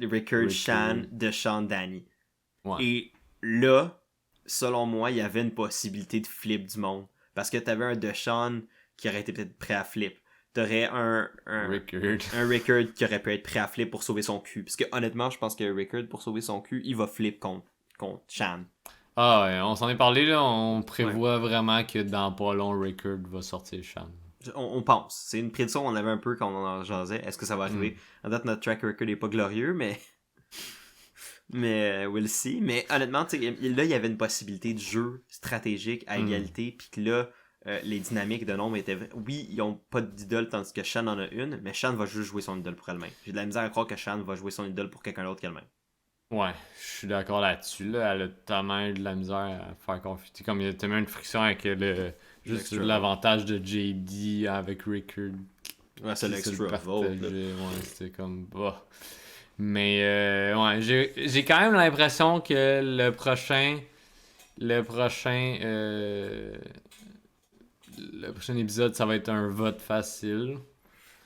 S1: Rickard, Shan, Deshawn, Danny.
S2: Ouais.
S1: Et là, selon moi, il y avait une possibilité de flip du monde. Parce que t'avais un Deshawn qui aurait été peut-être prêt à flip. T'aurais un Rickard qui aurait pu être prêt à flip pour sauver son cul. Parce que honnêtement, je pense que Rickard, pour sauver son cul, il va flip contre Shan.
S2: Ah ouais, on s'en est parlé là, on prévoit vraiment que dans pas long, Rickard va sortir Shan.
S1: On pense. C'est une prédiction qu'on avait un peu quand on en jasait. Est-ce que ça va arriver? En date, notre track record n'est pas glorieux, mais... mais we'll see. Mais honnêtement, là, il y avait une possibilité de jeu stratégique à égalité, puis que là, les dynamiques de nombre étaient... Oui, ils ont pas d'idole, tandis que Shan en a une, mais Shan va juste jouer son idole pour elle-même. J'ai de la misère à croire que Shan va jouer son idole pour quelqu'un d'autre qu'elle-même.
S2: Ouais, je suis d'accord là-dessus. Là. Elle a tellement eu de la misère à faire confier. Comme il y a tellement une friction avec juste l'avantage de JD avec Rickard.
S1: Ouais, c'est l'extra vote.
S2: Ouais, c'était comme... Bah. Mais ouais, j'ai quand même l'impression que le prochain épisode, ça va être un vote facile.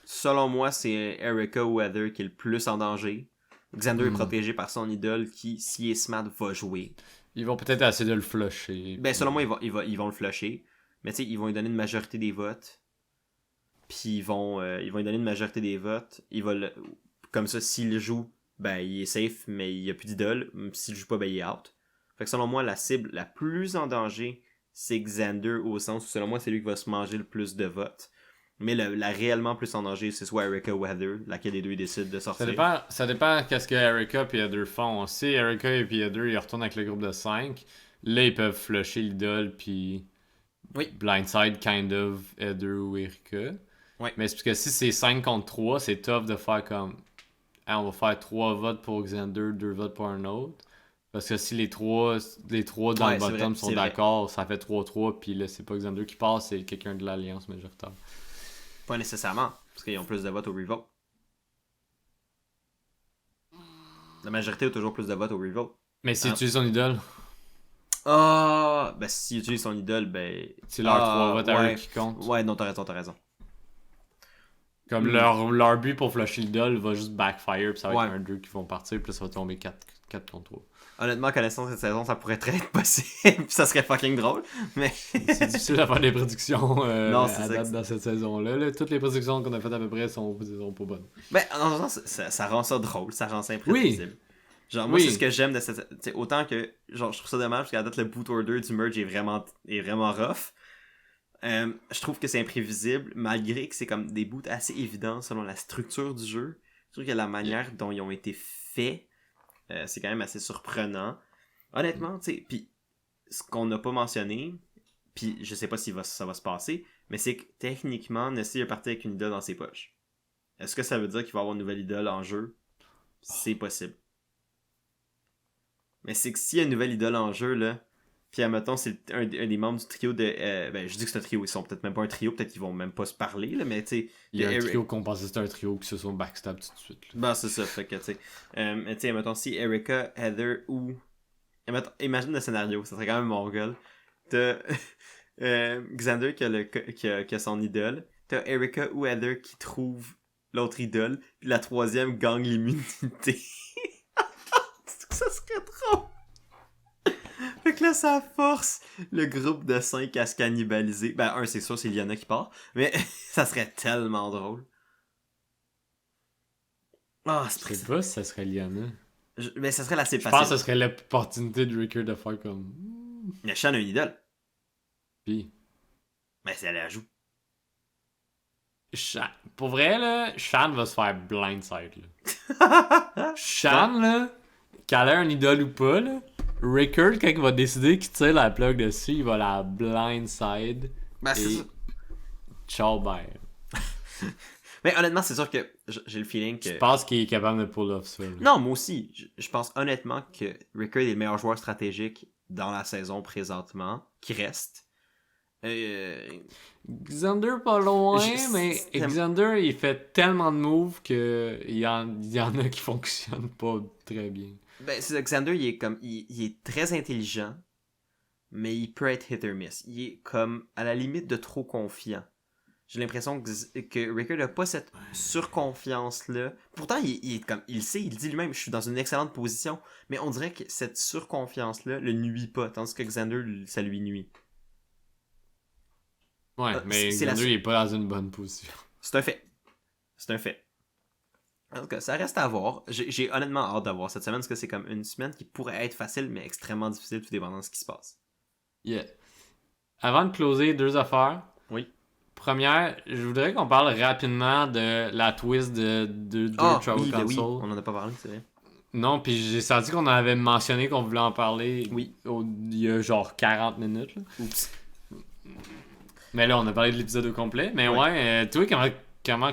S1: Selon moi, c'est Erika ou Heather qui est le plus en danger. Xander est protégé par son idole qui, s'il est smart, va jouer.
S2: Ils vont peut-être essayer de le flusher.
S1: Ben, selon moi, ils vont le flusher. Mais tu sais, ils vont lui donner une majorité des votes. Puis ils vont lui donner une majorité des votes. Comme ça, s'il joue, ben il est safe, mais il n'y a plus d'idole. S'il joue pas, ben il est out. Fait que selon moi, la cible la plus en danger, c'est Xander, au sens où selon moi, c'est lui qui va se manger le plus de votes. Mais la réellement plus en danger, c'est soit Erika ou Heather, laquelle des deux décide de sortir.
S2: Ça dépend qu'est-ce que Erika et Heather font. Si Erika et Heather ils retournent avec le groupe de 5, là ils peuvent flusher l'idole puis blindside kind of Heather ou Erika.
S1: Oui.
S2: Mais c'est parce que si c'est 5 contre 3, c'est tough de faire comme on va faire 3 votes pour Xander, 2 votes pour un autre. Parce que si les trois dans le bottom sont d'accord, ça fait 3-3, puis là c'est pas Xander qui passe, c'est quelqu'un de l'alliance majoritaire.
S1: Pas nécessairement, parce qu'ils ont plus de votes au revote. La majorité a toujours plus de votes au revote.
S2: Mais si tu es son idole.
S1: Ah, ben s'ils utilisent son idole, ben...
S2: C'est leurs 3 votes à eux
S1: ouais.
S2: qui comptent.
S1: Ouais, non, t'as raison.
S2: Comme leur but pour flusher l'idole va juste backfire, puis ça va
S1: Ouais.
S2: être un 2 qui vont partir, puis ça va tomber 4 contre 3.
S1: Honnêtement, connaissant cette saison, ça pourrait très être possible, puis ça serait fucking drôle, mais...
S2: C'est difficile à faire des prédictions
S1: Non, c'est
S2: à date dans cette saison-là. Là. Toutes les prédictions qu'on a faites à peu près sont pas bonnes.
S1: Ben, en même temps, ça rend ça drôle, ça rend ça imprévisible. Genre, moi, c'est ce que j'aime de cette... T'sais, autant que, genre, je trouve ça dommage, parce qu'à date, le boot order du merge est vraiment rough. Je trouve que c'est imprévisible, malgré que c'est comme des boots assez évidents selon la structure du jeu. Je trouve que la manière dont ils ont été faits, c'est quand même assez surprenant. Honnêtement, tu sais, puis ce qu'on n'a pas mentionné, puis je sais pas si ça va se passer, mais c'est que techniquement, Nessie est parti avec une idole dans ses poches. Est-ce que ça veut dire qu'il va avoir une nouvelle idole en jeu? C'est possible. Mais c'est que s'il y a une nouvelle idole en jeu, là, puis admettons, c'est un des membres du trio de... ben, je dis que c'est un trio, ils sont peut-être même pas un trio, peut-être qu'ils vont même pas se parler, là, mais tu sais...
S2: Il y a un trio qu'on pensait que c'était un trio qui se sont backstab tout de suite. Là.
S1: Ben, c'est ça, fait que, tu sais... tu sais, admettons, si Erika, Heather ou... Imagine le scénario, ça serait quand même mon gueule. T'as Xander qui a son idole, t'as Erika ou Heather qui trouve l'autre idole, puis la troisième gagne l'immunité. Ça serait trop. Fait que là, ça force le groupe de 5 à se cannibaliser. Ben, c'est sûr, c'est Liana qui part. Mais ça serait tellement drôle.
S2: Ah, je sais pas si ça serait Liana.
S1: Mais ça serait assez
S2: facile.
S1: facile.
S2: Je pense que ça serait l'opportunité de Ricker de faire comme...
S1: Mais Shan a une idole.
S2: Puis?
S1: Mais c'est elle la joue.
S2: Pour vrai, là, Shan va se faire blindside, là. Shan, là, qu'elle ait un idole ou pas, là, Rickard, quand il va décider qu'il tire la plug dessus, il va la blindside.
S1: Ben, c'est ça.
S2: Ciao, bye.
S1: Mais honnêtement, c'est sûr que j'ai le feeling que...
S2: Je pense qu'il est capable de pull off ça. Là.
S1: Non, moi aussi. Je pense honnêtement que Rickard est le meilleur joueur stratégique dans la saison présentement, qui reste.
S2: Xander pas loin, mais Xander il fait tellement de moves que il y en a qui fonctionnent pas très bien.
S1: Ben, c'est Xander, il est très intelligent, mais il peut être hit or miss. Il est comme à la limite de trop confiant. J'ai l'impression que Rickard n'a pas cette surconfiance-là. Pourtant, il est comme, il sait, il dit lui-même, je suis dans une excellente position, mais on dirait que cette surconfiance-là le nuit pas, tandis que Xander, ça lui nuit.
S2: Ouais, mais Xander, il est pas dans une bonne position.
S1: C'est un fait. En tout cas, ça reste à voir. J'ai honnêtement hâte d'avoir cette semaine, parce que c'est comme une semaine qui pourrait être facile, mais extrêmement difficile, tout dépendant de ce qui se passe.
S2: Yeah. Avant de closer, 2 affaires.
S1: Oui.
S2: Première, je voudrais qu'on parle rapidement de la twist de Travel Console.
S1: Oui, on en a pas parlé, c'est vrai.
S2: Non, puis j'ai senti qu'on avait mentionné qu'on voulait en parler il y a genre 40 minutes. Là.
S1: Oups.
S2: Mais là, on a parlé de l'épisode au complet. Mais toi, comment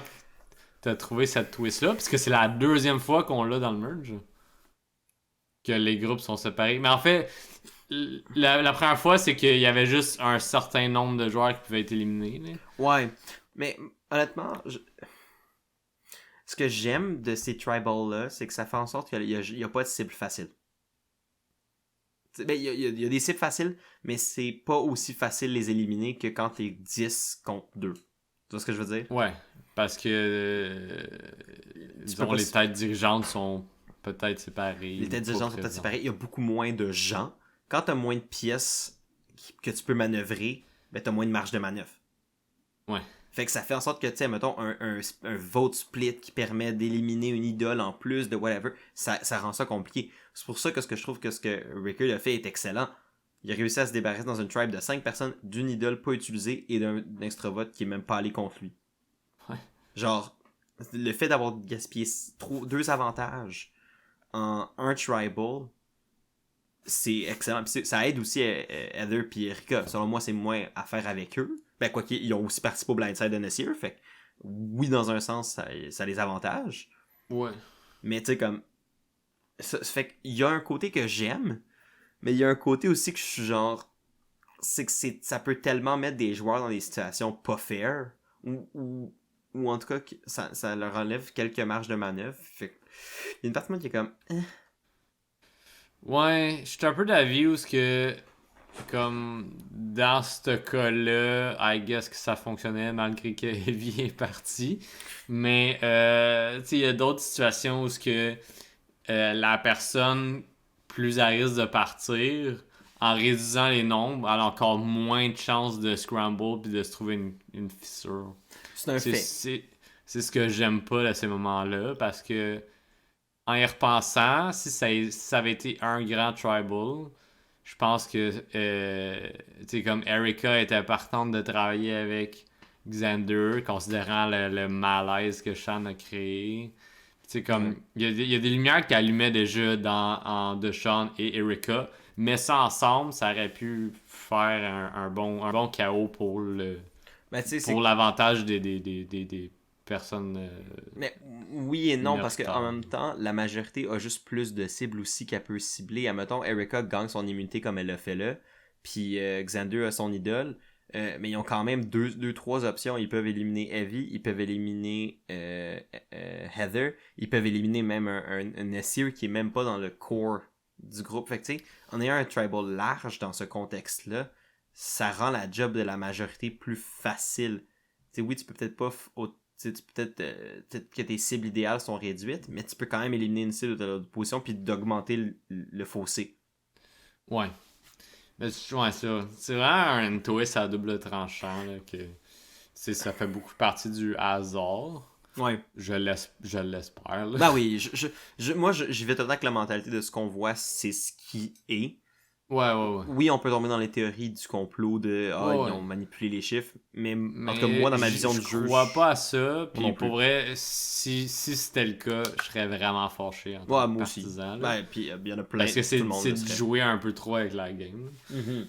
S2: t'as trouvé cette twist-là? Parce que c'est la 2e fois qu'on l'a dans le merge. Que les groupes sont séparés. Mais en fait, la première fois, c'est qu'il y avait juste un certain nombre de joueurs qui pouvaient être éliminés. Là.
S1: Ouais. Mais honnêtement, ce que j'aime de ces tribals-là, c'est que ça fait en sorte qu'il n'y a pas de cible facile. Ben, il y a des cibles faciles, mais c'est pas aussi facile les éliminer que quand t'es 10 contre 2. Tu vois ce que je veux dire?
S2: Ouais, parce que disons, les têtes dirigeantes sont peut-être séparées.
S1: Les têtes dirigeantes sont peut-être séparées. Il y a beaucoup moins de gens. Quand t'as moins de pièces que tu peux manœuvrer, ben t'as moins de marge de manœuvre.
S2: Ouais.
S1: Fait que ça fait en sorte que, tu sais, mettons, un vote split qui permet d'éliminer une idole en plus de whatever, ça rend ça compliqué. C'est pour ça que je trouve que ce que Rickard a fait est excellent. Il a réussi à se débarrasser dans une tribe de 5 personnes d'une idole pas utilisée et d'un extra vote qui est même pas allé contre lui.
S2: Ouais.
S1: Genre, le fait d'avoir gaspillé 2 avantages en un tribal, c'est excellent. Puis ça aide aussi Heather et Erika. Selon moi, c'est moins à faire avec eux. Ben, quoi qu'ils ont aussi participé au Blindside de Nessier, fait que, oui, dans un sens, ça les avantage.
S2: Ouais.
S1: Mais, tu sais, comme, ça fait qu'il y a un côté que j'aime, mais il y a un côté aussi que je suis genre, c'est que ça peut tellement mettre des joueurs dans des situations pas fair, ou en tout cas, ça leur enlève quelques marges de manœuvre. Fait que, il y a une partie de moi qui est comme,
S2: Ouais, je suis un peu d'avis où ce que comme dans ce cas-là, I guess que ça fonctionnait malgré que Heavy est parti. Mais tu sais, il y a d'autres situations où ce que la personne plus à risque de partir, en réduisant les nombres, elle a encore moins de chances de scramble puis de se trouver une fissure.
S1: C'est un fait.
S2: C'est ce que j'aime pas à ces moments-là, parce que en y repensant, si ça avait été un grand tribal, je pense que tu sais, comme Erika était partante de travailler avec Xander, considérant le malaise que Sean a créé. Tu sais, comme il y a des lumières qui allumaient déjà en de Sean et Erika, mais ça ensemble, ça aurait pu faire un bon chaos pour pour l'avantage des personnes.
S1: Mais oui et non, parce qu'en même temps, la majorité a juste plus de cibles aussi qu'elle peut cibler. Admettons, Erika gagne son immunité comme elle l'a fait là, puis Xander a son idole. Mais ils ont quand même trois options. Ils peuvent éliminer Evie, ils peuvent éliminer Heather, ils peuvent éliminer même un Nessir qui est même pas dans le core du groupe. Fait que tu sais, en ayant un tribal large dans ce contexte-là, ça rend la job de la majorité plus facile. Tu sais, oui, tu peux peut-être pas peut-être que tes cibles idéales sont réduites, mais tu peux quand même éliminer une cible de l'opposition puis d'augmenter le fossé.
S2: Ouais. Mais ouais, c'est vraiment un twist à double tranchant là, que ça fait beaucoup partie du hasard.
S1: Ouais.
S2: Je l'espère. Là.
S1: Ben oui, moi j'y vais tout le temps avec la mentalité de ce qu'on voit, c'est ce qui est.
S2: Ouais.
S1: Oui, on peut tomber dans les théories du complot de ils ont manipulé les chiffres, mais en tout cas, moi, dans ma vision du jeu.
S2: Je crois pas à ça, puis pour vrai, si c'était le cas, je serais vraiment fâché en tant que partisan.
S1: Ouais, puis il y en a plein.
S2: Parce que c'est de jouer un peu trop avec la game.
S1: Mm-hmm.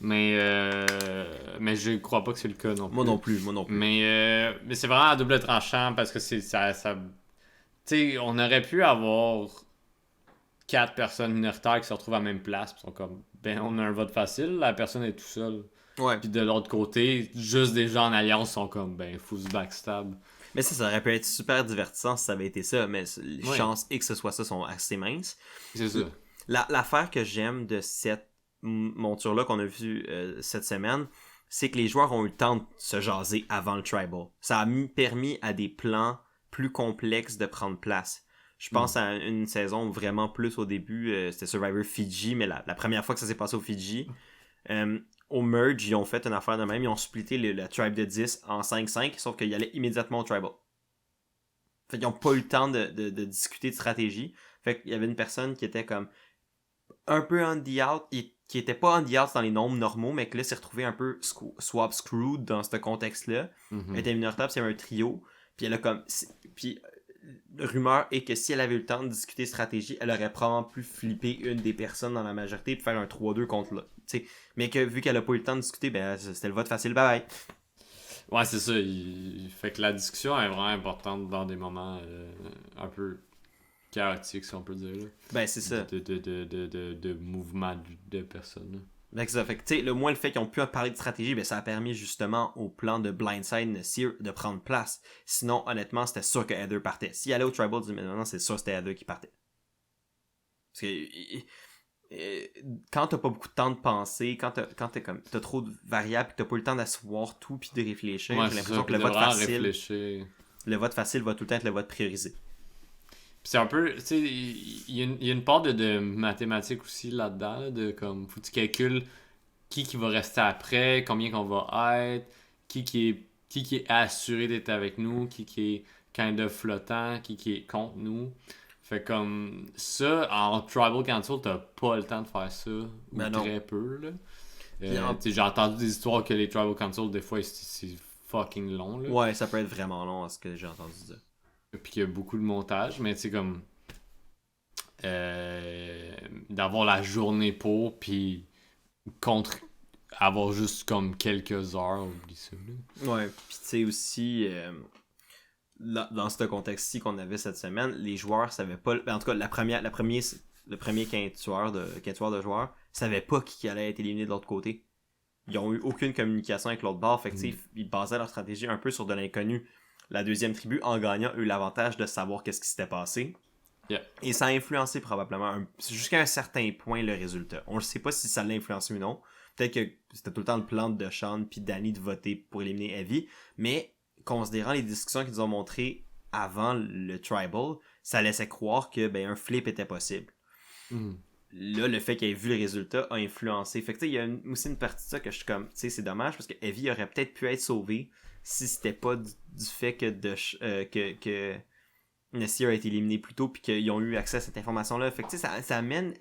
S2: Mais je crois pas que c'est le cas non plus.
S1: Moi non plus.
S2: Mais c'est vraiment à double tranchant parce que ça tu sais, on aurait pu avoir 4 personnes minoritaires qui se retrouvent à la même place, puis sont comme, on a un vote facile, la personne est tout seule.
S1: Ouais.
S2: Puis de l'autre côté, juste des gens en alliance sont comme, faut se backstab.
S1: Mais ça aurait pu être super divertissant si ça avait été ça, mais les chances que ce soit ça sont assez minces.
S2: C'est ça.
S1: L'affaire que j'aime de cette monture-là qu'on a vue cette semaine, c'est que les joueurs ont eu le temps de se jaser avant le Tribal. Ça a permis à des plans plus complexes de prendre place. Je pense à une saison vraiment plus au début, c'était Survivor Fiji, mais la première fois que ça s'est passé au Fiji, au Merge, ils ont fait une affaire de même, ils ont splitté le tribe de 10 en 5-5, sauf qu'ils allaient immédiatement au Tribal. Fait qu'ils n'ont pas eu le temps de discuter de stratégie. Fait qu'il y avait une personne qui était comme un peu on the out, qui était pas on the out dans les nombres normaux, mais que là s'est retrouvé un peu swap screwed dans ce contexte-là. Elle était minoritaire, c'est un trio, puis elle a comme... Puis la rumeur est que si elle avait eu le temps de discuter stratégie, elle aurait probablement pu flipper une des personnes dans la majorité et faire un 3-2 contre là. T'sais. Mais que vu qu'elle a pas eu le temps de discuter, ben c'était le vote facile, bye bye.
S2: Ouais, c'est ça. Fait que la discussion est vraiment importante dans des moments un peu chaotiques, si on peut dire. Là.
S1: Ben c'est ça.
S2: De mouvement de personnes. Là.
S1: Ben, c'est ça. Fait que, tu sais, le moins le fait qu'ils ont pu parler de stratégie, ben, ça a permis justement au plan de Blindside Nessir de prendre place. Sinon, honnêtement, c'était sûr que Heather partait. S'il allait au Tribal du maintenant, c'est sûr que c'était Heather qui partait. Parce que quand t'as pas beaucoup de temps de penser, quand t'as trop de variables et que t'as pas eu le temps d'asseoir tout puis de réfléchir, j'ai l'impression que le vote facile va tout le temps être le vote priorisé.
S2: C'est un peu, tu sais, il y a une part de mathématiques aussi là-dedans, là, de comme, faut que tu calcules qui va rester après, combien qu'on va être, qui est assuré d'être avec nous, qui est kind of flottant, qui est contre nous. Fait comme ça, en Tribal Council, t'as pas le temps de faire ça, ou très peu, là. J'ai entendu des histoires que les Tribal Council, des fois, c'est fucking long, là.
S1: Ouais, ça peut être vraiment long, à ce que j'ai entendu dire.
S2: Puis qu'il y a beaucoup de montage, mais tu sais, comme d'avoir la journée pour, puis contre avoir juste comme quelques heures, oublie ça. Là.
S1: Ouais, puis tu sais aussi, dans ce contexte-ci qu'on avait cette semaine, les joueurs savaient pas, en tout cas, le premier quintueur de joueurs savaient pas qui allait être éliminé de l'autre côté. Ils ont eu aucune communication avec l'autre bord, fait que ils basaient leur stratégie un peu sur de l'inconnu. La deuxième tribu, en gagnant, a eu l'avantage de savoir qu'est-ce qui s'était passé.
S2: Yeah.
S1: Et ça a influencé probablement jusqu'à un certain point le résultat. On ne sait pas si ça l'a influencé ou non. Peut-être que c'était tout le temps le plan de Sean puis Danny de voter pour éliminer Evie, mais considérant les discussions qu'ils nous ont montrées avant le Tribal, ça laissait croire que un flip était possible. Là, le fait qu'elle ait vu le résultat a influencé. Fait que il y a aussi une partie de ça que je suis comme, tu sais, c'est dommage parce que Evie aurait peut-être pu être sauvée si c'était pas du fait que que Nessie a été éliminé plus tôt puis qu'ils ont eu accès à cette information-là. Fait que tu sais, ça amène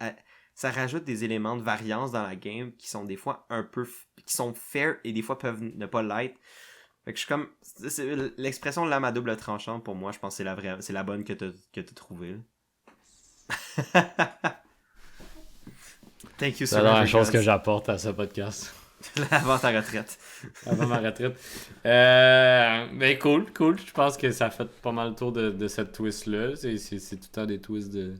S1: ça rajoute des éléments de variance dans la game qui sont des fois un peu qui sont fair et des fois peuvent ne pas l'être. Fait que je suis comme l'expression lame à double tranchant pour moi, je pense que c'est la bonne que t'as trouvée. Thank you,
S2: c'est la chose que j'apporte à ce podcast.
S1: Avant ta retraite.
S2: Avant ma retraite. Mais cool. Je pense que ça fait pas mal le tour de cette twist-là. C'est tout le temps des twists de...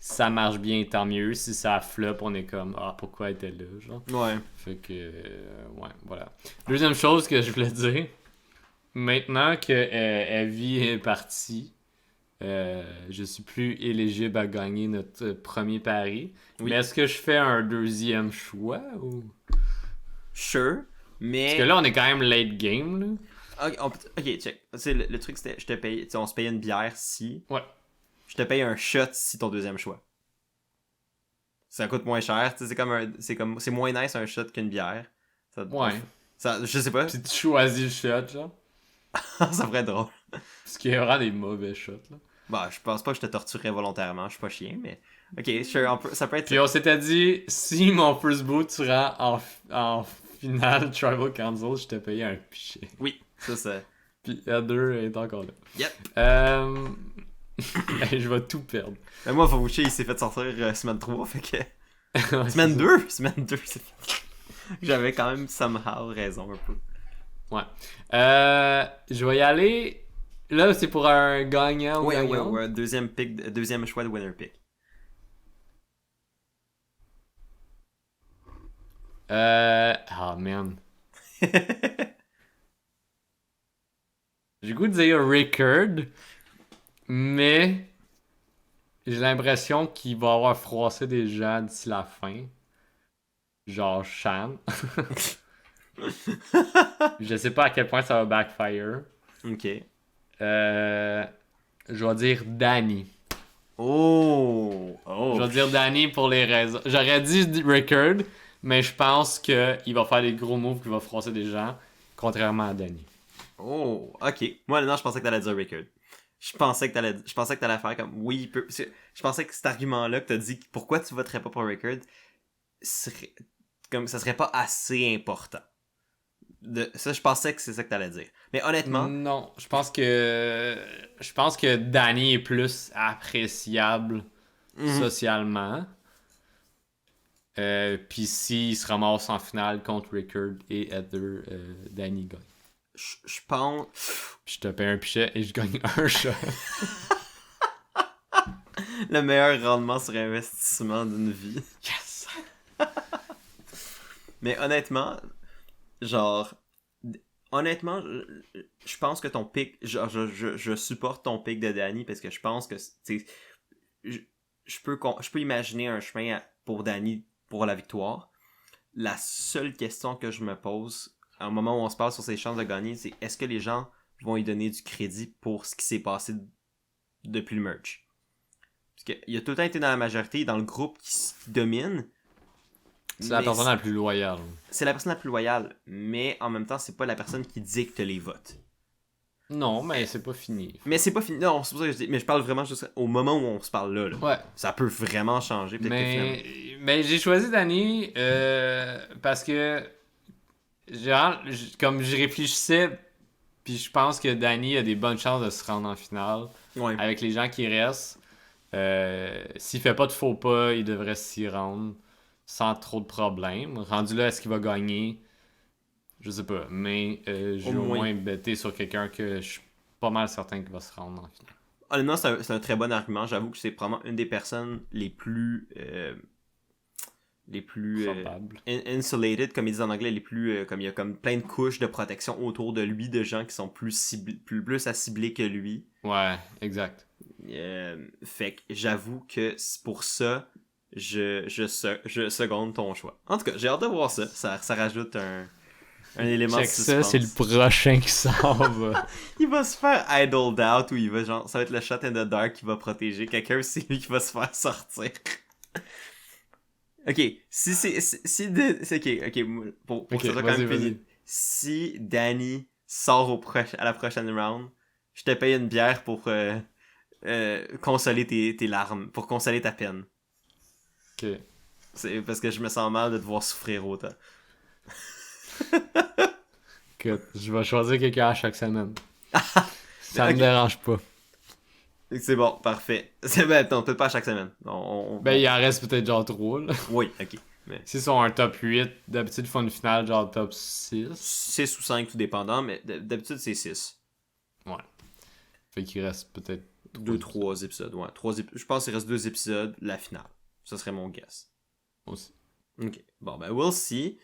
S2: Si ça marche bien, tant mieux. Si ça flop, on est comme, pourquoi elle était là, genre.
S1: Ouais.
S2: Fait que, ouais, voilà. Deuxième chose que je voulais dire, maintenant que Evie est partie, je suis plus éligible à gagner notre premier pari. Oui. Mais est-ce que je fais un deuxième choix ou...
S1: Sure, mais...
S2: Parce que là, on est quand même late game, là.
S1: Ok, check. Le truc, c'était, je te paye, on se payait une bière si...
S2: Ouais.
S1: Je te paye un shot si ton deuxième choix. Ça coûte moins cher, tu sais, c'est moins nice un shot qu'une bière.
S2: Ouais.
S1: Je sais pas.
S2: Puis tu choisis le shot, genre.
S1: Ça pourrait être drôle.
S2: Parce qu'il y aura des mauvais shots, là.
S1: Bah, je pense pas que je te torturerais volontairement, je suis pas chien, mais... Ok, sure, ça peut être...
S2: Puis on s'était dit, si mon first boot tu rends en finale Tribal Council, je t'ai payé un pichet.
S1: Oui, ça.
S2: Puis Heather est encore là.
S1: Yep.
S2: Je vais tout perdre.
S1: Mais moi, Fauché, il s'est fait sortir semaine 3, fait que... ouais, semaine 2, c'est... J'avais quand même somehow raison un peu.
S2: Ouais. Je vais y aller... Là, c'est pour un gagnant ou gagnant?
S1: Ouais. Deuxième choix de winner pick.
S2: Man. J'ai le goût de dire Rickard, mais j'ai l'impression qu'il va avoir froissé des gens d'ici la fin. Genre Shan. Je sais pas à quel point ça va backfire.
S1: Ok.
S2: Je vais dire Danny.
S1: Oh!
S2: Je vais dire Danny pour les raisons. J'aurais dit Rickard, mais je pense qu'il va faire des gros moves qui vont froisser des gens, contrairement à Danny.
S1: Oh, ok. Moi, non, je pensais que t'allais dire Rickard. Je pensais que t'allais faire comme oui, il peut. Je pensais que cet argument-là que t'as dit pourquoi tu voterais pas pour Rickard serait comme ça serait pas assez important. Ça, je pensais que c'est ça que t'allais dire. Mais honnêtement.
S2: Non, je pense que Danny est plus appréciable socialement. Puis s'il se ramasse en finale contre Rickard et Heather, Danny gagne.
S1: Je pense.
S2: Je te paye un pichet et je gagne un shot.
S1: Le meilleur rendement sur investissement d'une vie.
S2: Yes!
S1: Mais honnêtement, genre. Honnêtement, je pense que ton pick. Je supporte ton pick de Danny parce que je pense que. Je peux imaginer un chemin pour Danny pour la victoire. La seule question que je me pose. À un moment où on se parle sur ses chances de gagner, c'est est-ce que les gens vont lui donner du crédit pour ce qui s'est passé depuis le merge? Parce qu'il a tout le temps été dans la majorité, dans le groupe qui domine.
S2: C'est la personne la plus loyale.
S1: C'est la personne la plus loyale, mais en même temps, c'est pas la personne qui dicte les votes.
S2: Non, mais c'est pas fini.
S1: Mais c'est pas fini. Non, c'est pour ça que je dis. Mais je parle vraiment juste au moment où on se parle là.
S2: Ouais.
S1: Ça peut vraiment changer.
S2: Mais j'ai choisi Danny parce que comme je réfléchissais, puis je pense que Danny a des bonnes chances de se rendre en finale avec les gens qui restent. S'il fait pas de faux pas, il devrait s'y rendre sans trop de problèmes. Rendu là, est-ce qu'il va gagner? Je sais pas. Mais je vais au moins bêter sur quelqu'un que je suis pas mal certain qu'il va se rendre en finale.
S1: Honnêtement, c'est un très bon argument. J'avoue que c'est probablement une des personnes les plus insulated, comme ils disent en anglais, les plus comme il y a comme plein de couches de protection autour de lui, de gens qui sont plus à cibler que lui.
S2: Ouais, exact.
S1: Fait que j'avoue que pour ça, je seconde ton choix. En tout cas, j'ai hâte de voir ça. Ça rajoute un élément de suspense.
S2: Ça, c'est le prochain qui s'en va.
S1: Il va se faire idled out ou il va genre, ça va être le shot in the dark qui va protéger quelqu'un, c'est lui qui va se faire sortir. Ok, pour que ça soit quand même fini. Si Danny sort à la prochaine round, je te paye une bière pour consoler tes larmes, pour consoler ta peine.
S2: Ok.
S1: C'est parce que je me sens mal de te voir souffrir autant.
S2: Écoute, je vais choisir quelqu'un à chaque semaine. Ça me dérange pas.
S1: C'est bon, parfait. C'est non, peut-être pas à chaque semaine.
S2: Il en reste peut-être genre 3, là.
S1: Oui, ok. Mais...
S2: S'ils sont un top 8, d'habitude, ils font une finale genre top 6.
S1: 6 ou 5, tout dépendant, mais d'habitude, c'est 6.
S2: Ouais. Fait qu'il reste peut-être
S1: 2-3 épisodes. Ouais, je pense qu'il reste 2 épisodes, la finale. Ça serait mon guess.
S2: Aussi.
S1: Ok. Bon, ben, we'll see.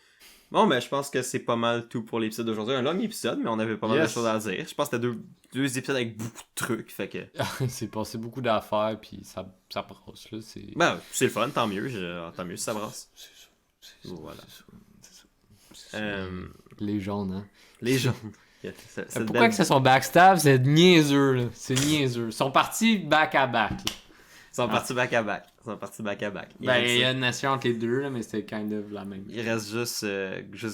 S1: Bon, ben, je pense que c'est pas mal tout pour l'épisode d'aujourd'hui. Un long épisode, mais on avait pas mal de choses à dire. Je pense que c'était deux épisodes avec beaucoup de trucs, fait que...
S2: c'est passé beaucoup d'affaires, puis ça brasse, là.
S1: Ben, c'est le fun, tant mieux si ça brasse.
S2: C'est ça.
S1: Voilà.
S2: C'est ça. Les jaunes, hein.
S1: Les jaunes.
S2: Pourquoi que ça sont backstab? C'est niaiseux, là. C'est niaiseux. Ils sont partis back-à-back.
S1: Ils sont partis back-à-back.
S2: Il y a une nation entre les deux, là, mais c'était kind of la même.
S1: Il reste juste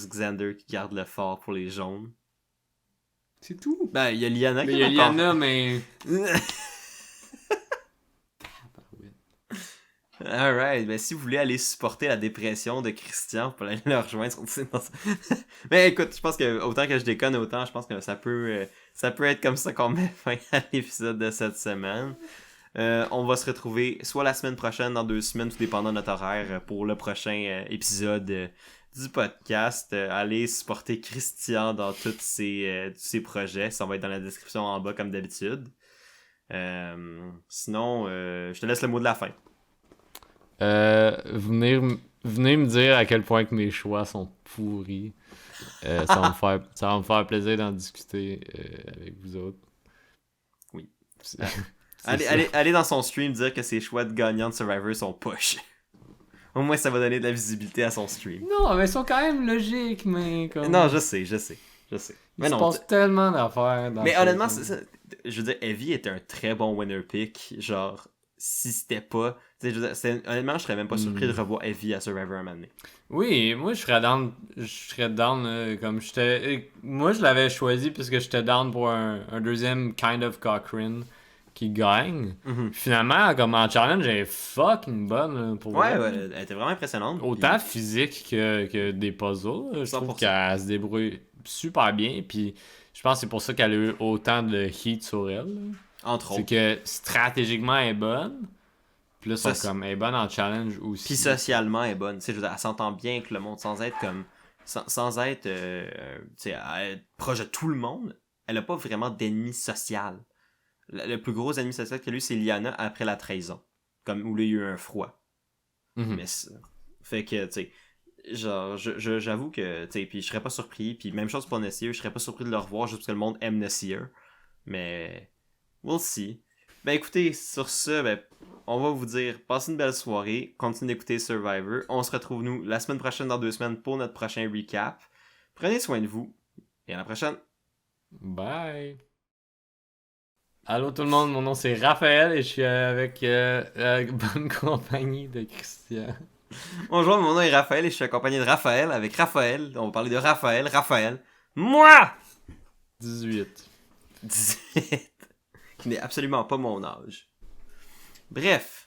S1: Xander qui garde le fort pour les jaunes.
S2: C'est tout.
S1: Ben, il y a Lyanna
S2: qui est encore. Il y a Lyanna, mais...
S1: Alright, ben si vous voulez aller supporter la dépression de Christian pour aller le rejoindre, mais écoute, je pense que autant que je déconne, autant je pense que ça peut être comme ça qu'on met fin à l'épisode de cette semaine. On va se retrouver soit la semaine prochaine, dans 2 semaines, tout dépendant de notre horaire, pour le prochain épisode du podcast. Allez supporter Christian dans tous ses projets. Ça va être dans la description en bas comme d'habitude. Sinon, je te laisse le mot de la fin.
S2: Venez me dire à quel point que mes choix sont pourris. Ça va me faire plaisir d'en discuter avec vous autres.
S1: Oui. Allez dans son stream dire que ses choix de gagnant de Survivor sont push. Au moins, ça va donner de la visibilité à son stream.
S2: Non, mais ils sont quand même logiques, mais comme...
S1: Non, je sais.
S2: Mais il se passe tellement d'affaires.
S1: Mais honnêtement, c'est ça. Je veux dire, Evie était un très bon winner pick. Genre, si c'était pas... honnêtement, je serais même pas surpris de revoir Evie à Survivor un moment donné.
S2: Oui, moi, je serais down comme j'étais... Moi, je l'avais choisi parce que j'étais down pour un deuxième kind of Cochrane qui gagne.
S1: Mm-hmm.
S2: Finalement, comme en challenge, elle est fucking bonne. Pour
S1: elle était vraiment impressionnante.
S2: Autant physique que des puzzles. Je trouve qu'elle se débrouille super bien. Puis je pense que c'est pour ça qu'elle a eu autant de heat sur elle.
S1: Entre autres.
S2: C'est que stratégiquement, elle est bonne. Puis là, elle est bonne en challenge aussi.
S1: Puis socialement, elle est bonne. Je veux dire, elle s'entend bien avec le monde sans être comme... Sans être, proche de tout le monde. Elle a pas vraiment d'ennemi social. Le plus gros ennemi social qu'elle a eu, c'est Lyanna après la trahison. Comme où là, il y a eu un froid.
S2: Mm-hmm.
S1: Mais fait que, tu sais, genre, j'avoue que, tu sais, puis je serais pas surpris. Puis même chose pour Nessier, je serais pas surpris de le revoir juste parce que le monde aime Nessier. Mais, we'll see. Ben écoutez, sur ce, ben, on va vous dire, passez une belle soirée, continuez d'écouter Survivor. On se retrouve, nous, la semaine prochaine, dans 2 semaines, pour notre prochain recap. Prenez soin de vous, et à la prochaine.
S2: Bye! Allô tout le monde, mon nom c'est Raphaël et je suis avec la bonne compagnie de Christian.
S1: Bonjour, mon nom est Raphaël et je suis accompagné de Raphaël. Avec Raphaël, on va parler de Raphaël. Moi!
S2: 18.
S1: Qui n'est absolument pas mon âge. Bref.